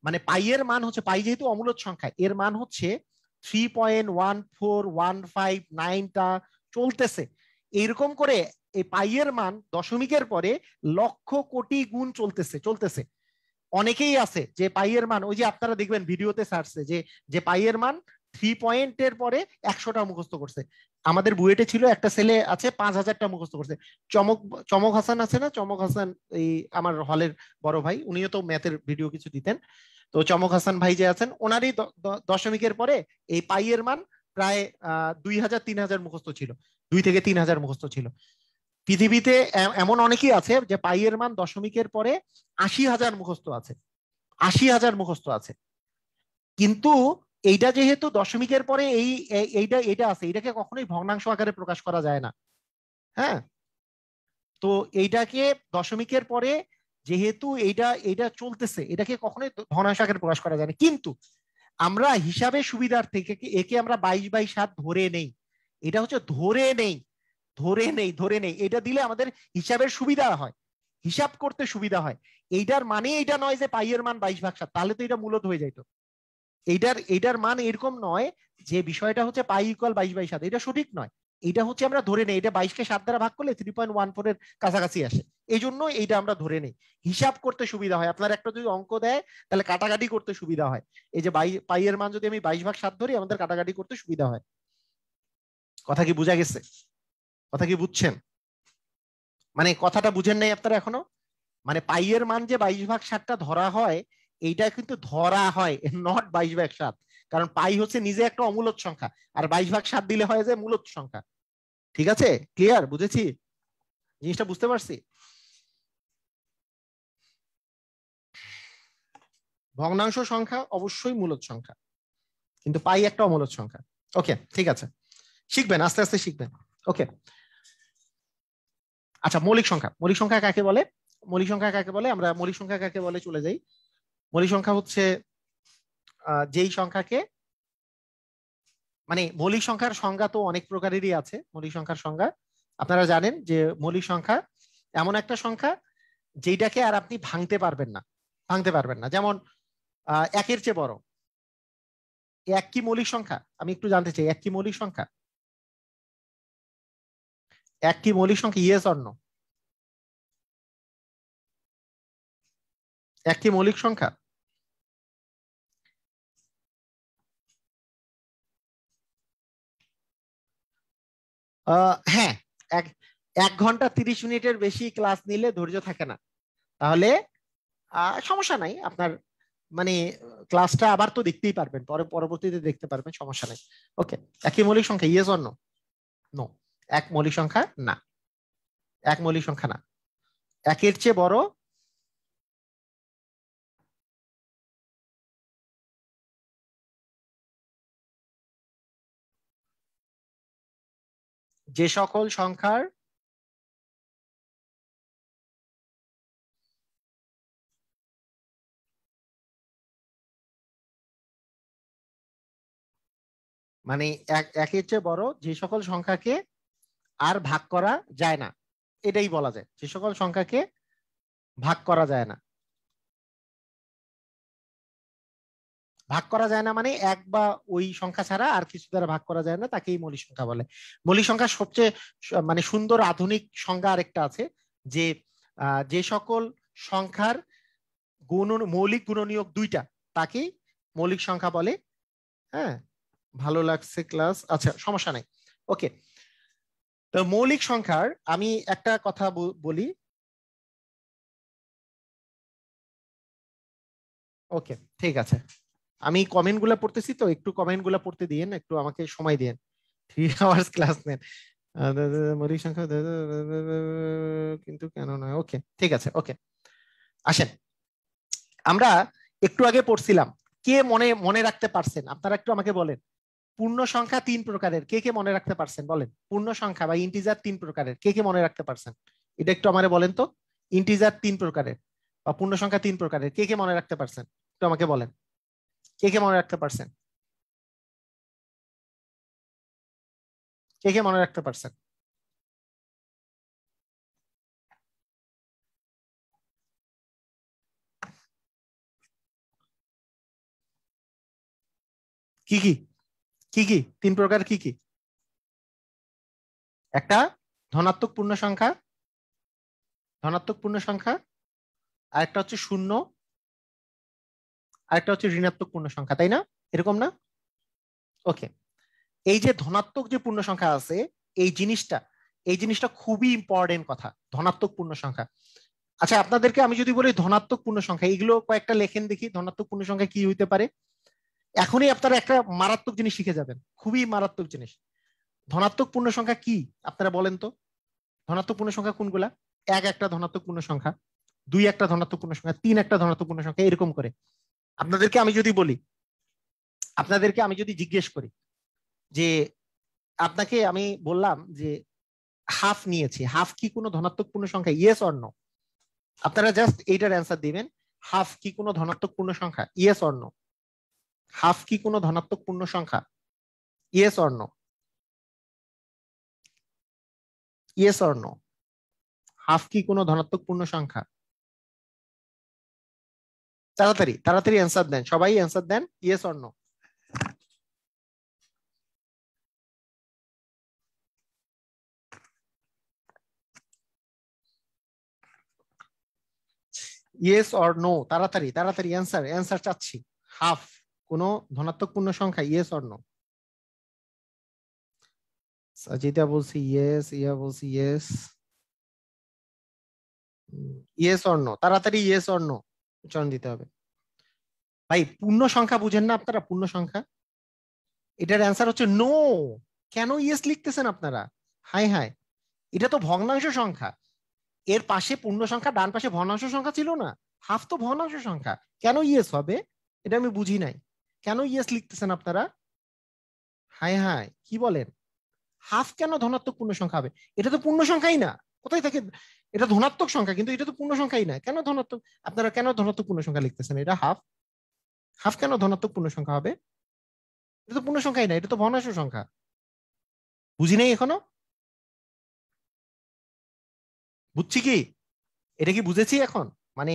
মানে পাইয়ের মান হচ্ছে, পাই যেহেতু অমূলদ সংখ্যা, এর মান হচ্ছে 3.1415 9টা চলতেছে এইরকম করে। এই পাইয়ের মান দশমিকের পরে লক্ষ কোটি গুণ চলতেছে চলতেছে। অনেকেই আছে যে পাইয়ের মান, ওই যে আপনারা দেখবেন ভিডিওতে সার্চে যে যে পাইয়ের মান 3 পয়েন্টের পরে 100টা মুখস্থ করছে। আমাদের বুয়েটে ছিল একটা ছেলে আছে 5,000টা মুখস্থ করছে। চমক চমক হাসান আছে না, চমক হাসান, এই আমার হলের বড় ভাই, উনিও তো ম্যাথের ভিডিও কিছু দিতেন। তো চমক হাসান ভাই যে আছেন ওনারই দশমিকের পরে এই পাইয়ের মান প্রায় 2,000 3,000 মুখস্থ ছিল, 2 থেকে 3,000 মুখস্থ ছিল। পৃথিবীতে এমন অনেকেই আছে যে পাইয়ের মান দশমিকের পরে 80,000 মুখস্থ আছে, 80,000 মুখস্থ আছে। কিন্তু এইটা যেহেতু দশমিকের পরে এইটা এটা আছে, এটাকে কখনোই ভগ্নাংশ আকারে প্রকাশ করা যায় না। হ্যাঁ, তো এইটাকে দশমিকের পরে যেহেতু এইটা এইটা চলতেছে, এটাকে কখনোই ভগ্নাংশ আকারে প্রকাশ করা যায় না। কিন্তু আমরা হিসাবে সুবিধার থেকে একে আমরা 22/7 ধরে নেই। এটা হচ্ছে ধরে নেই, ধরে নেই, এটা দিলে আমাদের হিসাবের সুবিধা হয়, হিসাব করতে সুবিধা হয়। এইটার মানে এইটা নয় যে পাইয়ের মান 22/7, তাহলে তো এটা মূলত হয়ে যাইতো। এইটার মান এরকম নয় যে বিষয়টা হচ্ছে পাই ইকুয়াল 22/7, এটা সঠিক নয়। এটা হচ্ছে আমরা ধরে নেই, এটা 22কে 7 দ্বারা ভাগ করলে 3.14 এর কাছাকাছি আসে, এই জন্য এইটা আমরা ধরে নেই, হিসাব করতে সুবিধা হয়। আপনার একটা যদি অঙ্ক দেয় তাহলে কাটাকাটি করতে সুবিধা হয়। এই যে পাইয়ের মান যদি আমি 22/7 ধরি, আমাদের কাটাকাটি করতে সুবিধা হয়। কথা কি বোঝা গেছে? কথা কি বুঝছেন? মানে কথাটা বুঝেন নাই আপনারা এখনো? মানে পাইয়ের মান যে 22/7টা ধরা হয়, এইটা কিন্তু ধরা হয়, নট 22/7। কারণ পাই হচ্ছে নিজে একটা অমূলদ সংখ্যা, আর 22/7 দিলে হয় যে মূলদ সংখ্যা। ঠিক আছে, ক্লিয়ার? বুঝেছি, জিনিসটা বুঝতে পারছি। ভগ্নাংশ সংখ্যা অবশ্যই মূলদ সংখ্যা, কিন্তু পাই একটা অমূলদ সংখ্যা। ওকে, ঠিক আছে, শিখবেন, আস্তে আস্তে শিখবেন। ওকে, আচ্ছা, মৌলিক সংখ্যা। মৌলিক সংখ্যা কাকে বলে? মৌলিক সংখ্যা কাকে বলে? আমরা মৌলিক সংখ্যা কাকে বলে চলে যাই। মৌলিক সংখ্যা হচ্ছে যেই সংখ্যাকে, মানে মৌলিক সংখ্যার সংজ্ঞা তো অনেক প্রকারেরই আছে। মৌলিক সংখ্যার সংজ্ঞা আপনারা জানেন যে মৌলিক সংখ্যা এমন একটা সংখ্যা যেটাকে আর আপনি ভাঙতে পারবেন না, ভাঙতে পারবেন না। যেমন একের চেয়ে বড়, এক কি মৌলিক সংখ্যা? আমি একটু জানতে চাই, এক কি মৌলিক সংখ্যা? এক কি মৌলিক সংখ্যা? Yes or no? এক কি মৌলিক সংখ্যা? হ্যাঁ। এক 1 ঘন্টা 30 মিনিটের বেশি ক্লাস নিলে ধৈর্য থাকে না, তাহলে সমস্যা নাই আপনার, মানে ক্লাসটা আবার তো দেখতেই পারবেন, পরে পরবর্তীতে দেখতে পারবেন, সমস্যা নাই। ওকে, একই মৌলিক সংখ্যা, ইয়েস অর নো? নো, এক মৌলিক সংখ্যা না, এক মৌলিক সংখ্যা না। একের চেয়ে বড় যে সকল সংখ্যার মানে একের চেয়ে বড় যে সকল সংখ্যাকে আর ভাগ করা যায় না, এটাই বলা যায়, যে সকল সংখ্যাকে ভাগ করা যায় না। ভাগ করা যায় না মানে এক বা ওই সংখ্যা ছাড়া আর কিছু দ্বারা ভাগ করা যায় না, তাকেই মৌলিক সংখ্যা বলে। মৌলিক সংখ্যার সবচেয়ে মানে সুন্দর আধুনিক সংজ্ঞা আরেকটা আছে, যে যে সকল সংখ্যার মৌলিক গুণনীয়ক 2টা, তাকেই মৌলিক সংখ্যা বলে। হ্যাঁ, ভালো লাগছে ক্লাস, আচ্ছা সমস্যা নাই। ওকে, তো মৌলিক সংখ্যার আমি একটা কথা বলি। ওকে, ঠিক আছে, আমি কমেন্ট গুলা পড়তেছি, তো একটু কমেন্ট গুলা পড়তে দিয়েন, একটু আমাকে সময় দিয়েন। 3 আওয়ার্স ক্লাস নেন। মৌলিক সংখ্যা কিন্তু কেন নয়? ওকে, ঠিক আছে। ওকে, আসেন, আমরা একটু আগে পড়ছিলাম, কে মনে মনে রাখতে পারছেন? আপনারা একটু আমাকে বলেন, পূর্ণ সংখ্যা 3 প্রকারের, কে কে মনে রাখতে পারছেন? বলেন, পূর্ণ সংখ্যা বা ইন্টিজার 3 প্রকারের, কে কে মনে রাখতে পারছেন? এটা একটু আমারে বলেন তো, ইন্টিজার 3 প্রকারের বা পূর্ণ সংখ্যা 3 প্রকারের, কে কে মনে রাখতে পারছেন একটু আমাকে বলেন, কে কে মনে রাখতে পারছেন, কে কে মনে রাখতে পারছেন? কি কি কি কি 3 প্রকার কি কি? একটা ধনাত্মক পূর্ণ সংখ্যা, ধনাত্মক পূর্ণ সংখ্যা, আরেকটা হচ্ছে শূন্য, আরেকটা হচ্ছে ঋণাত্মক পূর্ণ সংখ্যা, তাই না? এরকম না? ওকে, এই যে ধনাত্মক যে পূর্ণ সংখ্যা আছে, এই জিনিসটা এই জিনিসটা খুবই ইম্পর্টেন্ট কথা, ধনাত্মক পূর্ণ সংখ্যা। আচ্ছা, আপনাদেরকে আমি যদি বলি ধনাত্মক পূর্ণ সংখ্যা, এগুলো কয়েকটা লেখেন দেখি, ধনাত্মক পূর্ণ সংখ্যা কি হইতে পারে। এখনই আপনারা একটা মারাত্মক জিনিস শিখে যাবেন, খুবই মারাত্মক জিনিস। ধনাত্মক পূর্ণ সংখ্যা কি আপনারা বলেন তো? ধনাত্মক পূর্ণ সংখ্যা কোনগুলা? এক একটা ধনাত্মক পূর্ণ সংখ্যা, দুই একটা ধনাত্মক পূর্ণ সংখ্যা, তিন একটা ধনাত্মক পূর্ণ সংখ্যা, এরকম করে। আপনাদেরকে আমি যদি বলি, আপনাদেরকে আমি যদি জিজ্ঞেস করি যে, আপনাকে আমি বললাম যে হাফ নিয়েছি, হাফ কি কোনো ধনাত্মক পূর্ণ সংখ্যা, ইয়েস অর নো? আপনারা জাস্ট এইটার অ্যান্সার দিবেন, হাফ কি কোনো ধনাত্মক পূর্ণ সংখ্যা, ইয়েস অর নো? হাফ কি কোনো ধনাত্মক পূর্ণ সংখ্যা, yes or no? Yes or no? Half কি কোনো ধনাত্মক পূর্ণ সংখ্যা? তাড়াতাড়ি তাড়াতাড়ি অ্যান্সার দেন, সবাই অ্যান্সার দেন, yes or no? Yes or no, তাড়াতাড়ি তাড়াতাড়ি অ্যান্সার, অ্যান্সার চাচ্ছি। হাফ কোনো ধনাত্মক পূর্ণ সংখ্যা, ইয়েস অর নো? সাজিদা বলছি ইয়েস, ইয়া বলছি ইয়েস, ইয়েস অর নো, তাড়াতাড়ি ইয়েস অর নো উচ্চারণ দিতে হবে। ভাই পূর্ণ সংখ্যা বুঝেন না আপনারা? পূর্ণ সংখ্যা, এটার অ্যান্সার হচ্ছে নো। কেন ইয়েস লিখতেছেন আপনারা? হাই হাই, এটা তো ভগ্নাংশ সংখ্যা, এর পাশে পূর্ণ সংখ্যা, ডান পাশে ভগ্নাংশ সংখ্যা ছিল না? হাফ তো ভগ্নাংশ সংখ্যা, কেন ইয়েস হবে? এটা আমি বুঝি নাই, কেন ইয়েস লিখতেছেন আপনারা? হাই হাই, কি বলেন? হাফ কেন ধনাত্মক পূর্ণ সংখ্যা হবে? এটা তো পূর্ণ সংখ্যাই না, কোথায় থেকে? এটা ধনাত্মক সংখ্যা, কিন্তু এটা তো পূর্ণ সংখ্যাই না, কেন ধনাত্মক? আপনারা কেন ধনাত্মক পূর্ণ সংখ্যা লিখতেছেন? এটা হাফ, হাফ কেন ধনাত্মক পূর্ণ সংখ্যা হবে? এটা তো পূর্ণ সংখ্যাই না, এটা তো ভগ্নাংশ সংখ্যা। বুঝি নাই এখনো? বুঝছি কি? এটা কি বুঝেছি এখন? মানে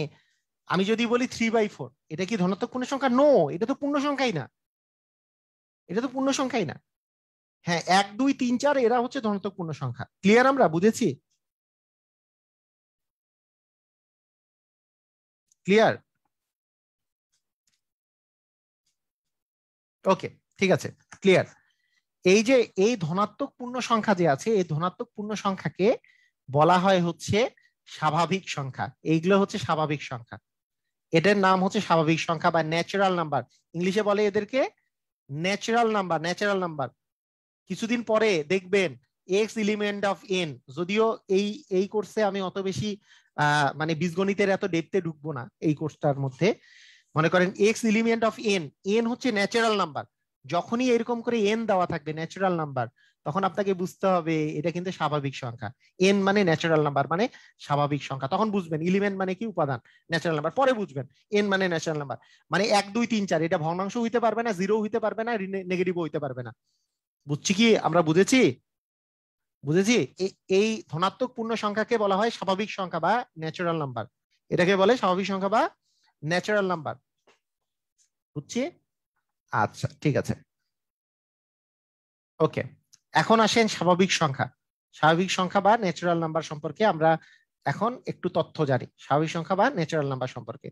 আমি যদি বলি 3/4, এটা কি ধনাত্মক পূর্ণ সংখ্যা? নো, এটা তো পূর্ণ সংখ্যাই না, এটা তো পূর্ণ সংখ্যাই না। হ্যাঁ, 1 2 3 4 এরা হচ্ছে ধনাত্মক পূর্ণ সংখ্যা। ক্লিয়ার? আমরা বুঝেছি? ক্লিয়ার? ওকে, ঠিক আছে, ক্লিয়ার। এই যে এই ধনাত্মক পূর্ণ সংখ্যা যে আছে, এই ধনাত্মক পূর্ণ সংখ্যাকে বলা হয় হচ্ছে স্বাভাবিক সংখ্যা। এইগুলো হচ্ছে স্বাভাবিক সংখ্যা, এটার নাম হচ্ছে স্বাভাবিক সংখ্যা বা ন্যাচারাল নাম্বার। ইংলিশে বলে এদেরকে ন্যাচারাল নাম্বার, ন্যাচারাল নাম্বার। কিছুদিন পরে দেখবেন এক্স এলিমেন্ট অফ এন, যদিও এই এই কোর্সে আমি অত বেশি মানে বীজগণিতের এত ডেপথে ঢুকবো না এই কোর্সটার মধ্যে। মনে করেন x element of N, N হচ্ছে ন্যাচারাল নাম্বার। যখনই এরকম করে এন দেওয়া থাকবে ন্যাচারাল নাম্বার, তখন আপনাকে বুঝতে হবে এটা কিন্তু স্বাভাবিক সংখ্যা। এন মানে ন্যাচারাল নাম্বার, মানে স্বাভাবিক সংখ্যা। তখন বুঝবেন এলিমেন্ট মানে কি, উপাদান, ন্যাচারাল নাম্বার পরে বুঝবেন। এন মানে ন্যাচারাল নাম্বার, মানে 1 2 3 4, এটা ভগ্নাংশ হইতে পারবে না, জিরো হইতে পারবে না, নেগেটিভ হইতে পারবে না। বুঝছি কি? আমরা বুঝেছি? বুঝেছি। এই ধনাত্মক পূর্ণ সংখ্যাকে বলা হয় স্বাভাবিক সংখ্যা বা ন্যাচারাল নাম্বার। এটাকে বলে স্বাভাবিক সংখ্যা বা ন্যাচারাল নাম্বার। বুঝছি? আচ্ছা, ঠিক আছে, ওকে। এখন আসেন স্বাভাবিক সংখ্যা। স্বাভাবিক সংখ্যা বা ন্যাচারাল নাম্বার সম্পর্কে আমরা এখন একটু তথ্য জানি। স্বাভাবিক সংখ্যা বা ন্যাচারাল নাম্বার সম্পর্কে,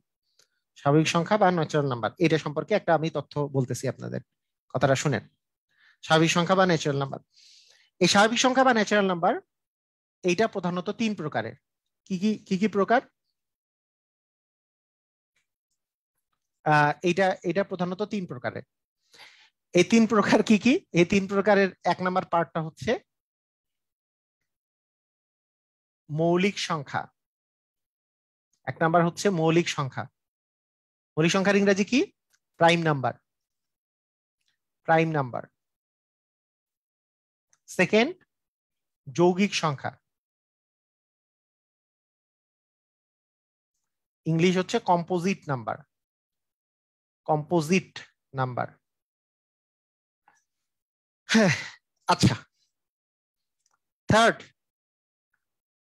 স্বাভাবিক সংখ্যা বা ন্যাচারাল নাম্বার, এটা সম্পর্কে একটা আমি তথ্য বলতেছি আপনাদের, কথাটা শুনেন। স্বাভাবিক সংখ্যা বা ন্যাচারাল নাম্বার, এই স্বাভাবিক সংখ্যা বা ন্যাচারাল নাম্বার এইটা প্রধানত 3 প্রকারের। কি কি কি কি প্রকার? এইটা এটা প্রধানত 3 প্রকারের। এই 3 প্রকার কি কি? এই 3 প্রকারের 1 নম্বর পার্টটা হচ্ছে মৌলিক সংখ্যা। 1 নম্বর হচ্ছে মৌলিক সংখ্যা। মৌলিক সংখ্যার ইংরেজি কি? Prime number, prime number. Second, যৌগিক সংখ্যা। ইংলিশ হচ্ছে কম্পোজিট নাম্বার, কম্পোজিট নাম্বার। হ্যাঁ, আচ্ছা,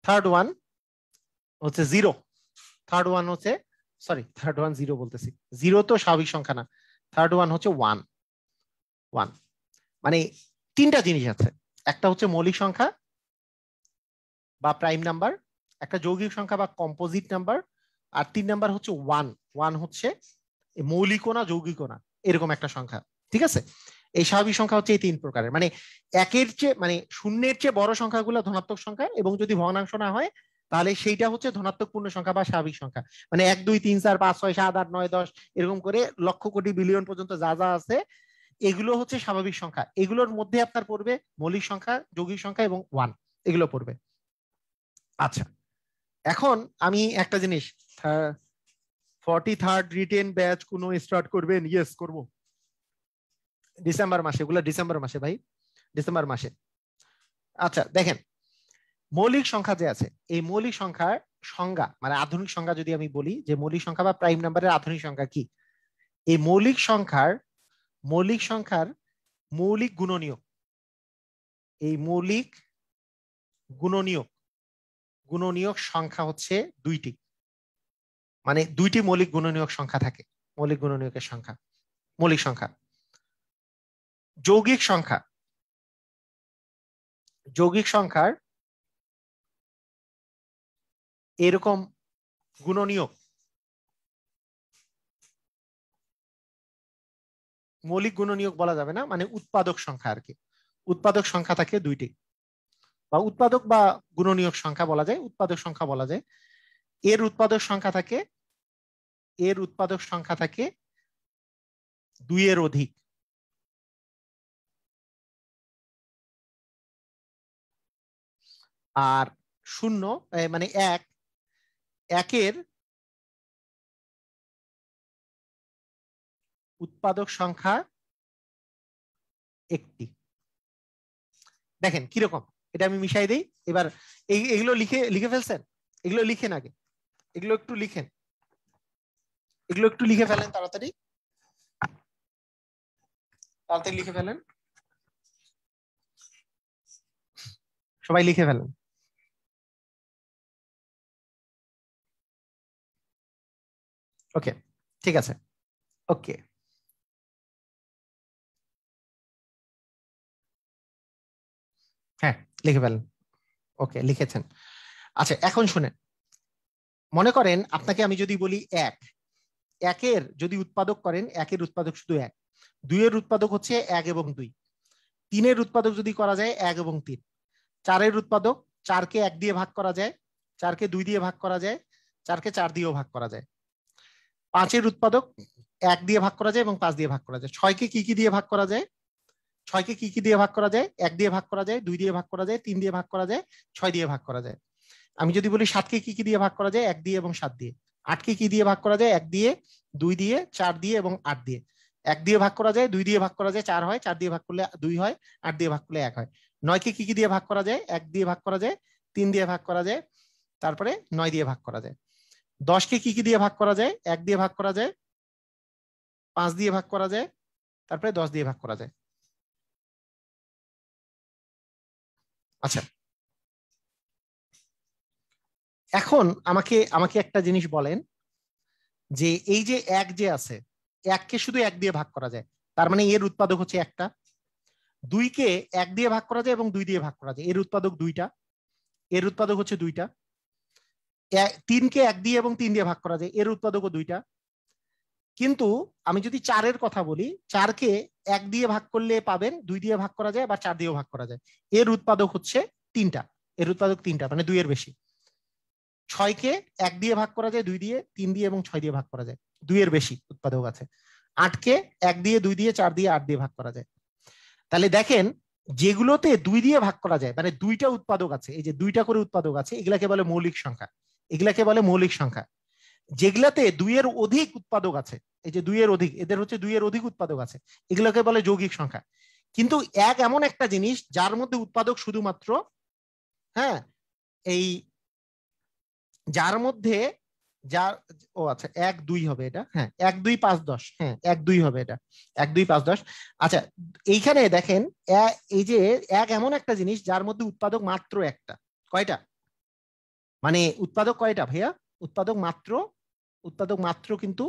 থার্ড ওয়ান হচ্ছে জিরো। থার্ড ওয়ান হচ্ছে, সরি, থার্ড ওয়ান জিরো বলতেছি, জিরো তো স্বাভাবিক সংখ্যা না। থার্ড ওয়ান হচ্ছে ওয়ান। ওয়ান মানে তিনটা জিনিস আছে, একটা হচ্ছে মৌলিক সংখ্যা বা প্রাইম নাম্বার, একটা যৌগিক সংখ্যা বা কম্পোজিট নাম্বার, আর 3 নাম্বার হচ্ছে ওয়ান। ওয়ান হচ্ছে মৌলিকও না যৌগিকও না, এরকম একটা সংখ্যা। ঠিক আছে, এই স্বাভাবিক সংখ্যা হচ্ছে এই 3 প্রকারের, মানে একের চেয়ে, মানে শূন্যের চেয়ে বড় সংখ্যাগুলো ধনাত্মক সংখ্যা, এবং যদি ভগ্নাংশ না হয় তাহলে সেইটা হচ্ছে ধনাত্মক পূর্ণ সংখ্যা বা স্বাভাবিক সংখ্যা। মানে 1 2 3 4 5 6 7 8 9 10 এরকম করে লক্ষ কোটি বিলিয়ন পর্যন্ত যা যা আছে এগুলো হচ্ছে স্বাভাবিক সংখ্যা। এগুলোর মধ্যে আপনার পড়বে মৌলিক সংখ্যা, যৌগিক সংখ্যা এবং ওয়ান, এগুলো পড়বে। আচ্ছা, এখন আমি একটা জিনিস, 43rd রিটেন ব্যাচ কোন স্টার্ট করবেন? ইয়েস করব, ডিসেম্বর মাসে, এগুলো ডিসেম্বর মাসে ভাই, ডিসেম্বর মাসে। আচ্ছা দেখেন, মৌলিক সংখ্যা যে আছে, এই মৌলিক সংখ্যার সংজ্ঞা, মানে আধুনিক সংজ্ঞা যদি আমি বলি যে মৌলিক সংখ্যা বা প্রাইম নাম্বারের আধুনিক সংখ্যা কি, এই মৌলিক সংখ্যার মৌলিক গুণনীয়ক, এই মৌলিক গুণনীয়ক সংখ্যা হচ্ছে দুইটি, মানে দুইটি মৌলিক গুণনীয়ক সংখ্যা থাকে। মৌলিক গুণনীয়কের সংখ্যা, মৌলিক সংখ্যা। যৌগিক সংখ্যার এরকম গুণনীয়ক, মৌলিক গুণনীয়ক বলা যাবে না, মানে উৎপাদক সংখ্যা আর কি। উৎপাদক সংখ্যা থাকে দুইটি, বা উৎপাদক বা গুণনীয়ক সংখ্যা বলা যায়, উৎপাদক সংখ্যা বলা যায়। এর উৎপাদক সংখ্যা থাকে 2 এর অধিক। আর শূন্য মানে একের উৎপাদক সংখ্যা একটি। দেখেন কিরকম, এটা আমি মিশাই দিই এবার। এগুলো লিখে ফেলছেন? এগুলো লিখেন আগে, এগুলো একটু লিখে ফেলেন তাড়াতাড়ি, লিখে ফেলেন, সবাই লিখে ফেলেন। ওকে, ঠিক আছে, ওকে, হ্যাঁ লিখে ফেলেন, ওকে লিখেছেন। আচ্ছা এখন শুনেন, মনে করেন আপনাকে আমি যদি বলি একের যদি উৎপাদক করেন, একের উৎপাদক শুধু এক, দুইয়ের উৎপাদক হচ্ছে 1 এবং 2, তিনের উৎপাদক যদি করা যায় 1 এবং 3, চারের উৎপাদক, 4কে 1 দিয়ে ভাগ করা যায়, 4কে 2 দিয়ে ভাগ করা যায়, 4কে 4 দিয়েও ভাগ করা যায়, 5-এর উৎপাদক 1 দিয়ে ভাগ করা যায় এবং 5 দিয়ে ভাগ করা যায়, 6কে কি দিয়ে ভাগ করা যায়, 6কে কি দিয়ে ভাগ করা যায়, 1 দিয়ে ভাগ করা যায়, 2 দিয়ে ভাগ করা যায়, 3 দিয়ে ভাগ করা যায়, 6 দিয়ে ভাগ করা যায়। আমি যদি বলি 7কে কি দিয়ে ভাগ করা যায়, 1 দিয়ে এবং 7 দিয়ে। 8কে কি দিয়ে ভাগ করা যায়, 1 দিয়ে, 2 দিয়ে, 4 দিয়ে এবং 8 দিয়ে। 1 দিয়ে ভাগ করা যায়, 2 দিয়ে ভাগ করা যায় 4 হয়, 4 দিয়ে ভাগ করলে 2 হয়, 8 দিয়ে ভাগ করলে 1 হয়। 9কে কি দিয়ে ভাগ করা যায়, 1 দিয়ে ভাগ করা যায়, 3 দিয়ে ভাগ করা যায়, তারপরে 9 দিয়ে ভাগ করা যায়। 10কে কি দিয়ে ভাগ করা যায়, 1 দিয়ে ভাগ করা যায়, 5 দিয়ে ভাগ করা যায়, তারপরে 10 দিয়ে ভাগ করা যায়। আচ্ছা, এখন আমাকে একটা জিনিস বলেন, যে এই যে 1 যে আছে, 1কে শুধু 1 দিয়ে ভাগ করা যায়, তার মানে এর উৎপাদক হচ্ছে একটা। 2কে 1 দিয়ে ভাগ করা যায় এবং 2 দিয়ে ভাগ করা যায়, এর উৎপাদক 2টা, এর উৎপাদক হচ্ছে 2টা। 3কে 1 দিয়ে এবং 3 দিয়ে ভাগ করা যায়, এর উৎপাদকও 2টা। কিন্তু আমি যদি 4-এর কথা বলি, 4কে 1 দিয়ে ভাগ করলে পাবেন, 2 দিয়ে ভাগ করা যায় বা 4 দিয়েও ভাগ করা যায়, এর উৎপাদক হচ্ছে 3টা, এর উৎপাদক 3টা, মানে 2 এর বেশি। 6কে 1 দিয়ে ভাগ করা যায়, 2 দিয়ে, 3 দিয়ে এবং 6 দিয়ে ভাগ করা যায়, 2 এর বেশি উৎপাদক আছে। 8কে 1 দিয়ে, 2 দিয়ে, 4 দিয়ে, 8 দিয়ে ভাগ করা যায়। তাহলে দেখেন, যেগুলোতে 2 দিয়ে ভাগ করা যায়, মানে 2টা উৎপাদক আছে, এই যে 2টা করে উৎপাদক আছে, এগুলাকে বলে মৌলিক সংখ্যা, এগুলাকে বলে মৌলিক সংখ্যা। যেগুলাতে 2 এর অধিক উৎপাদক আছে, এই যে 2 এর অধিক, এদের হচ্ছে 2 এর অধিক উৎপাদক আছে, এগুলোকে বলে যৌগিক সংখ্যা। কিন্তু 1 এমন একটা জিনিস যার মধ্যে উৎপাদক শুধুমাত্র, হ্যাঁ, এই যার মধ্যে যা ও আচ্ছা 1 2 হবে এটা, হ্যাঁ 1 2 5 10, হ্যাঁ 1 2 হবে এটা, 1 2 5 10। আচ্ছা এইখানে দেখেন এই যে এক এমন একটা জিনিস যার মধ্যে উৎপাদক মাত্র একটা। কয়টা? মানে উৎপাদক কয়টা ভাইয়া? উৎপাদক মাত্র কিন্তু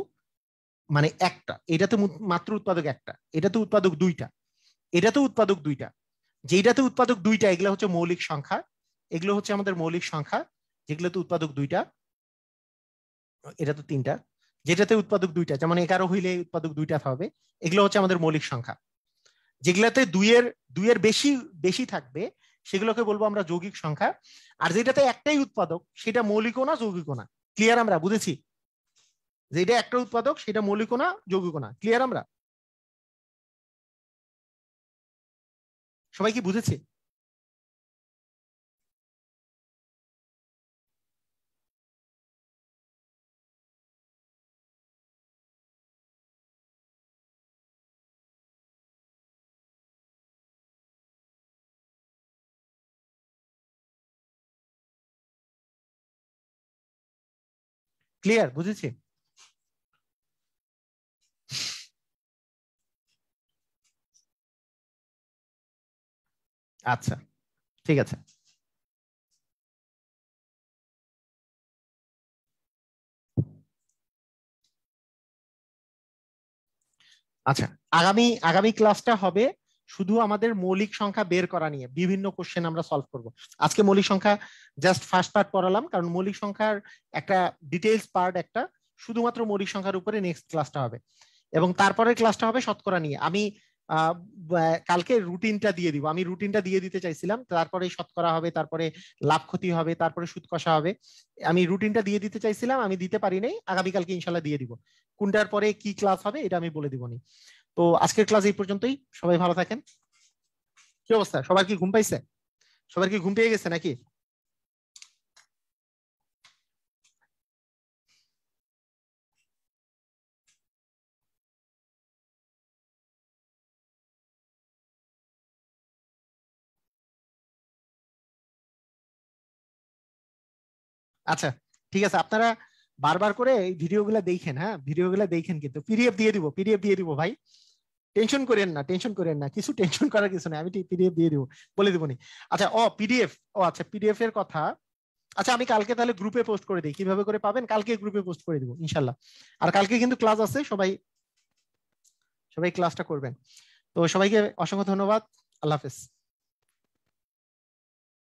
মানে একটা। এটা তো মাত্র উৎপাদক একটা, এটা তো উৎপাদক দুইটা, এটা তো উৎপাদক দুইটা। যেটাতে উৎপাদক দুইটা এগুলো হচ্ছে মৌলিক সংখ্যা, এগুলো হচ্ছে আমাদের মৌলিক সংখ্যা, যেগুলোতে উৎপাদক দুইটা। এটা তো তিনটা। যেটাতে উৎপাদক দুইটা, যেমন 11 হইলে উৎপাদক দুইটা হবে, এগুলো হচ্ছে আমাদের মৌলিক সংখ্যা। যেগুলাতে দুইয়ের বেশি বেশি থাকবে সেগুলোকে বলবো আমরা যৌগিক সংখ্যা। আর যেটাতে একটাই উৎপাদক সেটা মৌলিকও না যৌগিকও না। ক্লিয়ার? আমরা বুঝেছি যে এটা একটা উৎপাদক, সেটা মৌলিকও না যৌগিকও না। ক্লিয়ার? আমরা সবাই কি বুঝেছি? ক্লিয়ার? বুঝেছি? আচ্ছা ঠিক আছে। আচ্ছা আগামী আগামী ক্লাসটা হবে শুধু আমাদের মৌলিক সংখ্যা বের করা নিয়ে, বিভিন্ন কোশ্চেন আমরা সলভ করব। আজকে মৌলিক সংখ্যা জাস্ট ফার্স্ট পার্ট পড়ালাম, কারণ মৌলিক সংখ্যার একটা ডিটেইলস পার্ট একটা শুধুমাত্র মৌলিক সংখ্যার উপরে নেক্সট ক্লাসটা হবে, এবং তারপরের ক্লাসটা হবে শতকরা নিয়ে। আমি কালকে রুটিনটা দিয়ে দিব, আমি রুটিনটা দিয়ে দিতে চাইছিলাম, তারপরে শতকরা হবে, তারপরে লাভ ক্ষতি হবে, তারপরে সুদ কষা হবে। আমি রুটিনটা দিয়ে দিতে চাইছিলাম, আমি দিতে পারি নাই, আগামীকালকে ইনশাল্লাহ দিয়ে দিব। কোনটার পরে কি ক্লাস হবে এটা আমি বলে দিবনি। তো আজকের ক্লাস এই পর্যন্তই, সবাই ভালো থাকেন। কি অবস্থা, সবার কি ঘুম পাইছে? সবার কি ঘুম পেয়ে গেছে নাকি? আচ্ছা ঠিক আছে, আপনারা বারবার করে এই ভিডিওগুলো দেখেন, হ্যাঁ ভিডিওগুলো দেখেন, কিন্তু পিডিএফ দিয়ে দিব, পিডিএফ দিয়ে দিব ভাই। টেনশন করেন না, টেনশন করেন না, কিছু টেনশন করার কিছু নেই, আমি পিডিএফ দিয়ে দিব, বলে দিবনি। আচ্ছা ও পিডিএফ, ও আচ্ছা পিডিএফ এর কথা। আচ্ছা আমি কালকে তাহলে গ্রুপে পোস্ট করে দিই, কিভাবে করে পাবেন কালকে গ্রুপে পোস্ট করে দিব ইনশাল্লাহ। আর কালকে কিন্তু ক্লাস আছে, সবাই সবাই ক্লাসটা করবেন। তো সবাইকে অসংখ্য ধন্যবাদ। আল্লাহ হাফেজ।